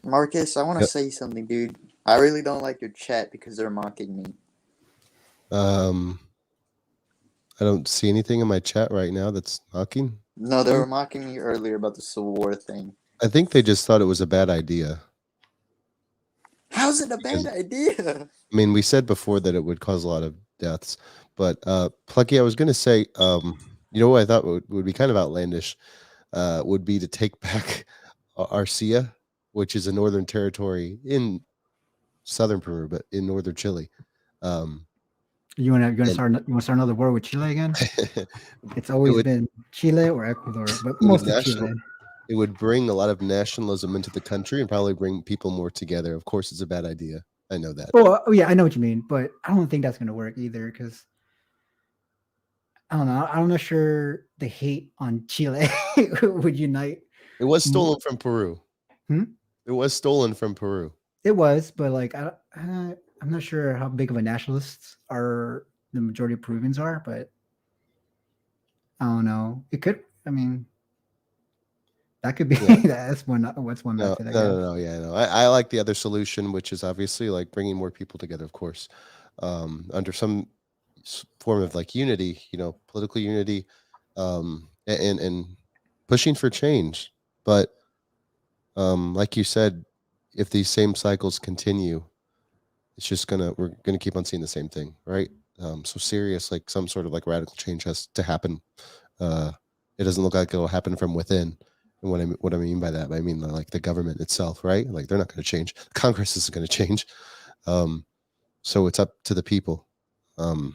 Marcus, I want to Yep. say something, dude. I really don't like your chat because they're mocking me. Um, I don't see anything in my chat right now that's knocking. No, they were mocking me earlier about the Civil War thing. I think they just thought it was a bad idea. How's it a Because, bad idea? I mean, we said before that it would cause a lot of deaths, but Plucky, I was going to say, you know what I thought would be kind of outlandish would be to take back Arcia, which is a northern territory in southern Peru, but in northern Chile. Um, you want to and start another war with Chile again? it It's always would been Chile or Ecuador, but it would mostly Chile. it would bring a lot of nationalism into the country and probably bring people more together. Of course, it's a bad idea. I know that. Oh yeah, I know what you mean, but I don't think that's gonna work either because I don't know. I'm not sure the hate on Chile would unite. It was stolen from Peru. Hmm? It was stolen from Peru. It was, but like I'm not sure how big of a nationalists are the majority of Peruvians are, but I don't know. It could. I mean, that could be. Yeah. That's one. What's one No, method, I no, guess. no, no. Yeah, no. I like the other solution, which is obviously like bringing more people together, of course, under some form of like unity, political unity, and pushing for change. But like you said, if these same cycles continue, it's just we're gonna keep on seeing the same thing, right? So serious, like some sort of like radical change has to happen. Uh, it doesn't look like it'll happen from within. And what I mean by that, I mean like the government itself, right? Like they're not going to change. Congress isn't going to change. Um, so it's up to the people. Um,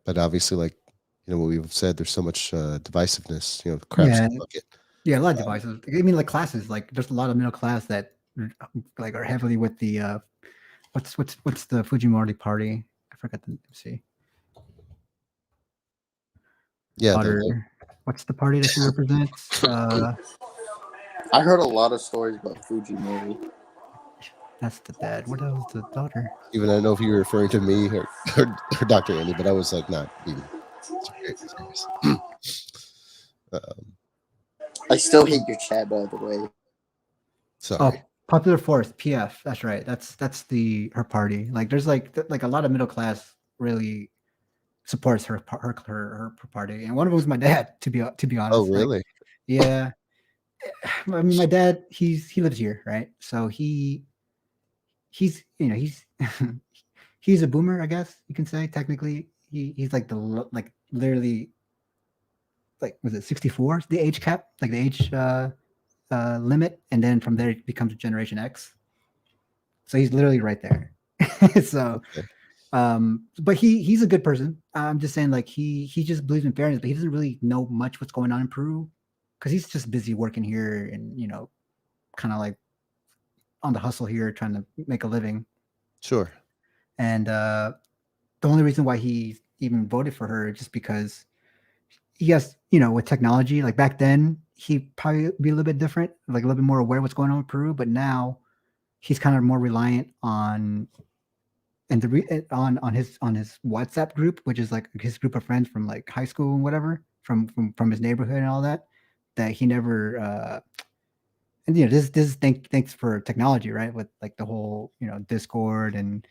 but obviously, like what we've said, there's so much divisiveness. Crap's Yeah, in the bucket. yeah, a lot of devices. I mean, like classes. Like, there's a lot of middle class that like are heavily with the what's the Fujimori party? I forgot the see. Yeah, Daughter. What's the party that she represents? I heard a lot of stories about Fujimori. That's the dad. What else? The daughter? even I don't know if you were referring to me or Dr. Andy, but I was like not being serious. I still hate your chat, by the way. Sorry. Oh, Popular Force, PF. That's right. That's her party. Like, there's like a lot of middle class really supports her party, and one of them was my dad. To be honest. Oh, really? Like, yeah. I mean, my dad. He lives here, right? So he's he's he's a boomer, I guess you can say. Technically, he's like like literally like, was it 64? The age cap, like the age limit, and then from there it becomes Generation X. So he's literally right there. So, Okay. But he's a good person. I'm just saying, like, he just believes in fairness, but he doesn't really know much what's going on in Peru because he's just busy working here and kind of like on the hustle here, trying to make a living. Sure. And the only reason why he even voted for her is just because, yes, with technology, like back then, he'd probably be a little bit different, like a little bit more aware of what's going on with Peru. But now he's kind of more reliant on on his WhatsApp group, which is like his group of friends from like high school and whatever, from his neighborhood and all that. That he never. And this is thanks for technology, right? With like the whole Discord and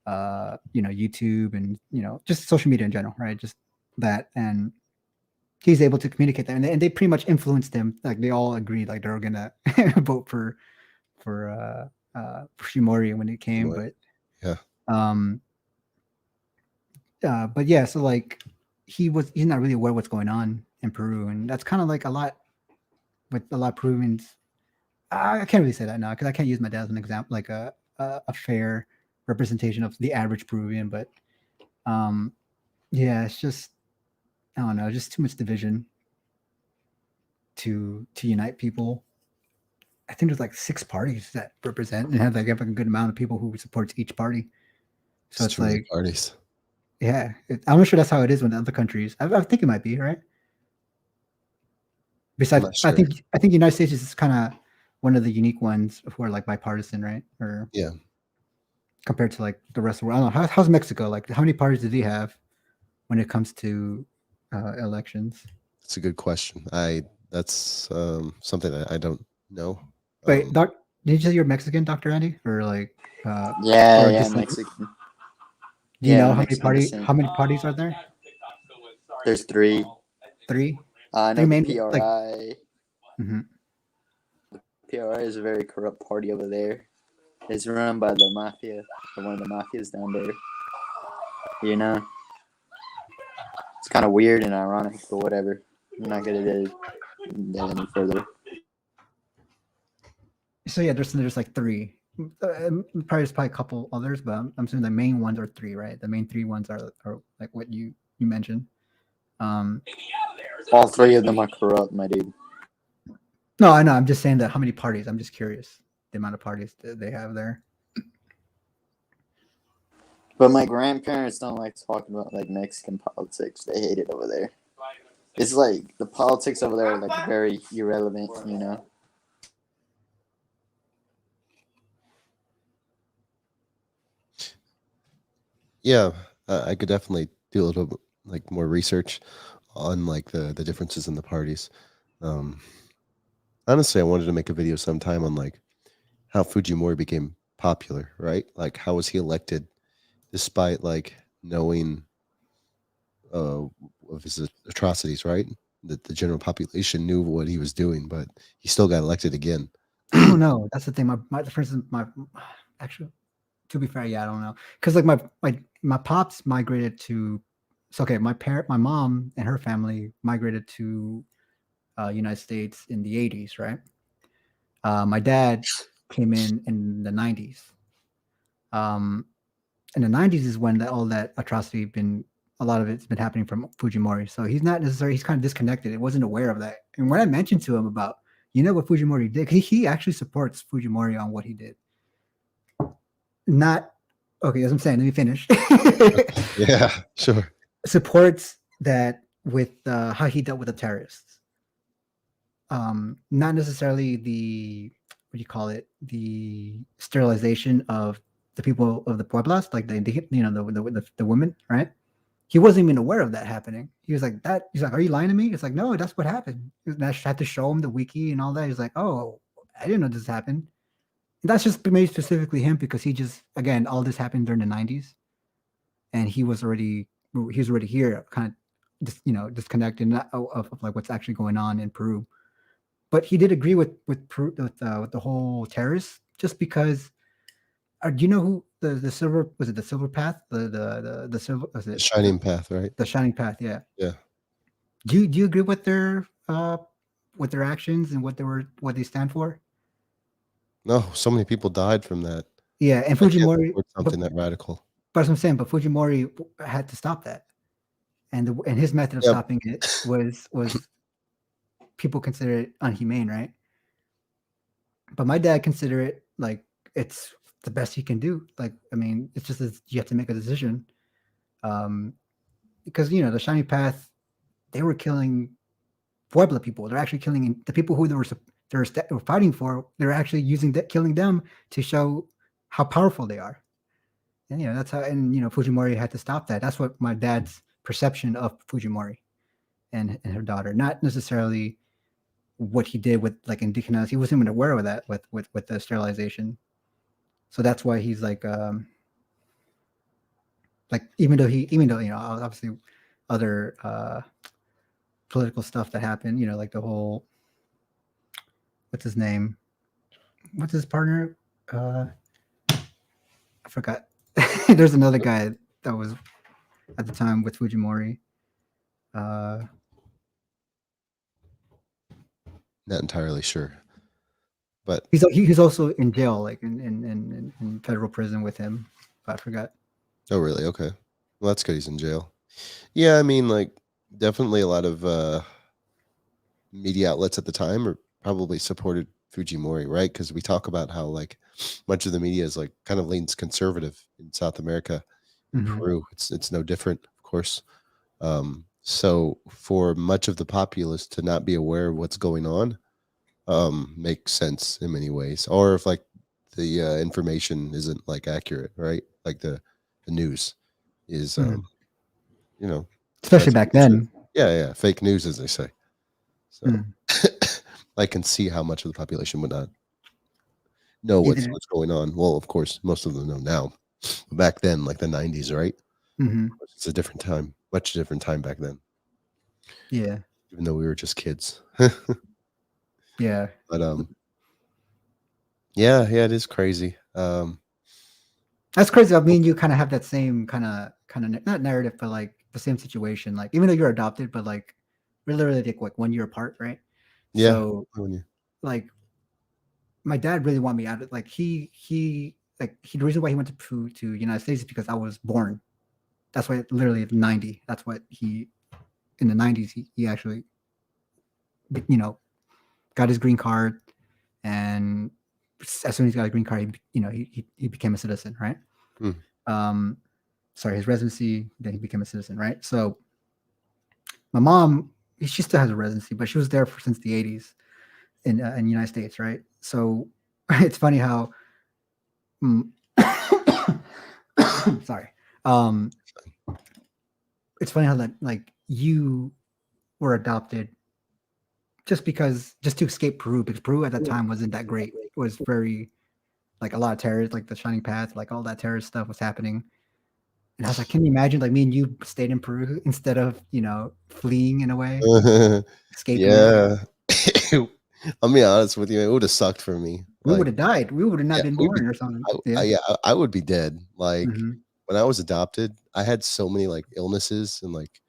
YouTube and just social media in general, right? Just that, and he's able to communicate that, and they pretty much influenced him. Like, they all agreed, like, they were gonna vote for Fujimori when it came, but yeah. But yeah, so like he's not really aware what's going on in Peru, and that's kind of like a lot with a lot of Peruvians. I can't really say that now because I can't use my dad as an example, like a fair representation of the average Peruvian. But yeah, it's just, I don't know, just too much division to unite people. I think there's like 6 parties that represent and have like a good amount of people who supports each party. So it's too many like parties. Yeah, I'm not sure that's how it is in other countries. I think it might be, right. Besides, Sure. I think the United States is kind of one of the unique ones who are like bipartisan, right? Or yeah, compared to like the rest of the world. I don't know. How's Mexico? Like, how many parties does he have when it comes to elections? That's a good question. That's something I don't know. Wait, did you say you're Mexican, Dr. Andy, or like? Yeah, just, like, Mexican. do you know Mexican how many parties are there? There's 3. 3. I know 3 main, the PRI. Like, The PRI is a very corrupt party over there. It's run by the mafia, one of the mafias down there. It's kind of weird and ironic, but whatever. I'm not gonna get any further. So yeah, there's like 3. There's probably a couple others, but I'm assuming the main ones are 3, right? The main 3 ones are like what you mentioned. All 3 of them are corrupt, my dude. No, I know. I'm just saying that how many parties. I'm just curious the amount of parties that they have there. But my grandparents don't like talking about like Mexican politics. They hate it over there. It's like the politics over there are like very irrelevant, Yeah, I could definitely do a little bit, like more research on like the differences in the parties. Um, Honestly, I wanted to make a video sometime on like how Fujimori became popular, right? Like how was he elected despite like knowing uh of his atrocities, right? That the general population knew what he was doing, but he still got elected again. I don't know. That's the thing. For instance, my actually, to be fair, yeah, I don't know, because like my pops migrated to, so okay, my mom and her family migrated to United States in the 80s, right? My dad came in the 90s. Um, in the 90s is when all that atrocity been, a lot of it's been happening from Fujimori. So he's not necessarily, he's kind of disconnected. He wasn't aware of that. And when I mentioned to him about, what Fujimori did, he actually supports Fujimori on what he did. Not, okay, as I'm saying, let me finish. Yeah, sure. Supports that with how he dealt with the terrorists. Not necessarily the, what do you call it, the sterilization of the people of the pueblos, like the women, right? He wasn't even aware of that happening. He was like, that. He's like, are you lying to me? It's like, no, that's what happened. And I had to show him the wiki and all that. He's like, oh, I didn't know this happened. And that's just made specifically him because he just, again, all this happened during the 90s, and he was already here, kind of just disconnected of like what's actually going on in Peru. But he did agree with Peru, with the whole terrorists, just because. Do you know who the silver, was it the silver path, the silver, was The it shining path, right? the shining path? Yeah. Yeah. Do you agree with their actions and what they stand for? No, so many people died from that. Yeah, and I can't Fujimori, support something that radical. but as I'm saying, but Fujimori had to stop that, and his method of Yep. stopping it was people consider it unhumane, right? But my dad consider it like it's the best he can do. Like, I mean, it's just you have to make a decision, um, because the shining path, they were killing Puebla people. They're actually killing the people who they were fighting for. They're actually using that, killing them to show how powerful they are. And that's how. And Fujimori had to stop that. That's what my dad's perception of Fujimori and her daughter. Not necessarily what he did with like Indigenous. He wasn't even aware of that with the sterilization. So that's why he's like even though obviously other political stuff that happened. Like the whole, what's his name? What's his partner? I forgot. There's another guy that was at the time with Fujimori. Uh, Not entirely sure. But he's also in jail, like in federal prison with him. But I forgot. oh really? Okay. Well, that's good he's in jail. Yeah, I mean like definitely a lot of media outlets at the time are probably supported Fujimori, right? Because we talk about how like much of the media is like kind of leans conservative in South America, in Hmm. Peru. It's no different, of course. So for much of the populace to not be aware of what's going on, makes sense in many ways. Or if like the information isn't like accurate, right? Like the news is, Hmm. you know, Especially tries to back portray. then. Yeah, yeah, fake news, as they say. So Hmm. I can see how much of the population would not know what's Either. what's going on. Well, of course, most of them know now. But back then, like the '90s, right? Hmm. It's a different time, much different time back then. Yeah. Even though we were just kids. Yeah. But yeah, yeah, it is crazy. That's crazy. I mean, you kind of have that same kind of not narrative, but like the same situation. Like, even though you're adopted, but like we're literally like 1 year apart, right? Yeah, So when you- like my dad really wanted me out of, like, the reason why he went to United States is because I was born. That's why, literally at 90. That's what he, in the 90s, he actually you know got his green card, and as soon as he got a green card, he became a citizen, right? hmm, Um, sorry, his residency, then he became a citizen, right? So my mom, she still has a residency, but she was there since the 80s in the United States, right? So it's funny how, mm, sorry, Um, it's funny how that like you were adopted just to escape Peru, because Peru at that time wasn't that great. It was very like a lot of terrorists, like the Shining Path, like all that terrorist stuff was happening. And I was like, can you imagine like me and you stayed in Peru instead of, fleeing in a way, escaping it? Yeah. I'll be honest with you, it would have sucked for me. We would Like, have died. We would have not yeah, been we'd be. born or something. Yeah. Yeah, I would be dead. Like Hmm. when I was adopted, I had so many like illnesses and like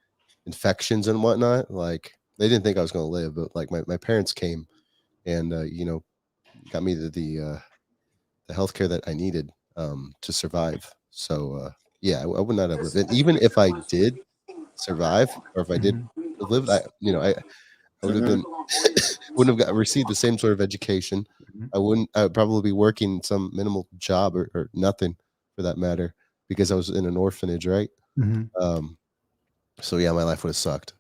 infections and whatnot. Like they didn't think I was going to live, but like my parents came and got me the healthcare that I needed to survive. So yeah, I would not have lived. And even if I did survive, or if I did Hmm. live, I would have Mhm. been wouldn't have received the same sort of education. Hmm. I would probably be working some minimal job or nothing for that matter because I was in an orphanage, right? Hmm. Um, so yeah, my life would have sucked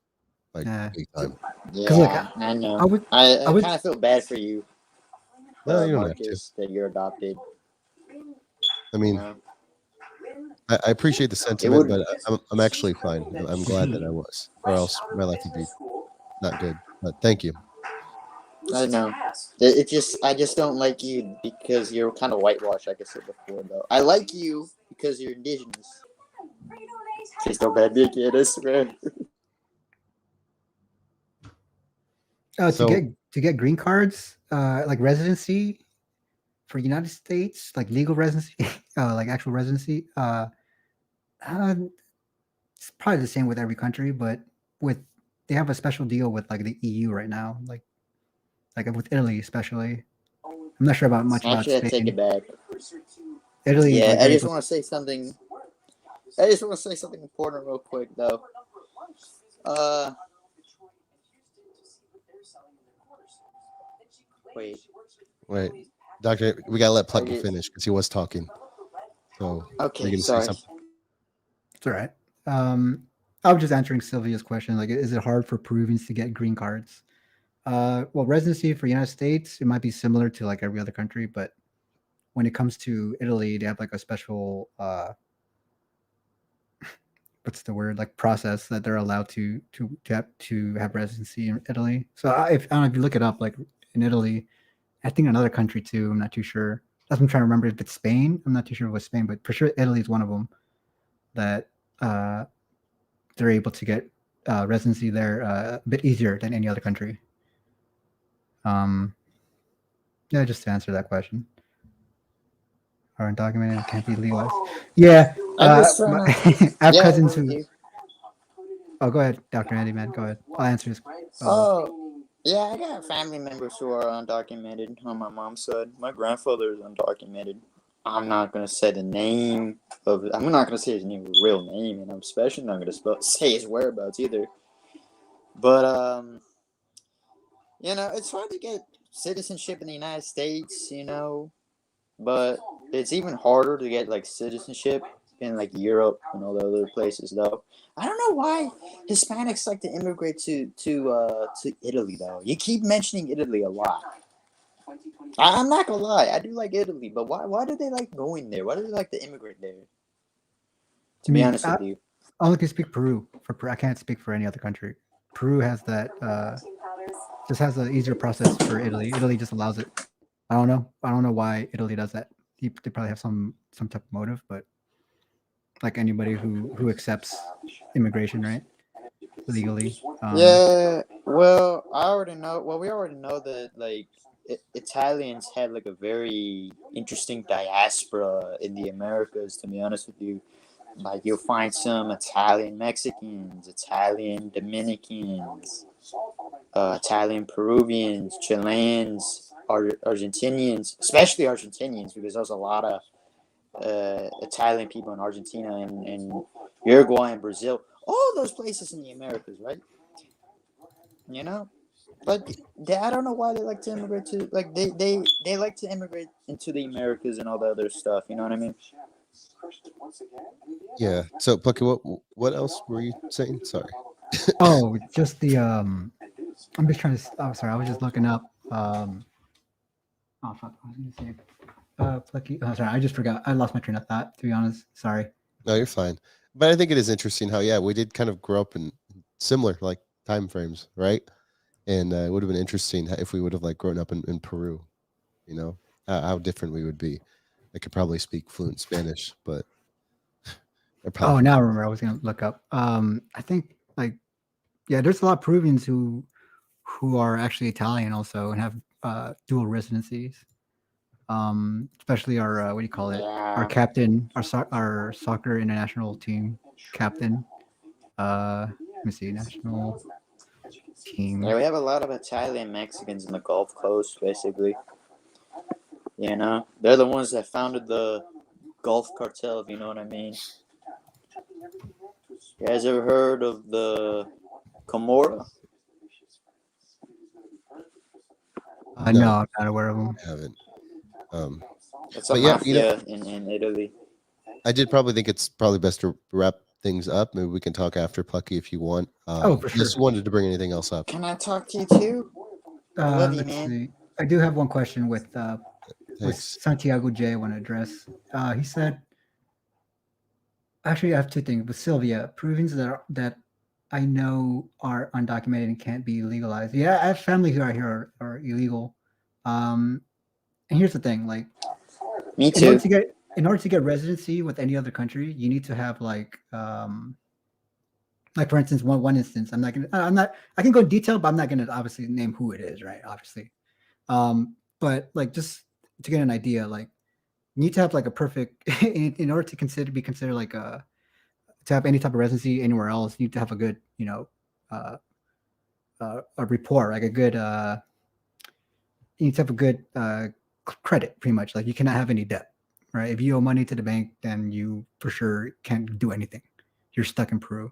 like Yeah. big time. Because like Yeah, I know. I would, I I would. kind of feel bad for you, No, you don't have to. Marcus, that you're adopted. I You mean, know, I appreciate the it sentiment, would. but I'm actually fine. I'm glad that I was, or else my life would be not good. But thank you. I know. I just don't like you because you're kind of whitewashed, like I said before, though. I like you because you're indigenous. Please don't bad me again, I swear. To So get green cards, like residency for United States, like legal residency, like actual residency. Uh, it's probably the same with every country, but with they have a special deal with like the EU right now, like with Italy especially. I'm not sure about much about Actually, I take it Spain. back. Italy, Yeah, like I they're just able. want to say something. I just want to say something important real quick, though. Uh, wait. wait, Doctor, we gotta let Are Plucky you finish because he was talking. So are you okay? gonna say Sorry. something? It's all right. I was just answering Sylvia's question. Like, is it hard for Peruvians to get green cards? Well, residency for United States, it might be similar to like every other country, but when it comes to Italy, they have like a special what's the word, like process that they're allowed to have residency in Italy. So if I don't know if you look it up, like in Italy, I think another country too. I'm not too sure. That's what I'm trying to remember if it's Spain. I'm not too sure if it's Spain, but for sure Italy is one of them that uh, they're able to get residency there a bit easier than any other country. Um, yeah, just to answer that question. Are undocumented and can't be legalized. Yeah, I just my, wanna. I have Yeah, cousins I'm with who. you. Oh, go ahead, Dr. Andy, man. Go ahead. I'll answer his. Uh, Oh, yeah, I got family members who are undocumented on my mom's side. My grandfather is undocumented. I'm not gonna say the name of. I'm not gonna say his name, real name, and I'm especially not gonna say his whereabouts either. But it's hard to get citizenship in the United States. But it's even harder to get like citizenship in like Europe and all the other places though. I don't know why Hispanics like to immigrate to Italy though. You keep mentioning Italy a lot. I'm not gonna lie, I do like Italy, but why do they like going there? Why do they like to immigrate there? I To be mean, honest with you. I only can speak Peru. I can't speak for any other country. Peru has that. Just has an easier process for Italy. Italy just allows it. I don't know. I don't know why Italy does that. They probably have some type of motive, but like anybody who accepts immigration, right, legally. Yeah, well, I already know. Well, we already know that like Italians have like a very interesting diaspora in the Americas. To be honest with you, like you'll find some Italian Mexicans, Italian Dominicans, Italian Peruvians, Chileans, Argentinians, especially Argentinians, because there's a lot of Italian people in Argentina and Uruguay and Brazil. All those places in the Americas, right? You know, but I don't know why they like to immigrate to like they like to immigrate into the Americas and all the other stuff. You know what I mean? Yeah. So Plucky, what else were you saying? Sorry. Oh, just the I'm just trying to. Oh, sorry. I was just looking up. Oh fuck. I was gonna say. Plucky. Oh, sorry. I just forgot. I lost my train of thought. To be honest. Sorry. No, you're fine. But I think it is interesting how, yeah, we did kind of grow up in similar like time frames, right? And it would have been interesting if we would have like grown up in Peru, you know, how different we would be. I could probably speak fluent Spanish, but I Oh, probably now I remember. I was gonna look up. I think like yeah, there's a lot of Peruvians who are actually Italian also and have dual residencies. Especially our what do you call it? Our Yeah. captain, our soccer international team captain. Let me see, national Yeah, team. we have a lot of Italian Mexicans in the Gulf Coast, basically. You know, they're the ones that founded the Gulf Cartel, if you know what I mean. You guys ever heard of the Camorra? no, No, I'm not aware of them. I haven't. Um, It's a but yeah, mafia in Italy. I did probably think it's probably best to wrap things up. Maybe we can talk after Plucky if you want. Oh, for Unless sure. you wanted to bring anything else up. Can I talk to you too? I love you, Let's man. see. I do have one question with Thanks. Santiago J. I want to address. He said, actually, I have two things with Sylvia. Peruvians that I know are undocumented and can't be legalized. Yeah, I have family who are here are illegal. Um, and here's the thing: like, Me in order too. to get in order to get residency with any other country, you need to have like for instance, one instance. I can go in detail, but I'm not gonna obviously name who it is, right? Obviously. But like just to get an idea, like you need to have like a perfect in order to be considered like a to have any type of residency anywhere else, you need to have a good, uh, a report, like a good, you need to have a good credit, pretty much. Like you cannot have any debt, right? If you owe money to the bank, then you for sure can't do anything. You're stuck in Peru.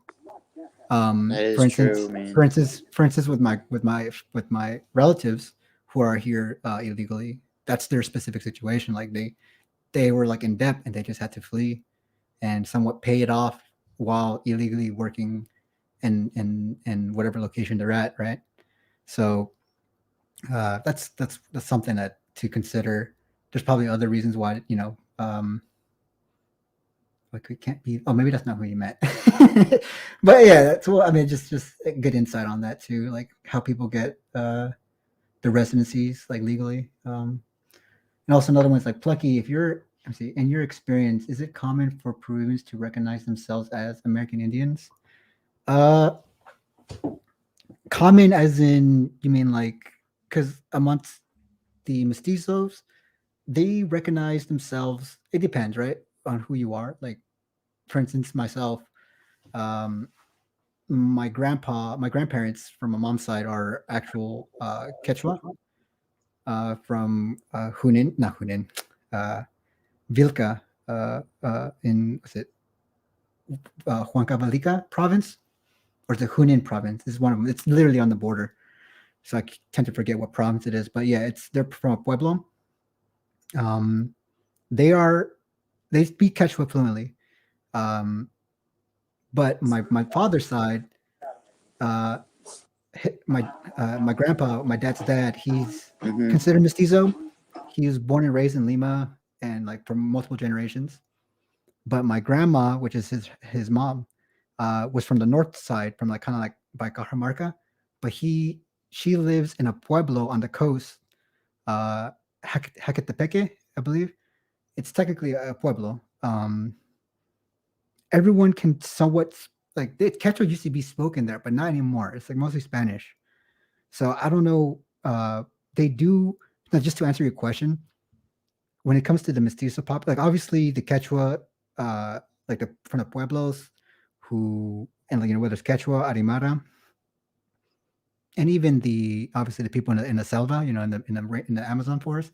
That is true, man. For instance, with my relatives who are here illegally, that's their specific situation. Like they were like in debt and they just had to flee and somewhat pay it off while illegally working in whatever location they're at, right? So that's something that to consider. There's probably other reasons why like we can't be. Oh, maybe that's not who you met. But yeah, that's what I mean. Just a good insight on that too, like how people get the residencies like legally. And also another one's like Plucky. If you're, let me see, in your experience, is it common for Peruvians to recognize themselves as American Indians? Uh, Common as in you mean like because amongst the mestizos, they recognize themselves. It depends, right, on who you are. Like for instance, myself, um, my grandparents from my mom's side are actual Quechua from Junin, not Junin, uh, Vilca, in what's it, Huancavelica province or the Junin province. This is one of them. It's literally on the border, so I tend to forget what province it is. But yeah, they're from a pueblo. Um, they are they speak Quechua fluently, um, but my father's side, uh, my grandpa, my dad's dad, he's Mm-hmm. considered mestizo. He was born and raised in Lima, and like for multiple generations. But my grandma, which is his mom, was from the north side, from like kind of like by Cajamarca, but she lives in a pueblo on the coast, uh, Haquetepeque, I believe. It's technically a pueblo. Everyone can somewhat like Quechua used to be spoken there, but not anymore. It's like mostly Spanish. So I don't know. They do. Now, just to answer your question, when it comes to the mestizo pop, like obviously the Quechua, like from the pueblos, who and like whether it's Quechua, Aymara, and even the obviously the people in the selva, in the Amazon forest,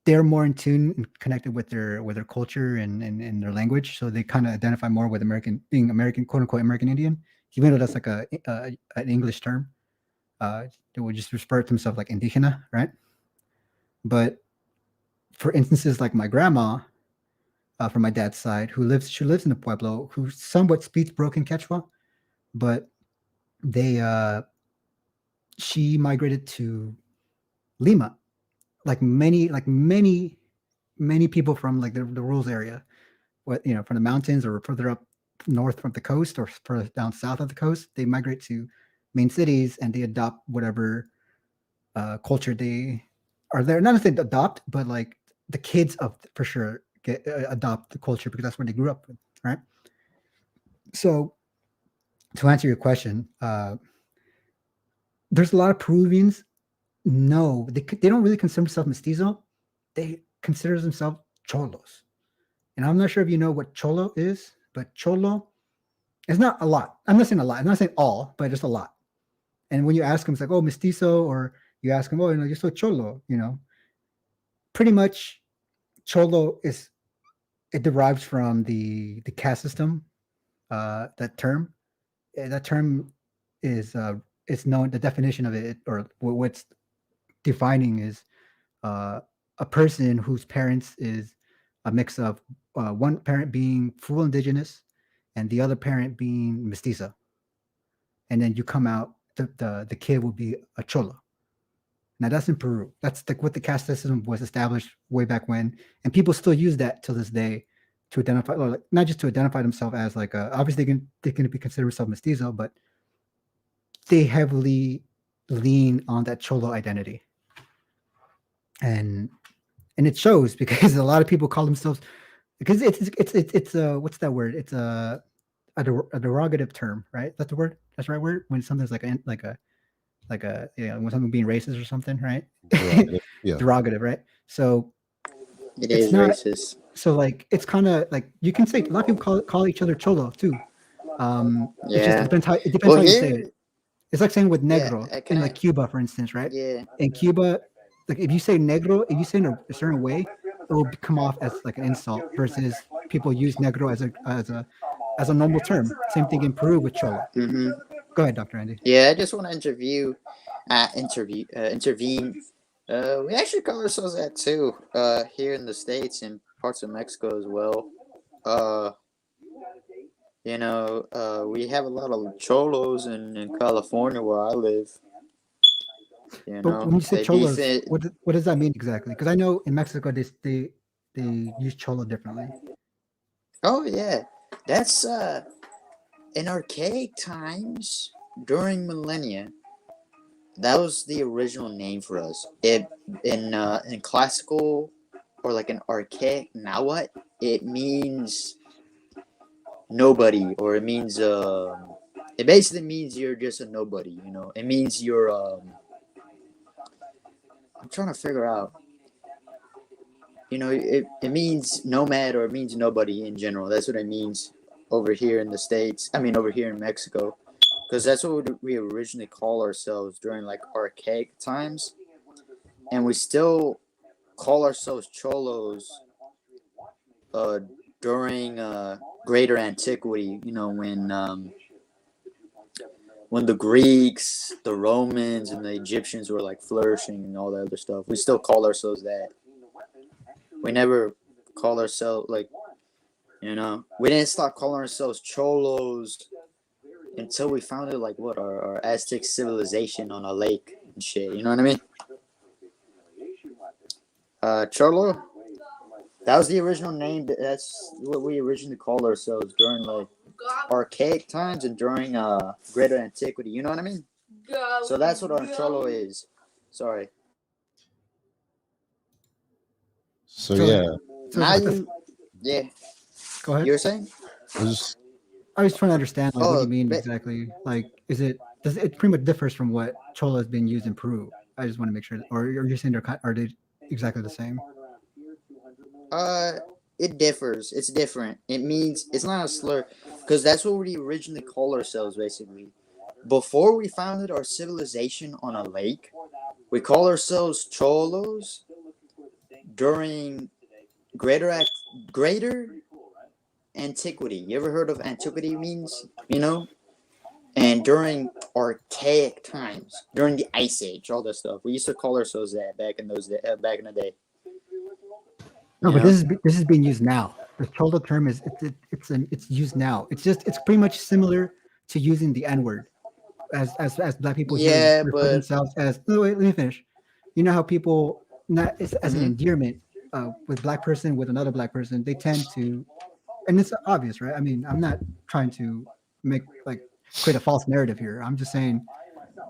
they're more in tune and connected with their culture and their language, so they kind of identify more with being American, quote unquote American Indian, even though that's like an English term. They would just refer to themselves like Indigena, right? But for instances like my grandma, from my dad's side, she lives in a pueblo, who somewhat speaks broken Quechua, but they she migrated to Lima, like many people from like the rural area. what from the mountains or further up north from the coast or further down south of the coast. They migrate to main cities and they adopt whatever culture they are there. Not necessarily adopt, but like the kids of for sure get adopt the culture because that's where they grew up with, right? So to answer your question, there's a lot of Peruvians. No, they don't really consider themselves mestizo. They consider themselves cholos. And I'm not sure if you know what cholo is, but cholo is not a lot. I'm not saying a lot. I'm not saying all, but just a lot. And when you ask them, it's like, oh, mestizo, or you ask them, oh, you're so cholo, pretty much cholo it derives from the caste system. That term, that term is known. The definition of it, or what's defining is a person whose parents is a mix of one parent being full indigenous and the other parent being mestiza, and then you come out the kid will be a cholo. Now that's in Peru. That's what the caste system was established way back when, and people still use that to this day to identify, or like, not just to identify themselves as like obviously they can be considered themselves mestizo, but they heavily lean on that cholo identity, and it shows because a lot of people call themselves because it's what's that word? It's a derogative term, right? That's the word. That's the right word when something's like when something being racist or something, right? Derogative, yeah. Derogative, right? So It it's is not. racist. So like it's kind of like you can say a lot of people call each other cholo too. It just Yeah. depends Well, how you say here, it. It's like saying with yeah, negro can in I? like Cuba, for instance, right? Yeah. In Cuba, like if you say negro, if you say in a certain way, it will come off as like an insult. Versus people use negro as a normal term. Same thing in Peru with cholo. Mm-hmm. Go ahead, Dr. Andy. Yeah, I just want to intervene. We actually call ourselves that too. Here in the States and parts of Mexico as well. Uh, we have a lot of cholos in California where I live. But when you say They be cholos, fit. what does that mean exactly? Because I know in Mexico they use cholo differently. Oh yeah, that's in archaic times during millennia. That was the original name for us. It in classical or like an archaic now what it means nobody, or it means it basically means you're just a nobody. It means you're I'm trying to figure out. It means nomad, or it means nobody in general. That's what it means over here in the States. I mean, over here in Mexico, because that's what we originally call ourselves during like archaic times, and we still call ourselves cholos uh, during greater antiquity. When the Greeks, the Romans, and the Egyptians were like flourishing and all that other stuff. We still call ourselves that. We never call ourselves like, we didn't start calling ourselves cholos until we founded like what our Aztec civilization on a lake and shit. You know what I mean? Cholo. That was the original name. That's what we originally called ourselves during like archaic times and during greater antiquity. You know what I mean? So that's what our cholo is. Sorry. So So, yeah, so Now like this, yeah. go ahead. You were saying? I just I was trying to understand like what do Oh, you mean exactly? Like, does it pretty much differs from what cholo has been used in Peru? I just want to make sure, or are you saying are they exactly the same? uh, it differs. It's different. It means it's not a slur, because that's what we originally call ourselves, basically. Before we founded our civilization on a lake, we call ourselves cholos during greater antiquity. You ever heard of antiquity means? And during archaic times, during the Ice Age, all that stuff. We used to call ourselves that back in the day. No, You but know? this is being used now. The cholo term is it's used now. It's pretty much similar to using the N word as Black people here Yeah, refer but themselves as. No, wait, let me finish. You know how people not as an mhm. endearment with Black person with another Black person, they tend to and it's obvious, right? I mean, I'm not trying to make like create a false narrative here. I'm just saying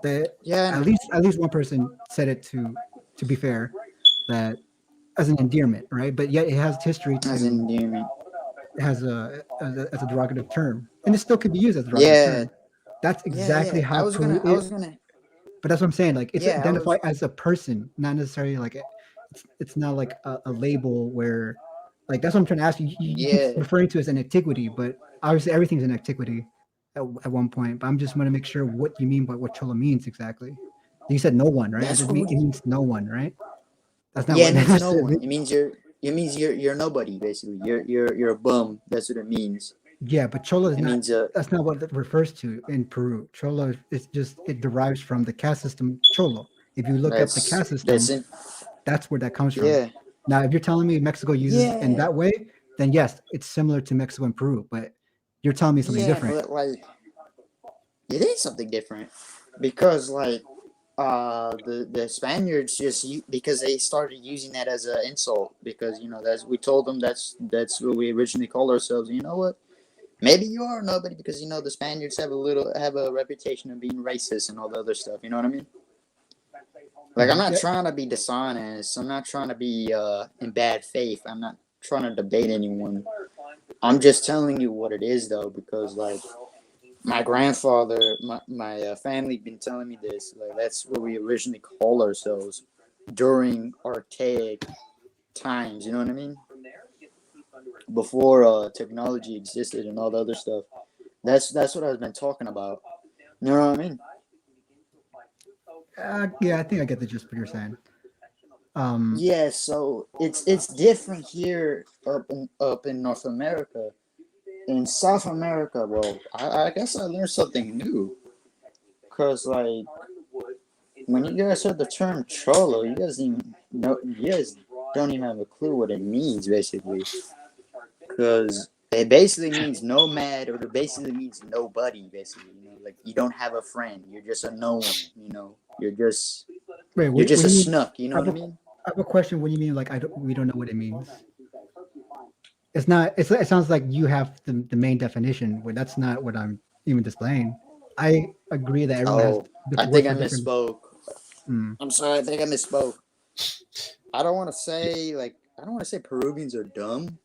that Yeah, I know. at least one person said it to be fair, that as an endearment, right? But yet it has history As to endearment. has as a derogative term, and it still could be used as a derogative Yeah, term. That's yeah, exactly yeah. how Peru I is. was gonna. But that's what I'm saying. Like it's Yeah, I was. identified as a person, not necessarily like it's not like a label where like that's what I'm trying to ask you. You keep Yeah, referring to it as an antiquity, but obviously everything's an antiquity at one point. But I'm just want to make sure what you mean by what cholo means exactly. You said no one, right? that's It what. means no one, right? That's not Yeah, what it means that's no one. it. It means you're. It means you're nobody basically. You're a bum. That's what it means. Yeah, but cholo is It not. means That's not what it refers to in Peru. Cholo is just it derives from the caste system cholo. If you look up the caste that's system, it. that's where that comes from. Yeah, Now, if you're telling me Mexico uses in yeah, that way, then yes, it's similar to Mexico and Peru. But you're telling me something yeah. different. But like, it is something different because like the Spaniards because they started using that as an insult because that's we told them that's what we originally called ourselves. You know what? Maybe you are nobody because the Spaniards have a reputation of being racist and all the other stuff. You know what I mean? Like I'm not Yeah, trying to be dishonest. I'm not trying to be in bad faith. I'm not trying to debate anyone. I'm just telling you what it is though because like my grandfather, my family been telling me this. Like that's what we originally called ourselves during archaic times. You know what I mean? Before technology existed and all the other stuff. That's what I've been talking about. You know what I mean? yeah, I think I get the gist of what you're saying. Um, Yeah. So it's different here up in North America. In South America, well, I guess I learned something new. Cause like when you guys heard the term cholo, you guys don't even have a clue what it means basically. Cause it basically means nomad, or it basically means nobody. Basically, like you don't have a friend. You're just a no one. wait, You're what just do a you mean? snuck. You know I have what I a, mean? I have a question. What do you mean? Like we don't know what it means. It's not. It sounds like you have the main definition. But that's not what I'm even displaying. I agree that everyone has Oh, I think words I for different. misspoke. Mm, I'm sorry. I think I misspoke. I don't want to say Peruvians are dumb.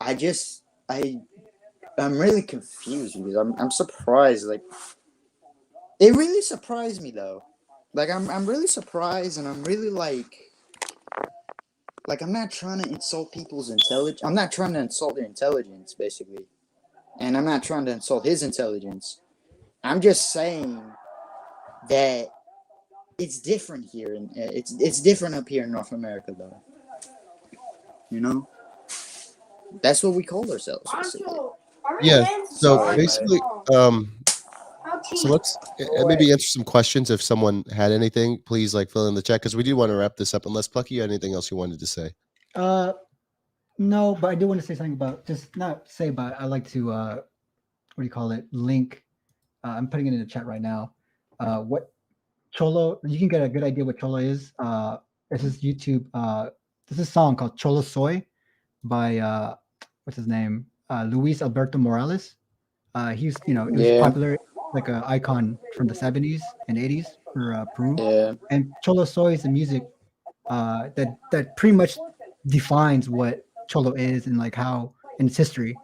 I just I'm really confused because I'm surprised. Like it really surprised me though. Like I'm really surprised, and I'm really like I'm not trying to insult people's intelligence. I'm not trying to insult their intelligence, basically, and I'm not trying to insult his intelligence. I'm just saying that it's different here, and it's different up here in North America, though. You know, that's what we call ourselves, basically. Yeah. So Sorry, my basically, so let's maybe answer some questions. If someone had anything, please like fill in the chat because we do want to wrap this up. Unless Plucky, you had anything else you wanted to say? uh, no, but I do want to say something about just not say, but I like to what do you call it? Link. I'm putting it in the chat right now. What Cholo? You can get a good idea what Cholo is. This is YouTube. This is a song called Cholo Soy by what's his name? Luis Alberto Morales. He's it was yeah, popular like an icon from the 70s and 80s for Peru. yeah, And Cholo Soy is the music that pretty much defines what Cholo is and like how in its history.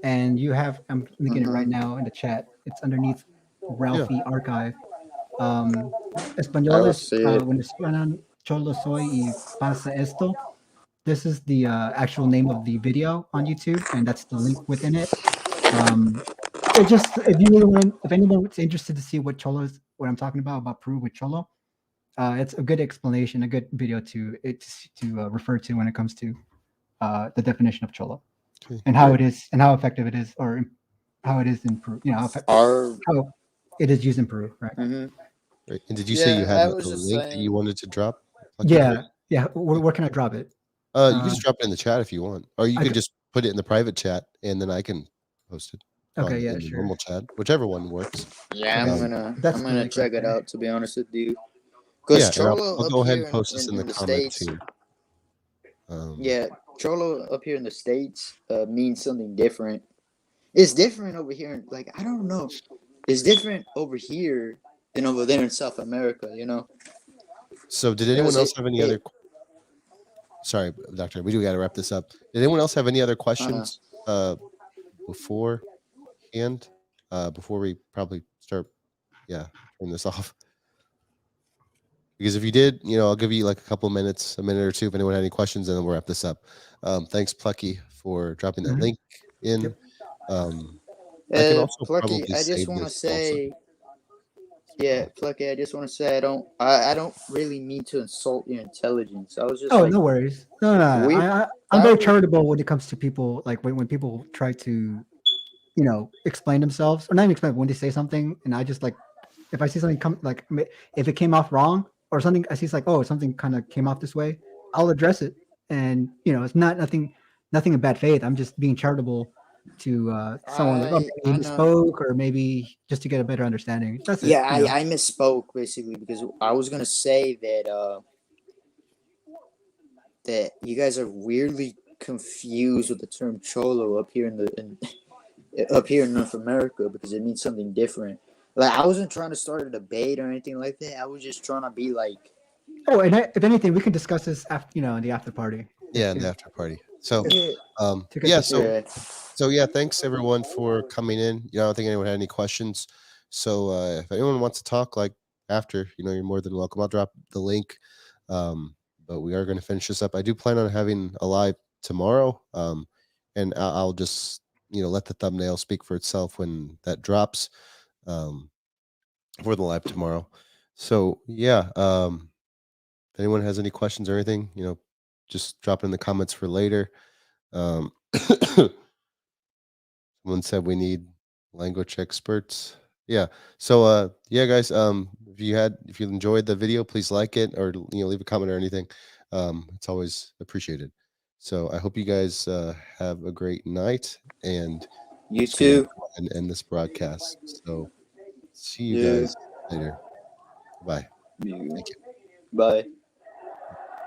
And you have I'm linking it right mm-hmm. now in the chat. It's underneath Yeah. Ralphie Archive. Um, I will Españoles, see it. when suenan Cholo Soy y pasa esto. This is the actual name of the video on YouTube, and that's the link within it. It just if you really want, if anyone's interested to see what Cholo is, what I'm talking about Peru with Cholo, it's a good explanation, a good video to refer to when it comes to the definition of Cholo Okay. and how it is and how effective it is, or how it is in Peru. Our, How it is used in Peru, right? mm-hmm. Right. And did you say you Yeah, had I a was just link that you saying. wanted to drop? Plucky? Yeah. Where can I drop it? You can just drop it in the chat if you want, or you I can c- just put it in the private chat, and then I can post it okay, on yeah, in the sure. normal chat, whichever one works. Yeah, Okay, I'm that's the gonna link right check it there. out. To be honest with you, because Yeah, and Cholo I'll up go ahead here and post this in in the the comments states, here. yeah, Cholo up here in the States means something different. It's different over here. Like, I don't know. It's different over here than over there in South America, you know? So, did anyone else have any other? Sorry, Doctor. We do got to wrap this up. Did anyone else have any other questions beforehand? Before we probably start, turn this off. Because if you did, I'll give you like a minute or two if anyone had any questions, and then we'll wrap this up. Thanks, Plucky, for dropping that link in. Yep. I can also Plucky, probably I just save want to this say, also. Plucky, I just want to say I don't really mean to insult your intelligence. I was just no worries. No. I'm very charitable when it comes to people. Like when people try to, explain themselves, or not even explain, when they say something, and I just like, if I see something come, like if it came off wrong or something, I see it's like, oh, something kind of came off this way, I'll address it. And it's nothing in bad faith. I'm just being charitable to someone, like, oh, maybe he misspoke, or maybe just to get a better understanding. That's it. I misspoke basically, because I was gonna say that you guys are weirdly confused with the term cholo up here up here in North America, because it means something different. Like, I wasn't trying to start a debate or anything like that. I was just trying to be like, oh, and if anything, we can discuss this after, in the after party. Yeah, in the after party. So, thanks everyone for coming in. I don't think anyone had any questions. So, if anyone wants to talk, like after, you're more than welcome. I'll drop the link. But we are going to finish this up. I do plan on having a live tomorrow. And I'll just, let the thumbnail speak for itself when that drops. For the live tomorrow. So if anyone has any questions or anything, just drop it in the comments for later. Someone said we need language experts. Yeah. So guys, if you enjoyed the video, please like it, or leave a comment or anything. It's always appreciated. So I hope you guys have a great night, and you too, and end this broadcast. So see you guys later. Bye. Thank you. Bye.